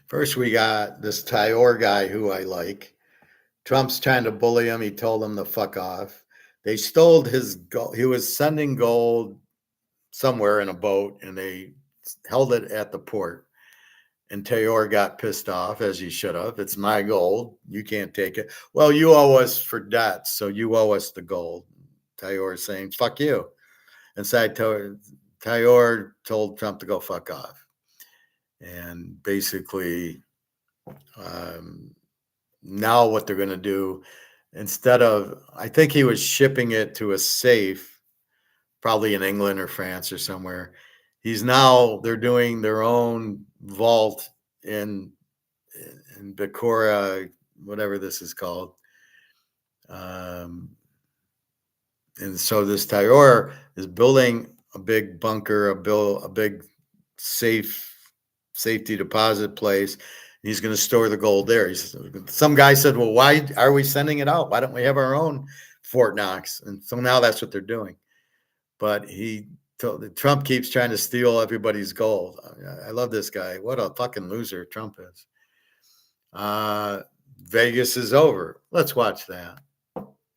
First, we got this Tyor guy who I like. Trump's trying to bully him. He told him to fuck off. They stole his gold. He was sending gold somewhere in a boat, and they held it at the port. And Taylor got pissed off, as he should have. It's my gold. You can't take it. Well, you owe us for debts, so you owe us the gold. Taylor is saying, fuck you. Inside, Taylor told Trump to go fuck off. And basically, now what they're going to do, instead of, I think he was shipping it to a safe, probably in England or France or somewhere. They're doing their own vault in Bacora, whatever this is called. And so this Tayor is building a big bunker, a big safety deposit place. He's going to store the gold there. Some guy said, well, why are we sending it out? Why don't we have our own Fort Knox? And so now that's what they're doing. But Trump keeps trying to steal everybody's gold. I love this guy. What a fucking loser Trump is. Vegas is over. Let's watch that.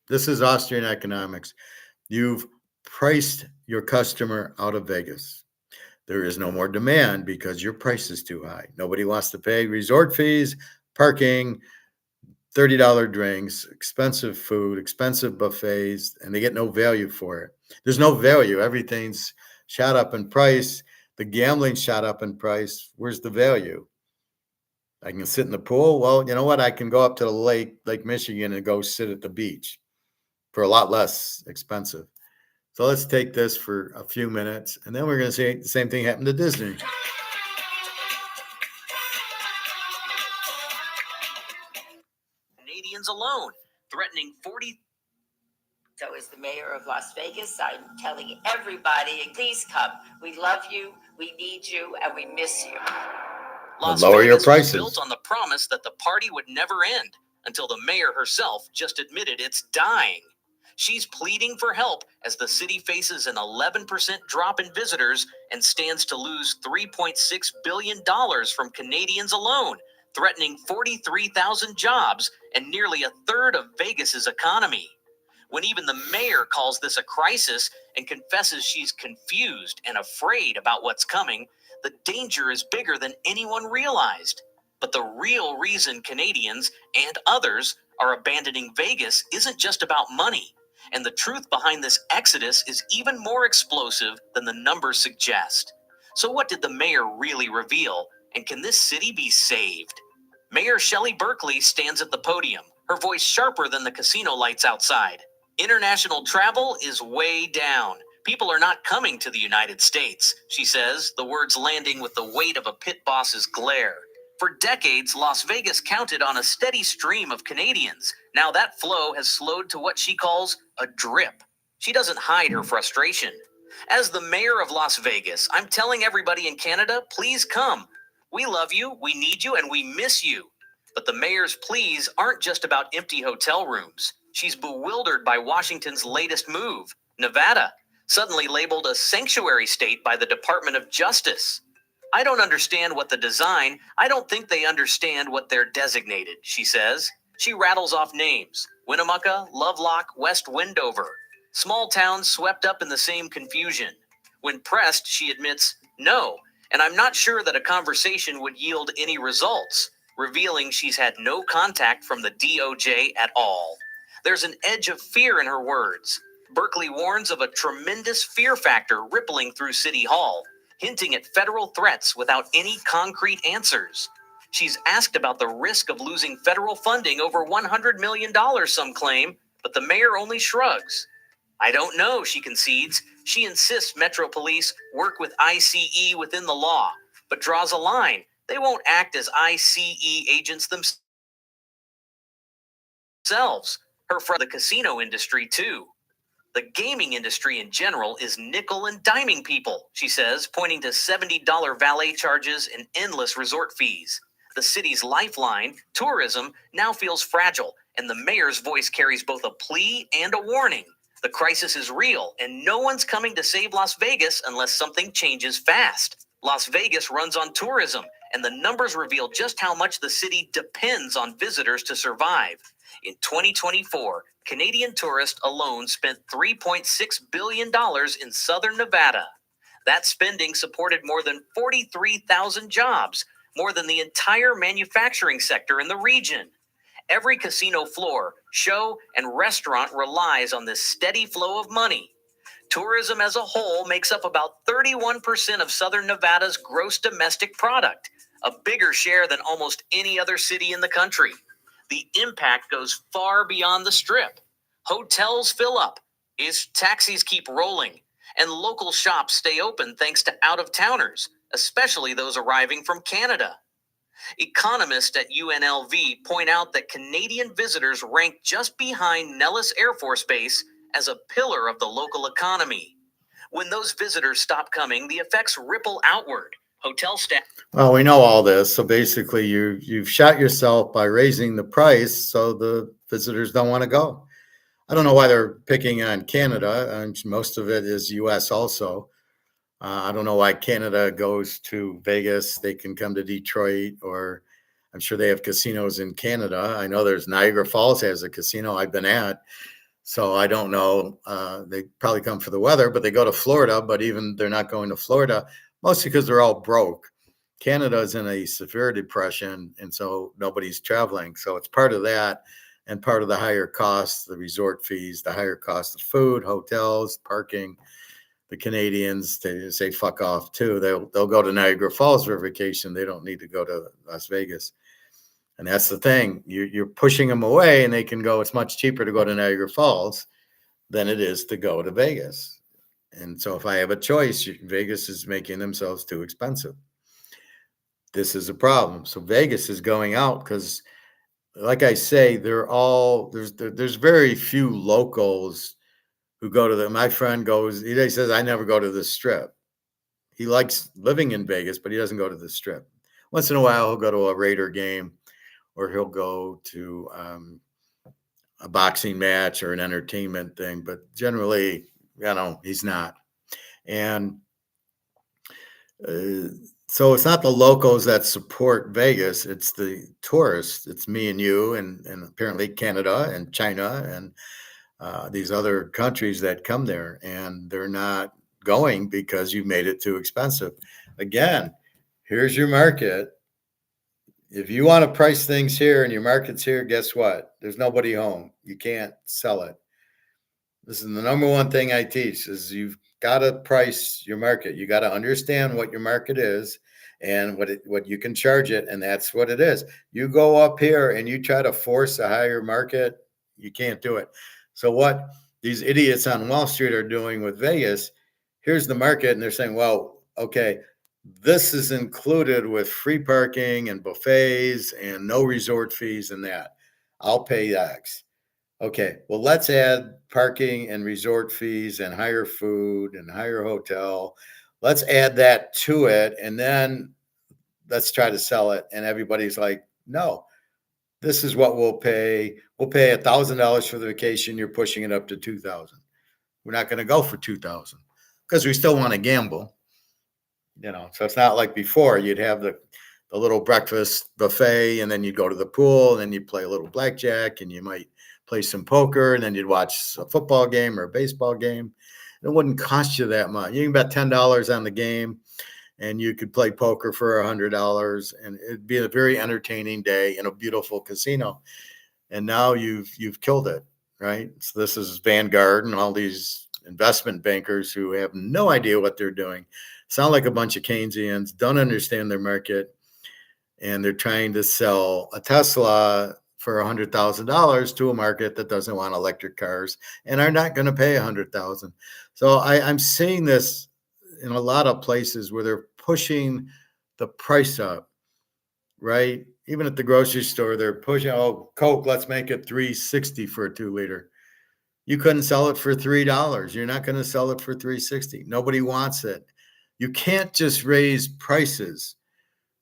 This is Austrian economics. You've priced your customer out of Vegas. There is no more demand because your price is too high. Nobody wants to pay resort fees, parking, $30 drinks, expensive food, expensive buffets, and they get no value for it. There's no value. Everything's shot up in price. The gambling shot up in price. Where's the value? I can sit in the pool. Well, you know what? I can go up to the Lake Michigan, and go sit at the beach for a lot less expensive. So let's take this for a few minutes, and then we're going to see the same thing happen to Disney. Canadians alone, threatening 40. So as the mayor of Las Vegas, I'm telling everybody, please come. We love you, we need you, and we miss you. Las Vegas was built on the promise that the party would never end, until the mayor herself just admitted it's dying. She's pleading for help as the city faces an 11% drop in visitors and stands to lose $3.6 billion from Canadians alone, threatening 43,000 jobs and nearly a third of Vegas's economy. When even the mayor calls this a crisis and confesses she's confused and afraid about what's coming, the danger is bigger than anyone realized. But the real reason Canadians and others are abandoning Vegas isn't just about money. And the truth behind this exodus is even more explosive than the numbers suggest. So what did the mayor really reveal? And can this city be saved? Mayor Shelley Berkeley stands at the podium, her voice sharper than the casino lights outside. International travel is way down. People are not coming to the United States, she says, the words landing with the weight of a pit boss's glare. For decades, Las Vegas counted on a steady stream of Canadians. Now that flow has slowed to what she calls a drip. She doesn't hide her frustration. As the mayor of Las Vegas, I'm telling everybody in Canada, please come. We love you, we need you, and we miss you. But the mayor's pleas aren't just about empty hotel rooms. She's bewildered by Washington's latest move, Nevada, suddenly labeled a sanctuary state by the Department of Justice. I don't understand what the design, I don't think they understand what they're designated, she says. She rattles off names: Winnemucca, Lovelock, West Wendover. Small towns swept up in the same confusion. When pressed, she admits, no, and I'm not sure that a conversation would yield any results, revealing she's had no contact from the DOJ at all. There's an edge of fear in her words. Berkeley warns of a tremendous fear factor rippling through City Hall, hinting at federal threats without any concrete answers. She's asked about the risk of losing federal funding over $100 million, some claim, but the mayor only shrugs. I don't know, she concedes. She insists Metro Police work with ICE within the law, but draws a line. They won't act as ICE agents themselves. Her friend, the casino industry, too. The gaming industry in general is nickel and diming people, she says, pointing to $70 valet charges and endless resort fees. The city's lifeline, tourism, now feels fragile, and the mayor's voice carries both a plea and a warning. The crisis is real, and no one's coming to save Las Vegas unless something changes fast. Las Vegas runs on tourism, and the numbers reveal just how much the city depends on visitors to survive. In 2024, Canadian tourists alone spent $3.6 billion in southern Nevada. That spending supported more than 43,000 jobs, more than the entire manufacturing sector in the region. Every casino floor, show, and restaurant relies on this steady flow of money. Tourism as a whole makes up about 31% of Southern Nevada's gross domestic product, a bigger share than almost any other city in the country. The impact goes far beyond the Strip. Hotels fill up, taxis keep rolling, and local shops stay open thanks to out-of-towners, especially those arriving from Canada. Economists at UNLV point out that Canadian visitors rank just behind Nellis Air Force Base as a pillar of the local economy. When those visitors stop coming, the effects ripple outward. Hotel staff. Well, we know all this. So basically, you've shot yourself by raising the price, so the visitors don't want to go. I don't know why they're picking on Canada, and most of it is U.S. also. I don't know why Canada goes to Vegas. They can come to Detroit, or I'm sure they have casinos in Canada. I know there's Niagara Falls has a casino I've been at. So I don't know. They probably come for the weather, but they go to Florida. But even they're not going to Florida, mostly because they're all broke. Canada is in a severe depression, and so nobody's traveling. So it's part of that, and part of the higher costs, the resort fees, the higher cost of food, hotels, parking. The Canadians, they say fuck off too. They'll go to Niagara Falls for vacation. They don't need to go to Las Vegas. And that's the thing. You're pushing them away, and they can go, it's much cheaper to go to Niagara Falls than it is to go to Vegas. And so if I have a choice, Vegas is making themselves too expensive. This is a problem. So Vegas is going out because, like I say, there's very few locals who go to them. My friend goes, he says, I never go to the Strip. He likes living in Vegas, but he doesn't go to the Strip. Once in a while, he'll go to a Raider game, or he'll go to a boxing match or an entertainment thing. But generally, he's not. And so it's not the locals that support Vegas. It's the tourists. It's me and you, and apparently Canada and China and these other countries that come there, and they're not going because you made it too expensive. Again, here's your market. If you want to price things here and your market's here, guess what? There's nobody home. You can't sell it. This is the number one thing I teach is you've got to price your market. You got to understand what your market is and what you can charge it. And that's what it is. You go up here and you try to force a higher market, you can't do it. So what these idiots on Wall Street are doing with Vegas, here's the market. And they're saying, well, okay, this is included with free parking and buffets and no resort fees and that. I'll pay X. Okay, well, let's add parking and resort fees and higher food and higher hotel. Let's add that to it, and then let's try to sell it. And everybody's like, no, this is what we'll pay. We'll pay $1,000 for the vacation. You're pushing it up to $2,000. We're not going to go for $2,000 because we still want to gamble. So it's not like before. You'd have the little breakfast buffet, and then you'd go to the pool, and then you'd play a little blackjack, and you might play some poker, and then you'd watch a football game or a baseball game. It wouldn't cost you that much. You can bet $10 on the game, and you could play poker for $100, and it'd be a very entertaining day in a beautiful casino. And now you've killed it, right? So this is Vanguard and all these investment bankers who have no idea what they're doing. Sound like a bunch of Keynesians, don't understand their market, and they're trying to sell a Tesla for $100,000 to a market that doesn't want electric cars and are not going to pay $100,000. So I'm seeing this in a lot of places where they're pushing the price up, right? Even at the grocery store, they're pushing, Coke, let's make it $3.60 for a 2-liter. You couldn't sell it for $3. You're not going to sell it for $3.60. Nobody wants it. You can't just raise prices.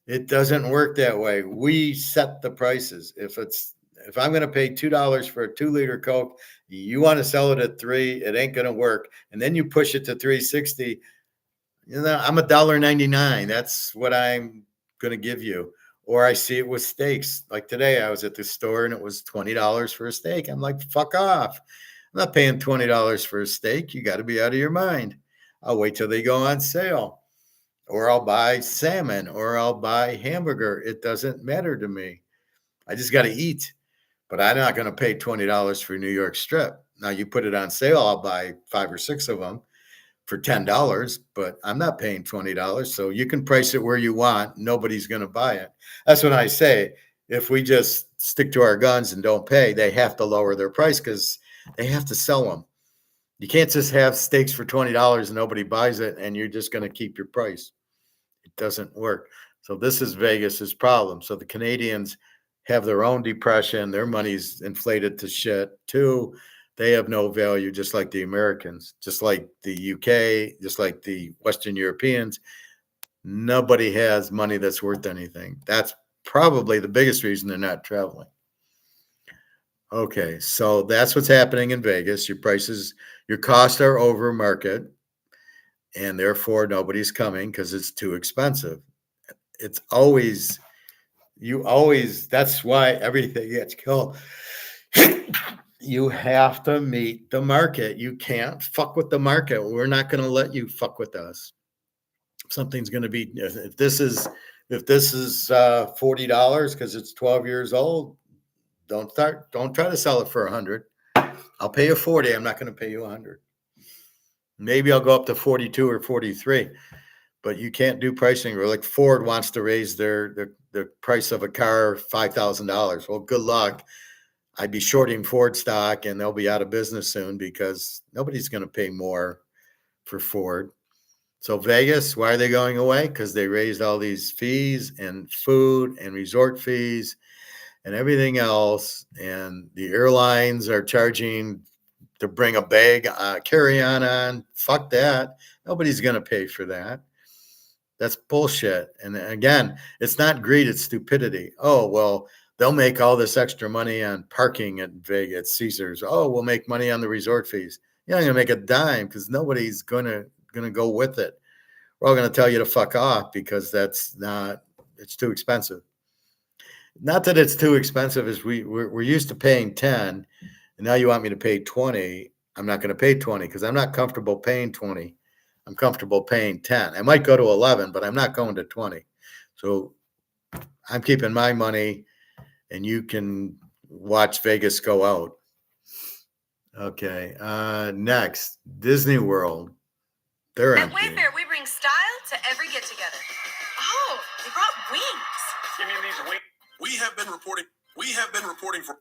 It doesn't work that way. We set the prices. If I'm going to pay $2 for a 2-liter Coke, you want to sell it at $3, it ain't going to work. And then you push it to $3.60. I'm $1.99. That's what I'm going to give you. Or I see it with steaks. Like today, I was at the store and it was $20 for a steak. I'm like, fuck off. I'm not paying $20 for a steak. You got to be out of your mind. I'll wait till they go on sale, or I'll buy salmon, or I'll buy hamburger. It doesn't matter to me. I just got to eat, but I'm not going to pay $20 for New York strip. Now you put it on sale, I'll buy 5 or 6 of them for $10, but I'm not paying $20. So you can price it where you want. Nobody's going to buy it. That's what I say. If we just stick to our guns and don't pay, they have to lower their price because they have to sell them. You can't just have steaks for $20 and nobody buys it and you're just going to keep your price. It doesn't work. So this is Vegas's problem. So the Canadians have their own depression. Their money's inflated to shit too. They have no value, just like the Americans, just like the UK, just like the Western Europeans. Nobody has money that's worth anything. That's probably the biggest reason they're not traveling. Okay, so that's what's happening in Vegas. Your prices, your costs are over market, and therefore nobody's coming because it's too expensive. It's always, that's why everything gets killed. You have to meet the market. You can't fuck with the market. We're not going to let you fuck with us. Something's going to be, if this is $40 because it's 12 years old, don't try to sell it for 100. I'll pay you 40. I'm not going to pay you 100. Maybe I'll go up to 42 or 43, but you can't do pricing. Or like Ford wants to raise the price of a car $5,000. Well, good luck. I'd be shorting Ford stock and they'll be out of business soon because nobody's going to pay more for Ford. So Vegas, why are they going away? Because they raised all these fees and food and resort fees and everything else. And the airlines are charging to bring a bag carry-on on. Fuck that. Nobody's going to pay for that. That's bullshit. And again, it's not greed, it's stupidity. Oh, well, they'll make all this extra money on parking at Vegas, Caesars. Oh, we'll make money on the resort fees. You're not going to make a dime because nobody's going to go with it. We're all going to tell you to fuck off because it's too expensive. Not that it's too expensive, is we're used to paying 10, and now you want me to pay 20. I'm not going to pay 20 because I'm not comfortable paying 20. I'm comfortable paying 10. I might go to 11, but I'm not going to 20. So I'm keeping my money, and you can watch Vegas go out. Okay. Next, Disney World. They're At empty. Wayfair, we bring style to every get-together. Oh, they brought wings. Give me these wings. We have been reporting for.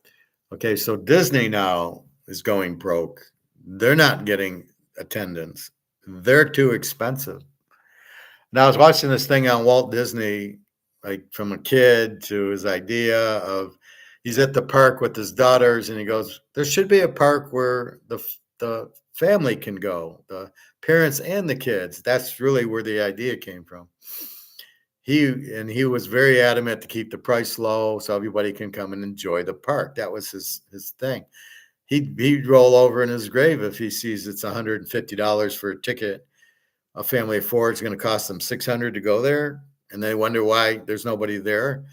Okay, so Disney now is going broke. They're not getting attendance. They're too expensive. Now, I was watching this thing on Walt Disney, like from a kid to his idea of he's at the park with his daughters, and he goes, there should be a park where the family can go, the parents and the kids. That's really where the idea came from. He was very adamant to keep the price low so everybody can come and enjoy the park. That was his thing. He'd roll over in his grave if he sees it's $150 for a ticket. A family of four is going to cost them $600 to go there, and they wonder why there's nobody there.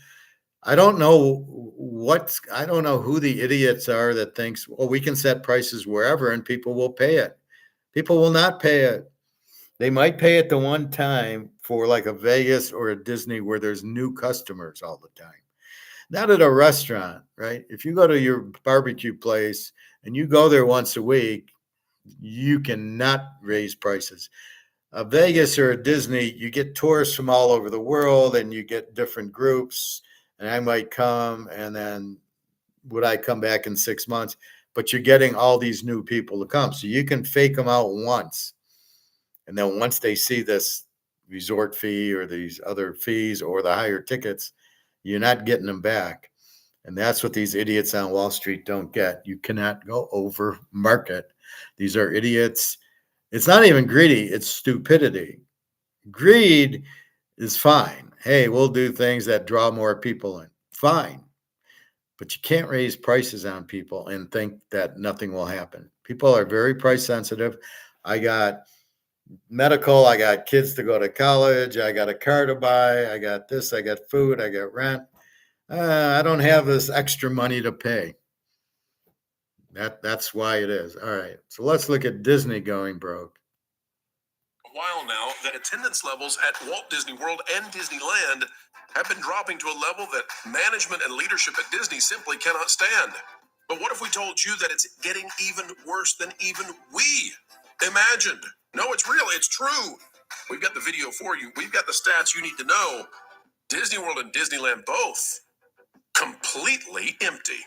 I don't know who the idiots are that thinks, well, we can set prices wherever and people will pay it. People will not pay it. They might pay it the one time for like a Vegas or a Disney where there's new customers all the time. Not at a restaurant, right? If you go to your barbecue place and you go there once a week, you cannot raise prices. A Vegas or a Disney, you get tourists from all over the world and you get different groups. And I might come, and then would I come back in 6 months? But you're getting all these new people to come. So you can fake them out once. And then once they see this resort fee or these other fees or the higher tickets, you're not getting them back. And that's what these idiots on Wall Street don't get. You cannot go over market. These are idiots. It's not even greedy. It's stupidity. Greed is fine. Hey, we'll do things that draw more people in. Fine. But you can't raise prices on people and think that nothing will happen. People are very price sensitive. I got medical, I got kids to go to college, I got a car to buy, I got this, I got food, I got rent. I don't have this extra money to pay. That's why it is. All right. So let's look at Disney going broke. while now that attendance levels at Walt Disney World and Disneyland have been dropping to a level that management and leadership at Disney simply cannot stand. But what if we told you that it's getting even worse than even we imagined? No, it's real. It's true. We've got the video for you. We've got the stats you need to know. Disney World and Disneyland both completely empty.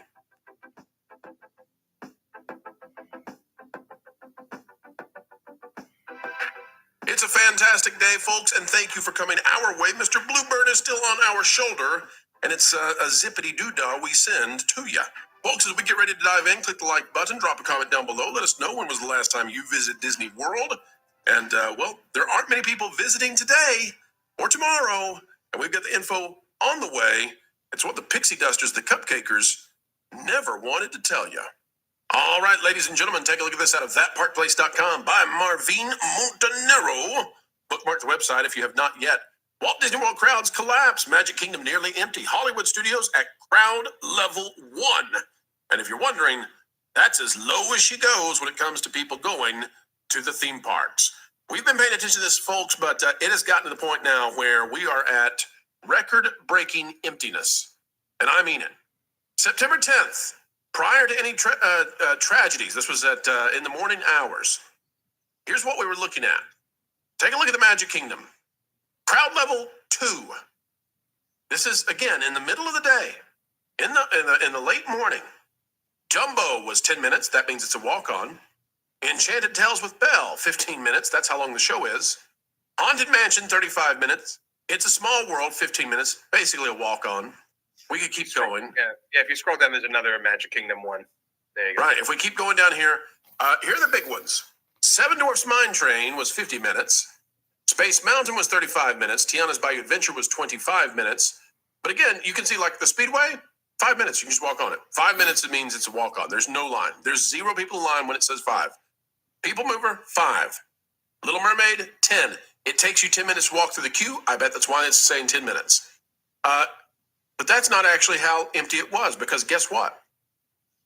It's a fantastic day, folks, and thank you for coming our way. Mr. Bluebird is still on our shoulder, and it's a zippity-doo-dah we send to you. Folks, as we get ready to dive in, click the like button, drop a comment down below. Let us know when was the last time you visited Disney World. And, well, there aren't many people visiting today or tomorrow, and we've got the info on the way. It's what the pixie dusters, the cupcakers, never wanted to tell you. All right, ladies and gentlemen, take a look at this out of thatparkplace.com by Marvin Montanero. Bookmark the website if you have not yet. Walt Disney World crowds collapse. Magic Kingdom nearly empty. Hollywood Studios at crowd level 1. And if you're wondering, that's as low as she goes when it comes to people going to the theme parks. We've been paying attention to this, folks, but it has gotten to the point now where we are at record-breaking emptiness. And I mean it. September 10th. Prior to any tragedies, this was at in the morning hours. Here's what we were looking at. Take a look at the Magic Kingdom. Crowd level 2. This is, again, in the middle of the day, in the late morning. Dumbo was 10 minutes. That means it's a walk-on. Enchanted Tales with Belle, 15 minutes. That's how long the show is. Haunted Mansion, 35 minutes. It's a Small World, 15 minutes. Basically a walk-on. We could keep going. Yeah, if you scroll down, there's another Magic Kingdom one. There you go. Right, if we keep going down here, here are the big ones. Seven Dwarfs Mine Train was 50 minutes. Space Mountain was 35 minutes. Tiana's Bayou Adventure was 25 minutes. But again, you can see like the Speedway, 5 minutes. You can just walk on it. 5 minutes, it means it's a walk-on. There's no line. There's 0 people in line when it says 5. People Mover, 5. Little Mermaid, 10. It takes you 10 minutes to walk through the queue. I bet that's why it's saying 10 minutes. But that's not actually how empty it was, because guess what?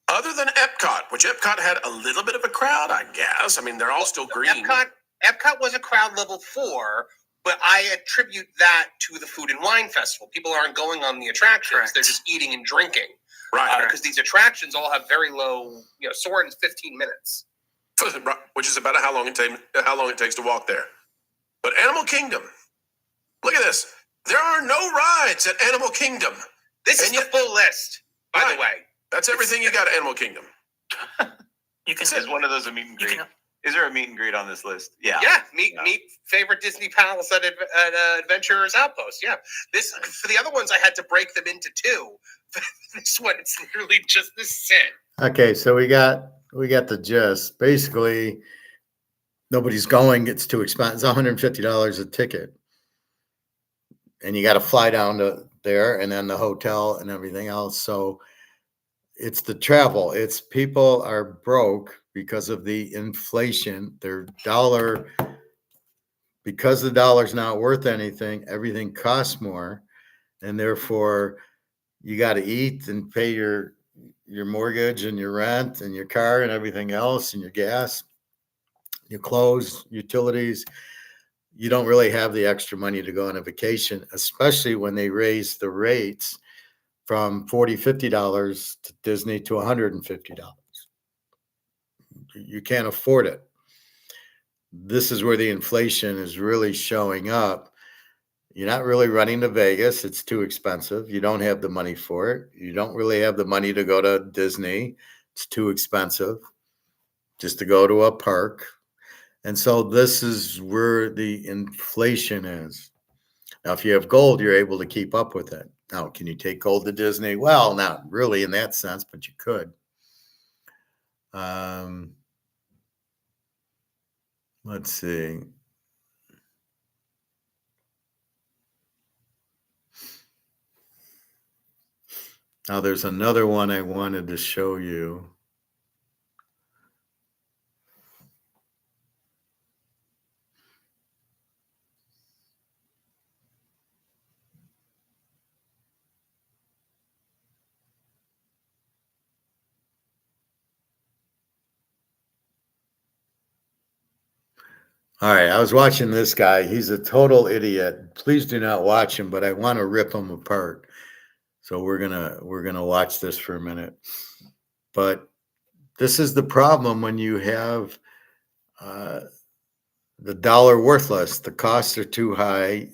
Other than Epcot, which Epcot had a little bit of a crowd, I guess. I mean, they're all still green. Epcot was a crowd level 4, but I attribute that to the Food and Wine Festival. People aren't going on the attractions. Correct. They're just eating and drinking. Right. Because these attractions all have very low, Soarin's 15 minutes. Which is about how long it takes to walk there. But Animal Kingdom, look at this. There are no rides at Animal Kingdom. This is the full list, by the way. That's everything you got at Animal Kingdom. Is one of those a meet and greet? Is there a meet and greet on this list? Yeah. Yeah, meet favorite Disney Palace at Adventurers Outpost. Yeah. This for the other ones, I had to break them into 2. This one, it's literally just the sit. Okay, so we got the gist. Basically, nobody's going. It's too expensive. It's $150 a ticket. And you got to fly down to there and then the hotel and everything else. So it's the travel. It's people are broke because of the inflation. Their dollar, because the dollar's not worth anything, everything costs more. And therefore, you got to eat and pay your mortgage and your rent and your car and everything else and your gas, your clothes, utilities. You don't really have the extra money to go on a vacation, especially when they raise the rates from $40, $50 to Disney to $150. You can't afford it. This is where the inflation is really showing up. You're not really running to Vegas. It's too expensive. You don't have the money for it. You don't really have the money to go to Disney. It's too expensive just to go to a park. And so this is where the inflation is. Now, if you have gold, you're able to keep up with it. Now, can you take gold to Disney? Well, not really in that sense, but you could. Let's see. Now, there's another one I wanted to show you. All right, I was watching this guy. He's a total idiot. Please do not watch him, but I want to rip him apart. So we're gonna watch this for a minute. But this is the problem when you have uh, the dollar worthless. The costs are too high.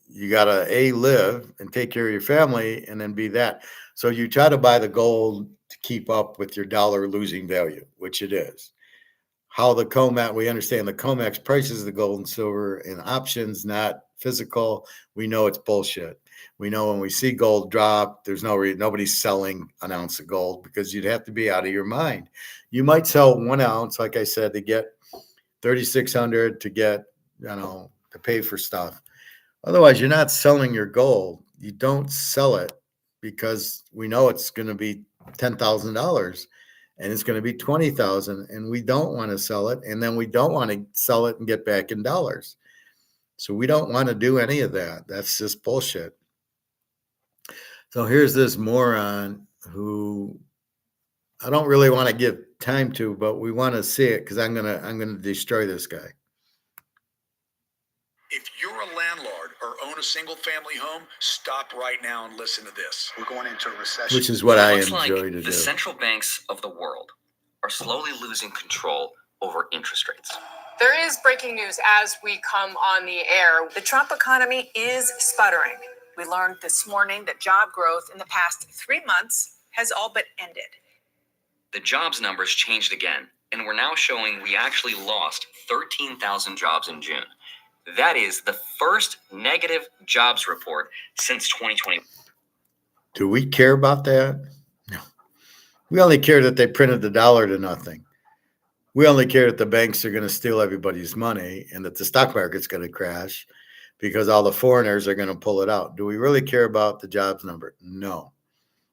You gotta live and take care of your family, and then be that. So you try to buy the gold to keep up with your dollar losing value, which it is. How the Comex, we understand the Comex prices the gold and silver in options, not physical. We know it's bullshit. We know when we see gold drop, there's nobody's selling an ounce of gold because you'd have to be out of your mind. You might sell 1 ounce, like I said, to get 3,600 to get, to pay for stuff. Otherwise, you're not selling your gold. You don't sell it because we know it's going to be $10,000 and it's going to be 20,000, and we don't want to sell it, and then we don't want to sell it and get back in dollars. So we don't want to do any of that. That's just bullshit. So here's this moron who I don't really want to give time to, but we want to see it because I'm gonna destroy this guy. If you're a landlord or own a single family home, stop right now and listen to this. We're going into a recession. Which is what I Looks enjoy like to the do. central banks of the world are slowly losing control over interest rates. There is breaking news as we come on the air. The Trump economy is sputtering. We learned this morning that job growth in the past 3 months has all but ended. The jobs numbers changed again, and we're now showing we actually lost 13,000 jobs in June. That is the first negative jobs report since 2020. Do we care about that? No. We only care that they printed the dollar to nothing. We only care that the banks are going to steal everybody's money and that the stock market's going to crash because all the foreigners are going to pull it out. Do we really care about the jobs number? No.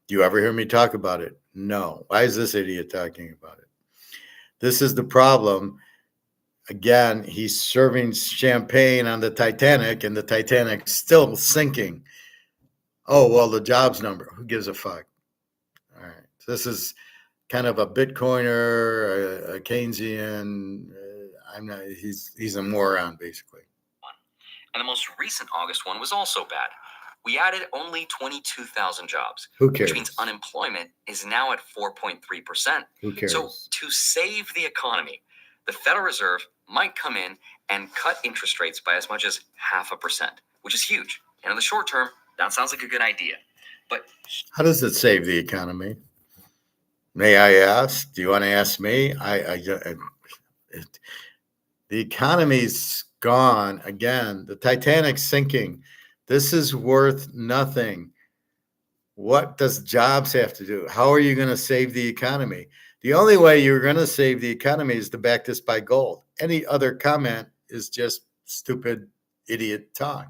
Do you ever hear me talk about it? No. Why is this idiot talking about it? This is the problem. Again, he's serving champagne on the Titanic, and the Titanic's still sinking. Oh, well, the jobs number. Who gives a fuck? All right. So this is kind of a Bitcoiner, a Keynesian. I'm not. He's a moron, basically. And the most recent August one was also bad. We added only 22,000 jobs. Who cares? Which means unemployment is now at 4.3%. Who cares? So to save the economy, the Federal Reserve might come in and cut interest rates by as much as 0.5%, which is huge. And in the short term, that sounds like a good idea. But how does it save the economy? May I ask? Do you want to ask me? The economy's gone again. The Titanic's sinking. This is worth nothing. What does jobs have to do? How are you going to save the economy? The only way you're going to save the economy is to back this by gold. Any other comment is just stupid, idiot talk.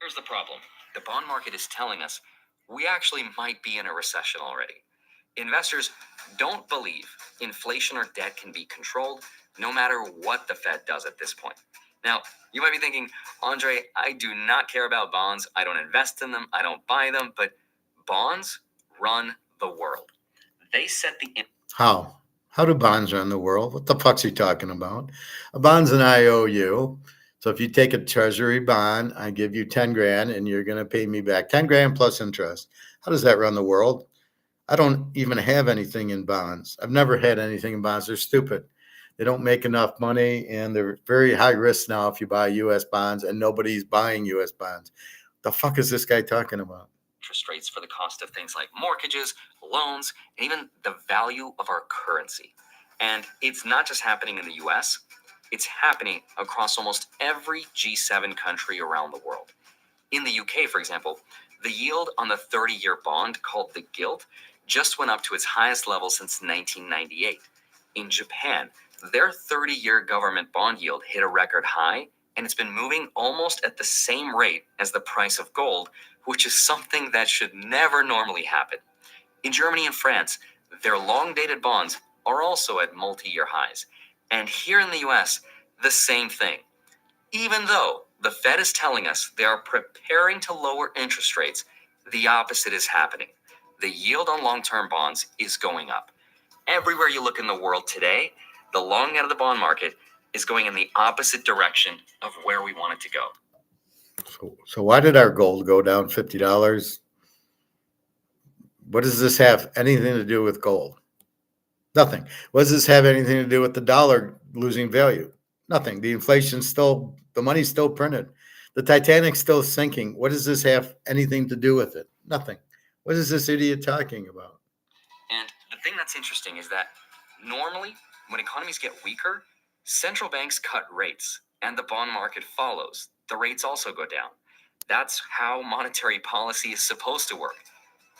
Here's the problem. The bond market is telling us we actually might be in a recession already. Investors don't believe inflation or debt can be controlled no matter what the Fed does at this point. Now, you might be thinking, Andre, I do not care about bonds. I don't invest in them. I don't buy them. But bonds run the world. They set the... How? How do bonds run the world? What the fuck's he talking about? A bond's an IOU. So if you take a treasury bond, I give you 10 grand and you're going to pay me back 10 grand plus interest. How does that run the world? I don't even have anything in bonds. I've never had anything in bonds. They're stupid. They don't make enough money, and they're very high risk now if you buy U.S. bonds, and nobody's buying U.S. bonds. The fuck is this guy talking about? Interest rates for the cost of things like mortgages, loans, and even the value of our currency. And it's not just happening in the U.S., it's happening across almost every G7 country around the world. In the UK, for example, the yield on the 30-year bond called the gilt just went up to its highest level since 1998. In Japan, their 30-year government bond yield hit a record high, and it's been moving almost at the same rate as the price of gold, which is something that should never normally happen. In Germany and France, their long-dated bonds are also at multi-year highs. And here in the US, the same thing. Even though the Fed is telling us they are preparing to lower interest rates, the opposite is happening. The yield on long-term bonds is going up. Everywhere you look in the world today, the long end of the bond market, is going in the opposite direction of where we want it to go. So why did our gold go down $50? What does this have anything to do with gold? Nothing. What does this have anything to do with the dollar losing value? Nothing. The inflation's still, the money's still printed. The Titanic's still sinking. What does this have anything to do with it? Nothing. What is this idiot talking about? And the thing that's interesting is that normally when economies get weaker, central banks cut rates and the bond market follows. The rates also go down. That's how monetary policy is supposed to work.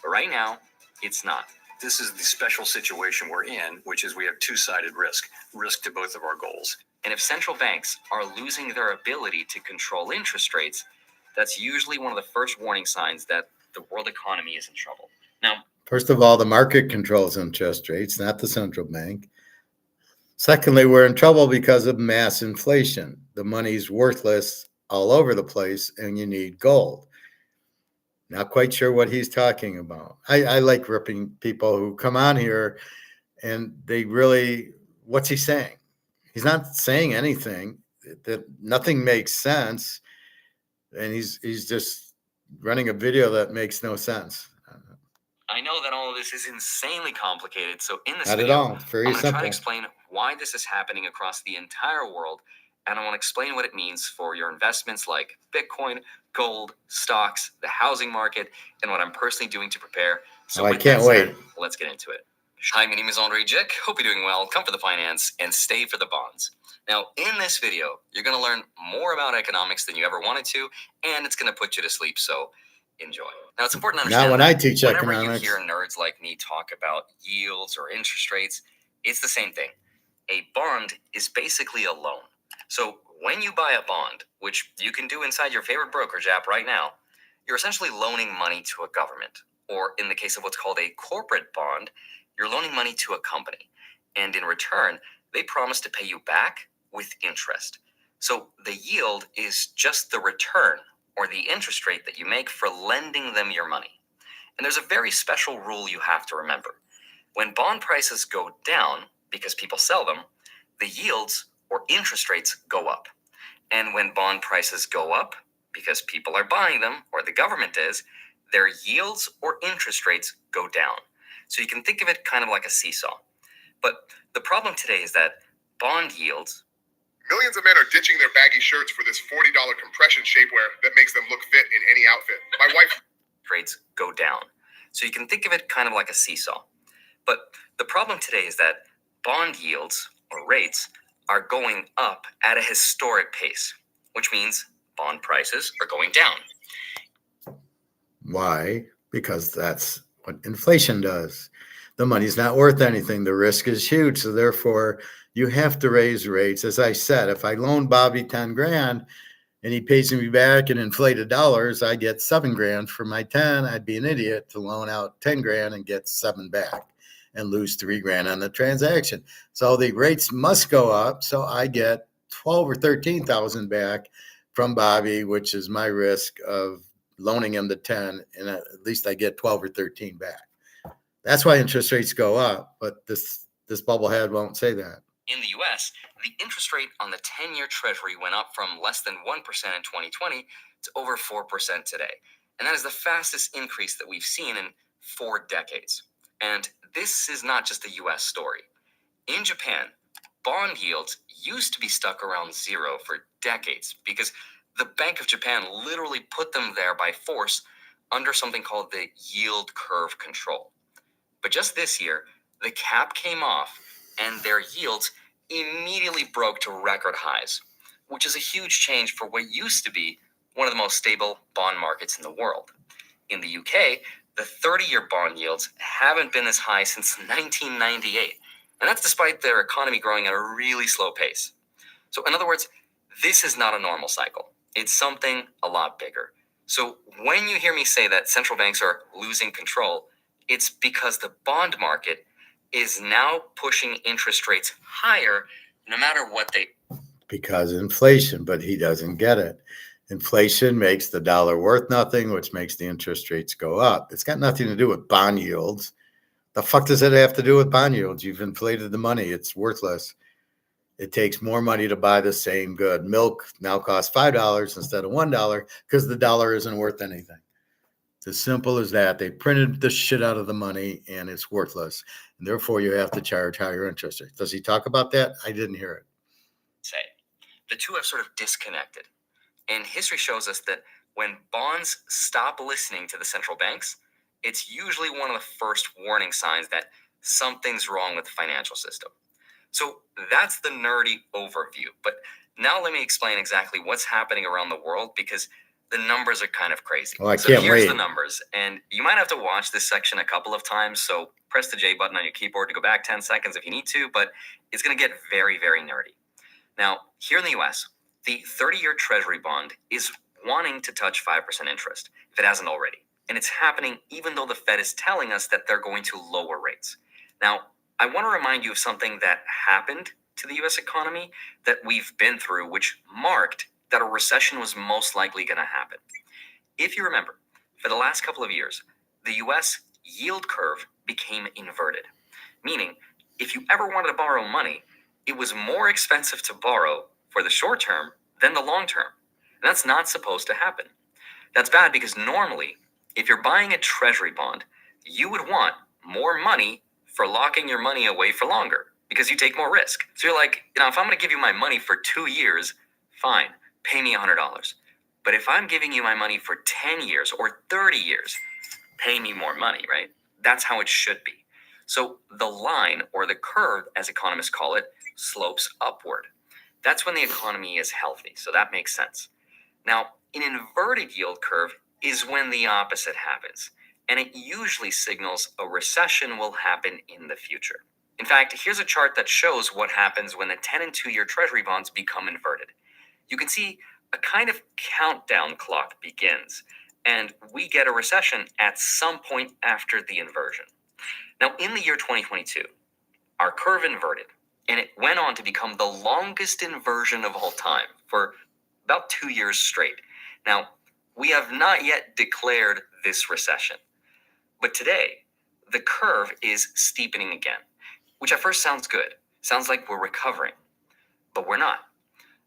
But right now, it's not. This is the special situation we're in, which is we have two-sided risk to both of our goals. And if central banks are losing their ability to control interest rates, that's usually one of the first warning signs that the world economy is in trouble. Now, first of all, the market controls interest rates, not the central bank. Secondly, we're in trouble because of mass inflation. The money's worthless all over the place, and you need gold. Not quite sure what he's talking about. I like ripping people who come on here and they really, what's he saying? He's not saying anything. That nothing makes sense. And he's just running a video that makes no sense. I know that all of this is insanely complicated. So in this Not video, at all. It's very I'm going to try to simple. explain why this is happening across the entire world. And I want to explain what it means for your investments like Bitcoin, gold, stocks, the housing market, and what I'm personally doing to prepare. So I with can't that wait. said, let's get into it. Hi, my name is Andre Jick. Hope you're doing well. Come for the finance and stay for the bonds. Now, in this video, you're going to learn more about economics than you ever wanted to, and it's going to put you to sleep. So enjoy. Now, it's important to understand Not when that I teach whenever economics. you hear nerds like me talk about yields or interest rates, it's the same thing. A bond is basically a loan. So when you buy a bond, which you can do inside your favorite brokerage app right now, you're essentially loaning money to a government. Or in the case of what's called a corporate bond, you're loaning money to a company. And in return, they promise to pay you back with interest. So the yield is just the return or the interest rate that you make for lending them your money. And there's a very special rule you have to remember. When bond prices go down because people sell them, the yields or interest rates go up. And when bond prices go up because people are buying them or the government is, their yields or interest rates go down. So you can think of it kind of like a seesaw. But the problem today is that bond yields... Millions of men are ditching their baggy shirts for this $40 compression shapewear that makes them look fit in any outfit. My wife... rates go down. So you can think of it kind of like a seesaw. But the problem today is that bond yields or rates are going up at a historic pace, which means bond prices are going down. Why? Because that's what inflation does. The money's not worth anything. The risk is huge. So therefore, you have to raise rates. As I said, if I loan Bobby 10 grand and he pays me back in inflated dollars, I get 7 grand for my 10. I'd be an idiot to loan out 10 grand and get 7 back and lose 3 grand on the transaction. So the rates must go up. So I get 12 or 13,000 back from Bobby, which is my risk of loaning him the 10, and at least I get 12 or 13 back. That's why interest rates go up, but this bubblehead won't say that. In the US, the interest rate on the 10-year treasury went up from less than 1% in 2020 to over 4% today. And that is the fastest increase that we've seen in 4 decades. And this is not just a US story. In Japan, bond yields used to be stuck around 0 for decades because the Bank of Japan literally put them there by force under something called the yield curve control. But just this year, the cap came off and their yields immediately broke to record highs, which is a huge change for what used to be one of the most stable bond markets in the world. In the UK, the 30-year bond yields haven't been this high since 1998, and that's despite their economy growing at a really slow pace. So in other words, this is not a normal cycle. It's something a lot bigger. So when you hear me say that central banks are losing control, it's because the bond market is now pushing interest rates higher no matter what they... Because inflation, but he doesn't get it. Inflation makes the dollar worth nothing, which makes the interest rates go up. It's got nothing to do with bond yields. The fuck does it have to do with bond yields? You've inflated the money. It's worthless. It takes more money to buy the same good. Milk now costs $5 instead of $1 because the dollar isn't worth anything. It's as simple as that. They printed the shit out of the money and it's worthless. And therefore, you have to charge higher interest rates. Does he talk about that? I didn't hear it. Say, the two have sort of disconnected. And history shows us that when bonds stop listening to the central banks, it's usually one of the first warning signs that something's wrong with the financial system. So that's the nerdy overview. But now let me explain exactly what's happening around the world, because the numbers are kind of crazy. Oh, I so can't here's wait. the numbers. And you might have to watch this section a couple of times. So press the J button on your keyboard to go back 10 seconds if you need to. But it's going to get very, very nerdy. Now, here in the US, the 30-year Treasury bond is wanting to touch 5% interest, if it hasn't already. And it's happening even though the Fed is telling us that they're going to lower rates. Now, I want to remind you of something that happened to the US economy that we've been through, which marked that a recession was most likely going to happen. If you remember, for the last couple of years, the US yield curve became inverted, meaning if you ever wanted to borrow money, it was more expensive to borrow for the short term than the long term. And that's not supposed to happen. That's bad because normally, if you're buying a treasury bond, you would want more money for locking your money away for longer because you take more risk. So you're like, if I'm going to give you my money for 2 years, fine, pay me $100. But if I'm giving you my money for 10 years or 30 years, pay me more money, right? That's how it should be. So the line, or the curve, as economists call it, slopes upward. That's when the economy is healthy. So that makes sense. Now, an inverted yield curve is when the opposite happens, and it usually signals a recession will happen in the future. In fact, here's a chart that shows what happens when the 10 and 2-year Treasury bonds become inverted. You can see a kind of countdown clock begins, and we get a recession at some point after the inversion. Now, in the year 2022, our curve inverted, and it went on to become the longest inversion of all time for about 2 years straight. Now, we have not yet declared this recession, but today, the curve is steepening again, which at first sounds good. Sounds like we're recovering, but we're not.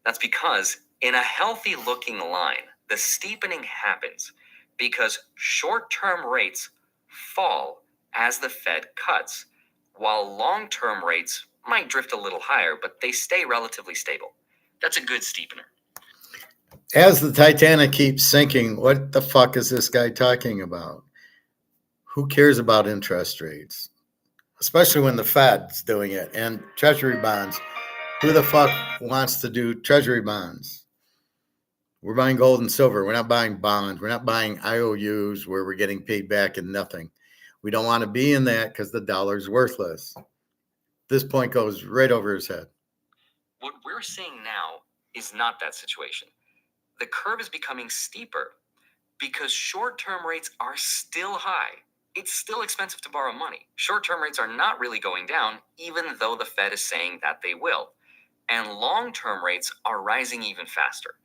That's because in a healthy looking line, the steepening happens because short-term rates fall as the Fed cuts, while long-term rates might drift a little higher, but they stay relatively stable. That's a good steepener. As the Titanic keeps sinking, what the fuck is this guy talking about? Who cares about interest rates? Especially when the Fed's doing it. And treasury bonds. Who the fuck wants to do treasury bonds? We're buying gold and silver. We're not buying bonds. We're not buying IOUs where we're getting paid back in nothing. We don't want to be in that because the dollar's worthless. This point goes right over his head. What we're seeing now is not that situation. The curve is becoming steeper because short-term rates are still high. It's still expensive to borrow money. Short-term rates are not really going down, even though the Fed is saying that they will. And long-term rates are rising even faster.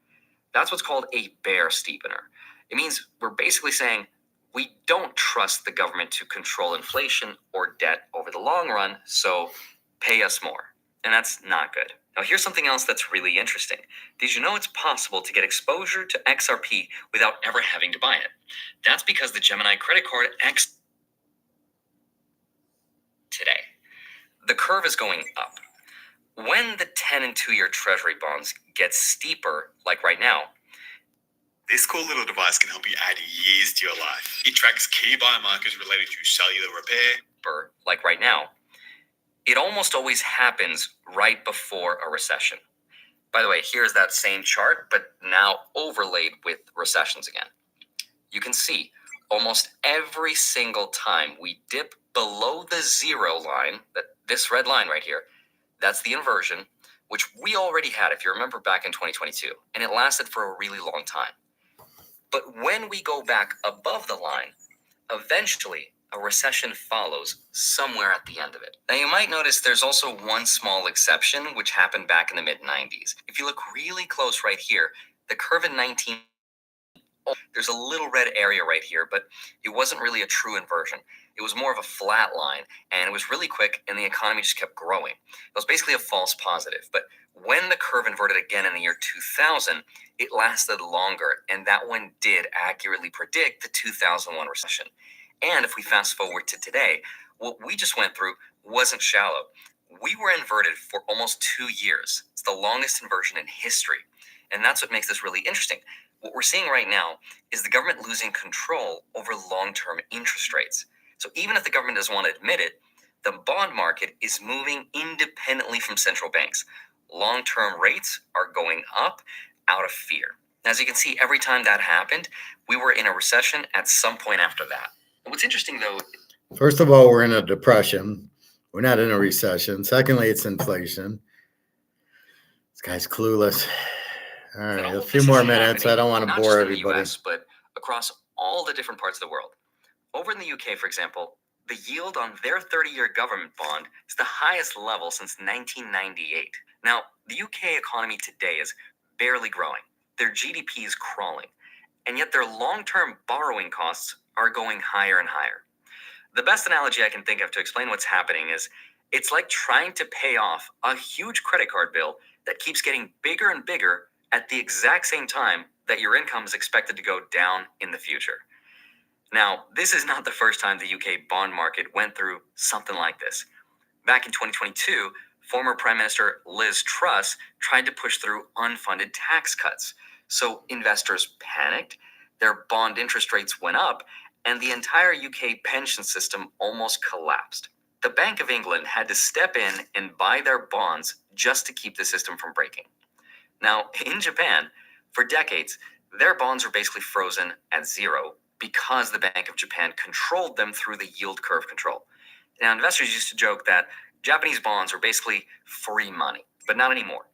That's what's called a bear steepener. It means we're basically saying we don't trust the government to control inflation or debt over the long run, so pay us more. And that's not good. Now, here's something else that's really interesting. Did you know it's possible to get exposure to XRP without ever having to buy it? That's because the Gemini credit card X today. The curve is going up. When the 10 and 2-year Treasury bonds get steeper, like right now, this cool little device can help you add years to your life. It tracks key biomarkers related to cellular repair. Like right now, it almost always happens right before a recession. By the way, here's that same chart, but now overlaid with recessions again. You can see almost every single time we dip below the zero line, this red line right here, that's the inversion, which we already had, if you remember, back in 2022, and it lasted for a really long time. But when we go back above the line, eventually a recession follows somewhere at the end of it. Now, you might notice there's also one small exception, which happened back in the mid-90s. If you look really close right here, the curve in there's a little red area right here, but it wasn't really a true inversion. It was more of a flat line, and it was really quick, and the economy just kept growing. It was basically a false positive. But when the curve inverted again in the year 2000, it lasted longer, and that one did accurately predict the 2001 recession. And if we fast forward to today, what we just went through wasn't shallow. We were inverted for almost 2 years. It's the longest inversion in history. And that's what makes this really interesting. What we're seeing right now is the government losing control over long-term interest rates. So even if the government doesn't want to admit it, the bond market is moving independently from central banks. Long-term rates are going up out of fear. As you can see, every time that happened, we were in a recession at some point after that. And what's interesting, though, first of all, we're in a depression. We're not in a recession. Secondly, it's inflation. This guy's clueless. All right, a few more minutes. I don't want to bore everybody. US, but across all the different parts of the world. Over in the UK, for example, the yield on their 30-year government bond is the highest level since 1998. Now, the UK economy today is barely growing. Their GDP is crawling, and yet their long-term borrowing costs are going higher and higher. The best analogy I can think of to explain what's happening is it's like trying to pay off a huge credit card bill that keeps getting bigger and bigger at the exact same time that your income is expected to go down in the future. Now, this is not the first time the UK bond market went through something like this. Back in 2022, former Prime Minister Liz Truss tried to push through unfunded tax cuts. So investors panicked, their bond interest rates went up, and the entire UK pension system almost collapsed. The Bank of England had to step in and buy their bonds just to keep the system from breaking. Now, in Japan, for decades, their bonds were basically frozen at zero because the Bank of Japan controlled them through the yield curve control. Now, investors used to joke that Japanese bonds were basically free money, but not anymore.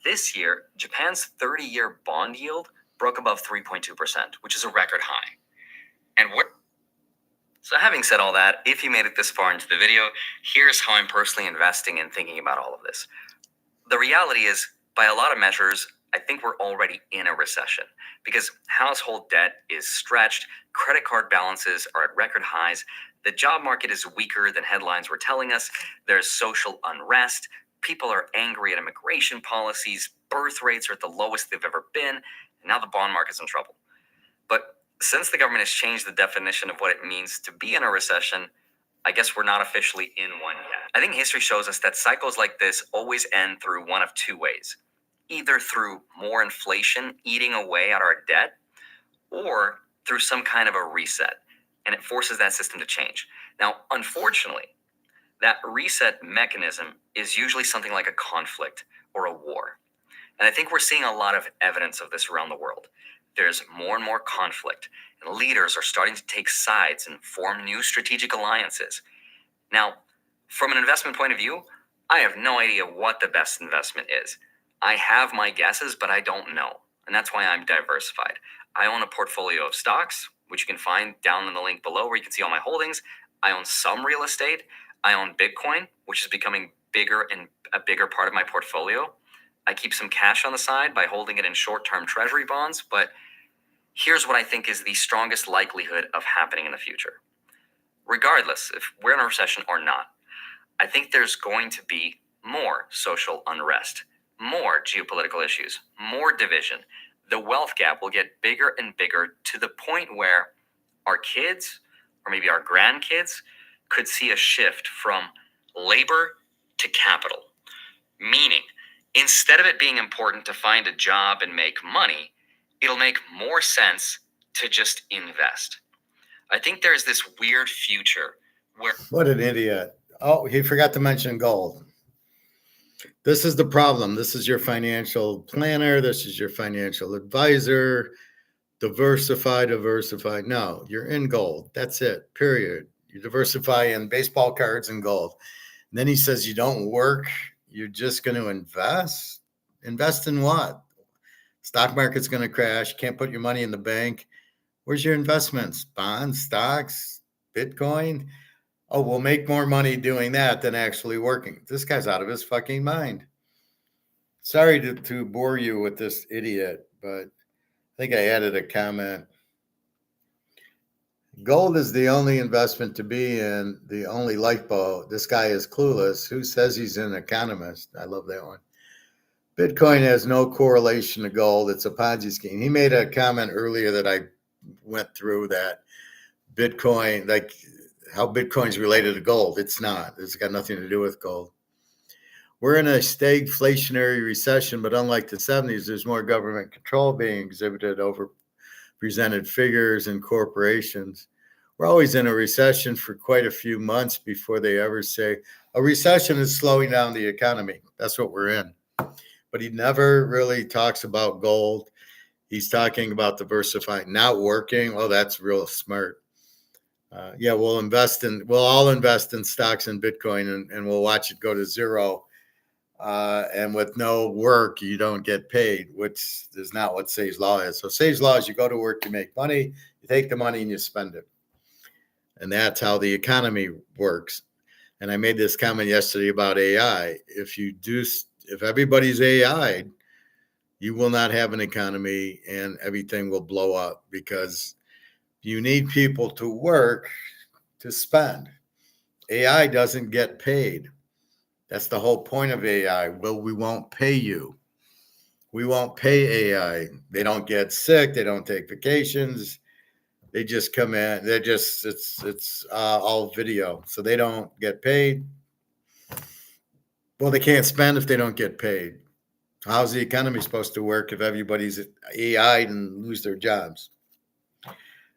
This year, Japan's 30-year bond yield broke above 3.2%, which is a record high. So having said all that, if you made it this far into the video, here's how I'm personally investing and thinking about all of this. The reality is, by a lot of measures, I think we're already in a recession because household debt is stretched, credit card balances are at record highs, the job market is weaker than headlines were telling us, there's social unrest, people are angry at immigration policies, birth rates are at the lowest they've ever been, and now the bond market's in trouble. But since the government has changed the definition of what it means to be in a recession, I guess we're not officially in one yet. I think history shows us that cycles like this always end through one of two ways. Either through more inflation eating away at our debt, or through some kind of a reset, and it forces that system to change. Now, unfortunately, that reset mechanism is usually something like a conflict or a war. And I think we're seeing a lot of evidence of this around the world. There's more and more conflict, and leaders are starting to take sides and form new strategic alliances. Now, from an investment point of view, I have no idea what the best investment is. I have my guesses, but I don't know. And that's why I'm diversified. I own a portfolio of stocks, which you can find down in the link below where you can see all my holdings. I own some real estate. I own Bitcoin, which is becoming bigger and a bigger part of my portfolio. I keep some cash on the side by holding it in short-term treasury bonds, but here's what I think is the strongest likelihood of happening in the future. Regardless if we're in a recession or not, I think there's going to be more social unrest, more geopolitical issues, more division. The wealth gap will get bigger and bigger to the point where our kids, or maybe our grandkids, could see a shift from labor to capital. Meaning, instead of it being important to find a job and make money, it'll make more sense to just invest. I think there's this weird future where... What an idiot. Oh, he forgot to mention gold. This is the problem. This is your financial planner. This is your financial advisor. Diversify. No, you're in gold. That's it, period. You diversify in baseball cards and gold. And then he says you don't work. You're just going to invest. Invest in what? Stock market's going to crash. Can't put your money in the bank. Where's your investments? Bonds, stocks, Bitcoin? Oh, we'll make more money doing that than actually working. This guy's out of his fucking mind. Sorry to bore you with this idiot, but I think I added a comment. Gold is the only investment to be in, the only lifeboat. This guy is clueless. Who says he's an economist? I love that one. Bitcoin has no correlation to gold. It's a Ponzi scheme. He made a comment earlier that I went through, that Bitcoin, like how Bitcoin's related to gold. It's not. It's got nothing to do with gold. We're in a stagflationary recession, but unlike the 70s, there's more government control being exhibited over presented figures and corporations. We're always in a recession for quite a few months before they ever say a recession is slowing down the economy. That's what we're in. But he never really talks about gold. He's talking about diversifying, not working. Oh, that's real smart. Yeah, we'll all invest in stocks and Bitcoin, and we'll watch it go to zero. And with no work, you don't get paid, which is not what Say's Law is. So Say's Law is you go to work, you make money, you take the money and you spend it. And that's how the economy works. And I made this comment yesterday about AI. If everybody's AI, you will not have an economy and everything will blow up, because you need people to work to spend. AI doesn't get paid. That's the whole point of AI. Well, we won't pay you. We won't pay AI. They don't get sick. They don't take vacations. They just come in. It's all video. So they don't get paid. Well, they can't spend if they don't get paid. How's the economy supposed to work if everybody's AI'd and lose their jobs?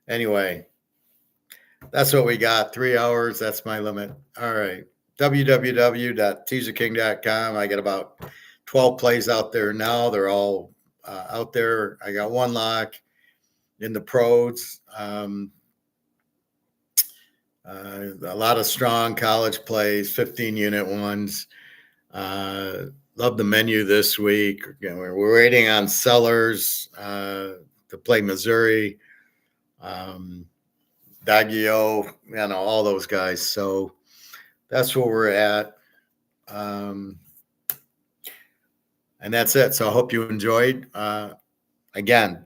Anyway, that's what we got. 3 hours. That's my limit. All right. www.teaserking.com. I got about 12 plays out there now. They're all out there. I got one lock in the pros. A lot of strong college plays, 15-unit ones. Love the menu this week. We're waiting on sellers to play Missouri, Daggio, all those guys. So that's where we're at. And that's it. So I hope you enjoyed. Again,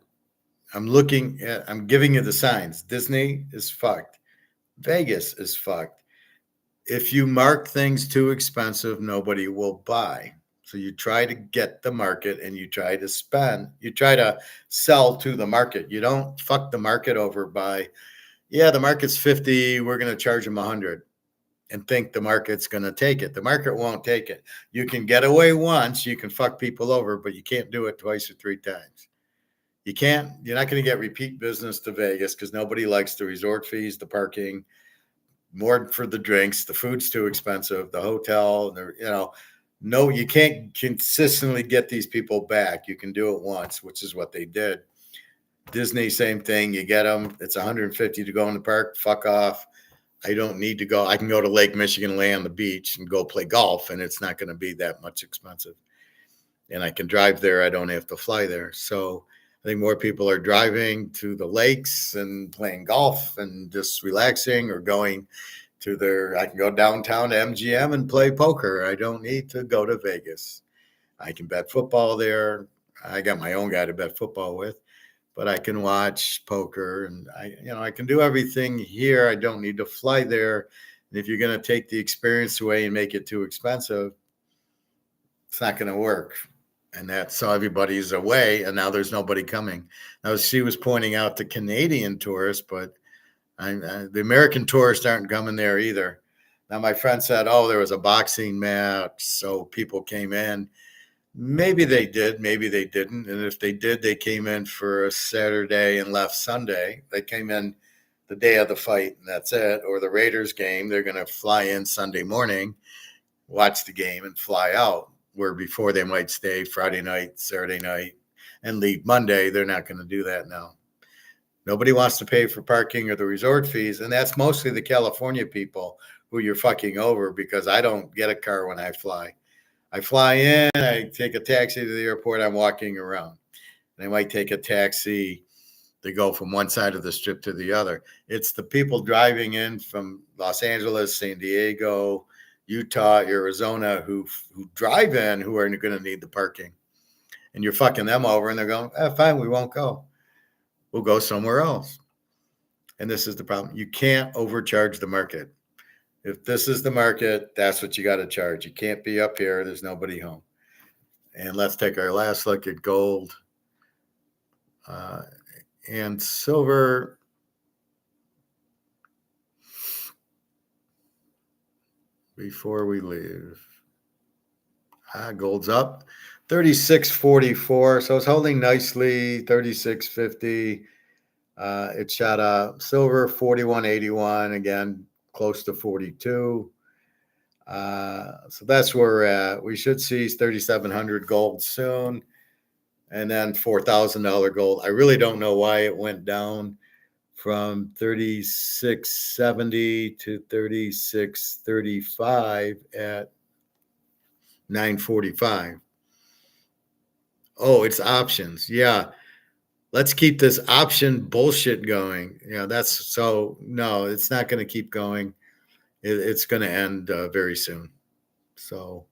I'm giving you the signs. Disney is fucked. Vegas is fucked. If you mark things too expensive, nobody will buy. So you try to get the market and you try to sell to the market. You don't fuck the market over by, the market's 50, we're going to charge them 100 and think the market's going to take it. The market won't take it. You can get away once, you can fuck people over, but you can't do it twice or 3 times. You're not going to get repeat business to Vegas because nobody likes the resort fees, the parking, more for the drinks, the food's too expensive, the hotel, no, you can't consistently get these people back. You can do it once, which is what they did. Disney, same thing. You get them. It's $150 to go in the park. Fuck off. I don't need to go. I can go to Lake Michigan, lay on the beach and go play golf, and it's not going to be that much expensive. And I can drive there. I don't have to fly there. So I think more people are driving to the lakes and playing golf and just relaxing, or going to I can go downtown to MGM and play poker. I don't need to go to Vegas. I can bet football there. I got my own guy to bet football with, but I can watch poker, and I can do everything here. I don't need to fly there. And if you're going to take the experience away and make it too expensive, it's not going to work. And that's so everybody's away, and now there's nobody coming. Now, she was pointing out the Canadian tourists, but the American tourists aren't coming there either. Now, my friend said, there was a boxing match, so people came in. Maybe they did, maybe they didn't. And if they did, they came in for a Saturday and left Sunday. They came in the day of the fight, and that's it. Or the Raiders game, they're going to fly in Sunday morning, watch the game, and fly out. Where before they might stay Friday night, Saturday night, and leave Monday. They're not going to do that now. Nobody wants to pay for parking or the resort fees, and that's mostly the California people who you're fucking over, because I don't get a car when I fly. I fly in, I take a taxi to the airport, I'm walking around. And I might take a taxi to go from one side of the strip to the other. It's the people driving in from Los Angeles, San Diego, Utah, Arizona, who drive in, who are going to need the parking. And you're fucking them over, and they're going, fine, we won't go. We'll go somewhere else. And this is the problem. You can't overcharge the market. If this is the market, that's what you got to charge. You can't be up here. There's nobody home. And let's take our last look at gold and silver. Before we leave, gold's up 36.44, so it's holding nicely. 36.50. It shot up. Silver 41.81, again close to 42. So that's where we're at. We should see 3,700 gold soon, and then $4,000 gold. I really don't know why it went down from 36.70 to 36.35 at 9.45. Oh, it's options. Yeah. Let's keep this option bullshit going. Yeah, that's so no, it's not going to keep going. It's going to end very soon. So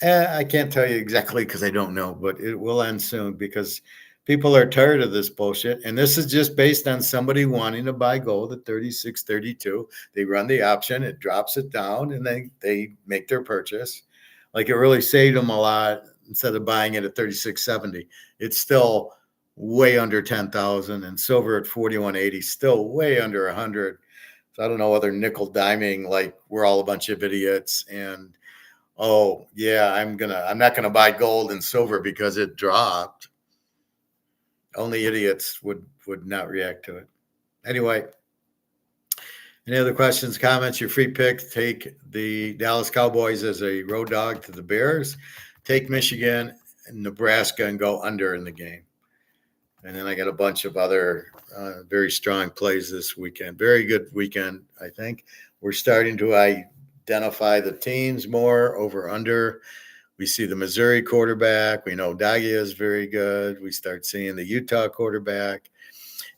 I can't tell you exactly because I don't know, but it will end soon because people are tired of this bullshit. And this is just based on somebody wanting to buy gold at 36.32. They run the option, it drops it down, and they make their purchase. Like, it really saved them a lot instead of buying it at 36.70. It's still way under 10,000, and silver at 41.80, still way under 100. So I don't know whether nickel diming, like we're all a bunch of idiots, and oh yeah, I'm not gonna buy gold and silver because it dropped. Only idiots would not react to it. Anyway, any other questions, comments? Your free pick: take the Dallas Cowboys as a road dog to the Bears, take Michigan and Nebraska and go under in the game. And then I got a bunch of other very strong plays this weekend. Very good weekend, I think. We're starting to identify the teams more over under. We see the Missouri quarterback. We know Dagia is very good. We start seeing the Utah quarterback.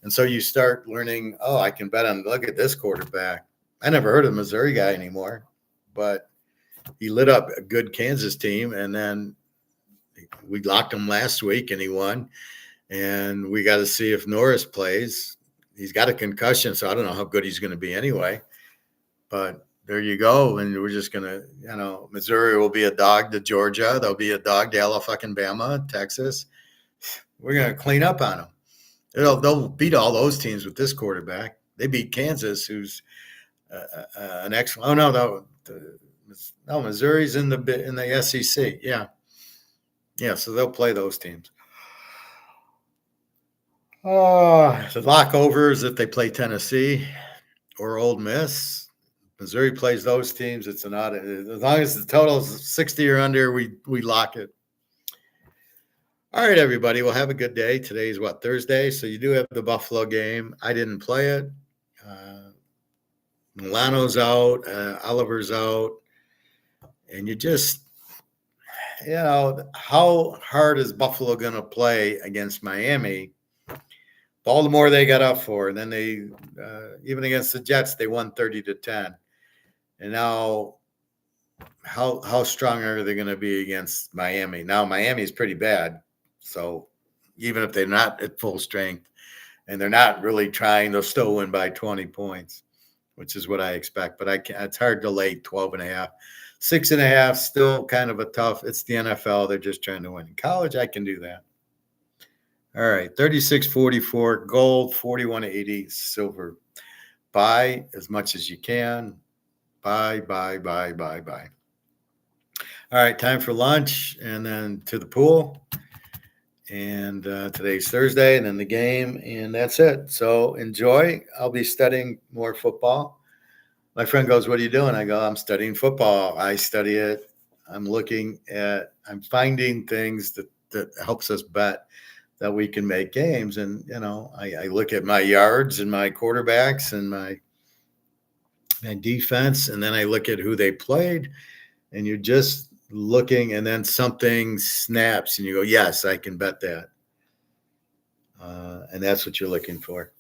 And so you start learning, oh, I can bet on, look at this quarterback. I never heard of the Missouri guy anymore, but he lit up a good Kansas team. And then we locked him last week and he won. And we got to see if Norris plays. He's got a concussion, so I don't know how good he's going to be anyway. But there you go. And we're just going to, Missouri will be a dog to Georgia. They'll be a dog to Alabama, Texas. We're going to clean up on them. They'll beat all those teams with this quarterback. They beat Kansas, who's an excellent. Oh no, Missouri's in the SEC. Yeah. So they'll play those teams. The walkovers if they play Tennessee or Ole Miss. Missouri plays those teams. It's an odd. As long as the total is 60 or under, we lock it. All right, everybody. Well, have a good day. Today's Thursday. So you do have the Buffalo game. I didn't play it. Milano's out. Oliver's out. And you just, how hard is Buffalo going to play against Miami? Baltimore, they got up for, and then they, even against the Jets, they won 30-10. And now, how strong are they going to be against Miami? Now, Miami's pretty bad. So even if they're not at full strength and they're not really trying, they'll still win by 20 points, which is what I expect. But it's hard to lay 12.5. 6.5, still kind of a tough. It's the NFL. They're just trying to win. In college, I can do that. All right, 36.44 gold, 41.80 silver. Buy as much as you can. Buy. All right, time for lunch and then to the pool. And today's Thursday and then the game, and that's it. So enjoy. I'll be studying more football. My friend goes, "What are you doing?" I go, "I'm studying football. I study it. I'm finding things that helps us bet that we can make games." And, I look at my yards and my quarterbacks and my defense, and then I look at who they played, and you're just looking, and then something snaps and you go, yes, I can bet that. And that's what you're looking for.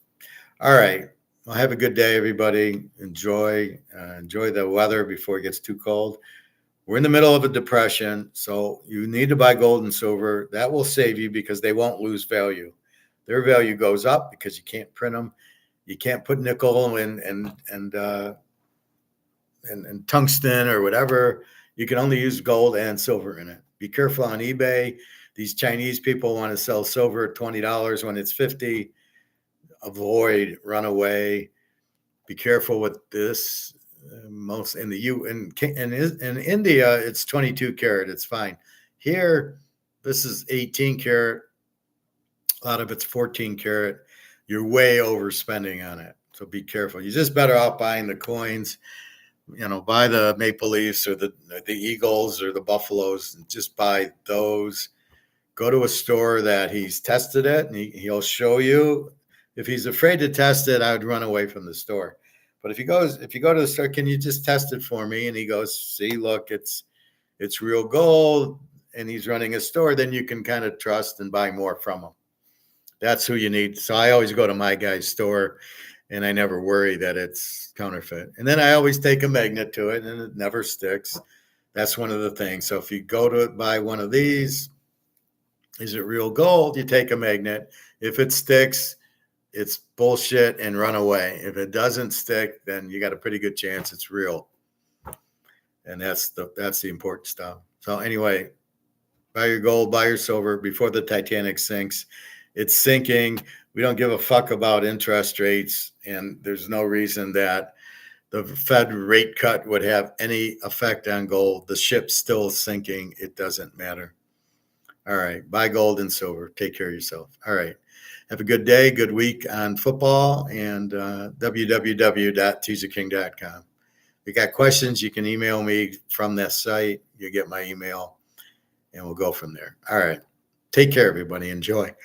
All right. Well, have a good day, everybody. Enjoy the weather before it gets too cold. We're in the middle of a depression, so you need to buy gold and silver. That will save you because they won't lose value. Their value goes up because you can't print them, You can't put nickel and tungsten or whatever. You can only use gold and silver in it. Be careful on eBay. These Chinese people want to sell silver at $20 when it's $50. Avoid, run away. Be careful with this. Most in in India, it's 22 karat. It's fine. Here, this is 18 karat. A lot of it's 14 karat. You're way overspending on it. So be careful. You're just better off buying the coins. Buy the Maple Leafs or the Eagles or the Buffaloes, and just buy those. Go to a store that he's tested it, and he'll show you. If he's afraid to test it, I would run away from the store. But if you go to the store, can you just test it for me? And he goes, see, look, it's real gold, and he's running a store, then you can kind of trust and buy more from him. That's who you need. So I always go to my guy's store, and I never worry that it's counterfeit. And then I always take a magnet to it, and it never sticks. That's one of the things. So if you go to buy one of these, is it real gold? You take a magnet. If it sticks, it's bullshit, and run away. If it doesn't stick, then you got a pretty good chance it's real. And that's the important stuff. So anyway, buy your gold, buy your silver before the Titanic sinks. It's sinking. We don't give a fuck about interest rates, and there's no reason that the Fed rate cut would have any effect on gold. The ship's still sinking. It doesn't matter. All right. Buy gold and silver. Take care of yourself. All right. Have a good day, good week on football, and www.teaserking.com. If you got questions, you can email me from that site. You get my email, and we'll go from there. All right. Take care, everybody. Enjoy.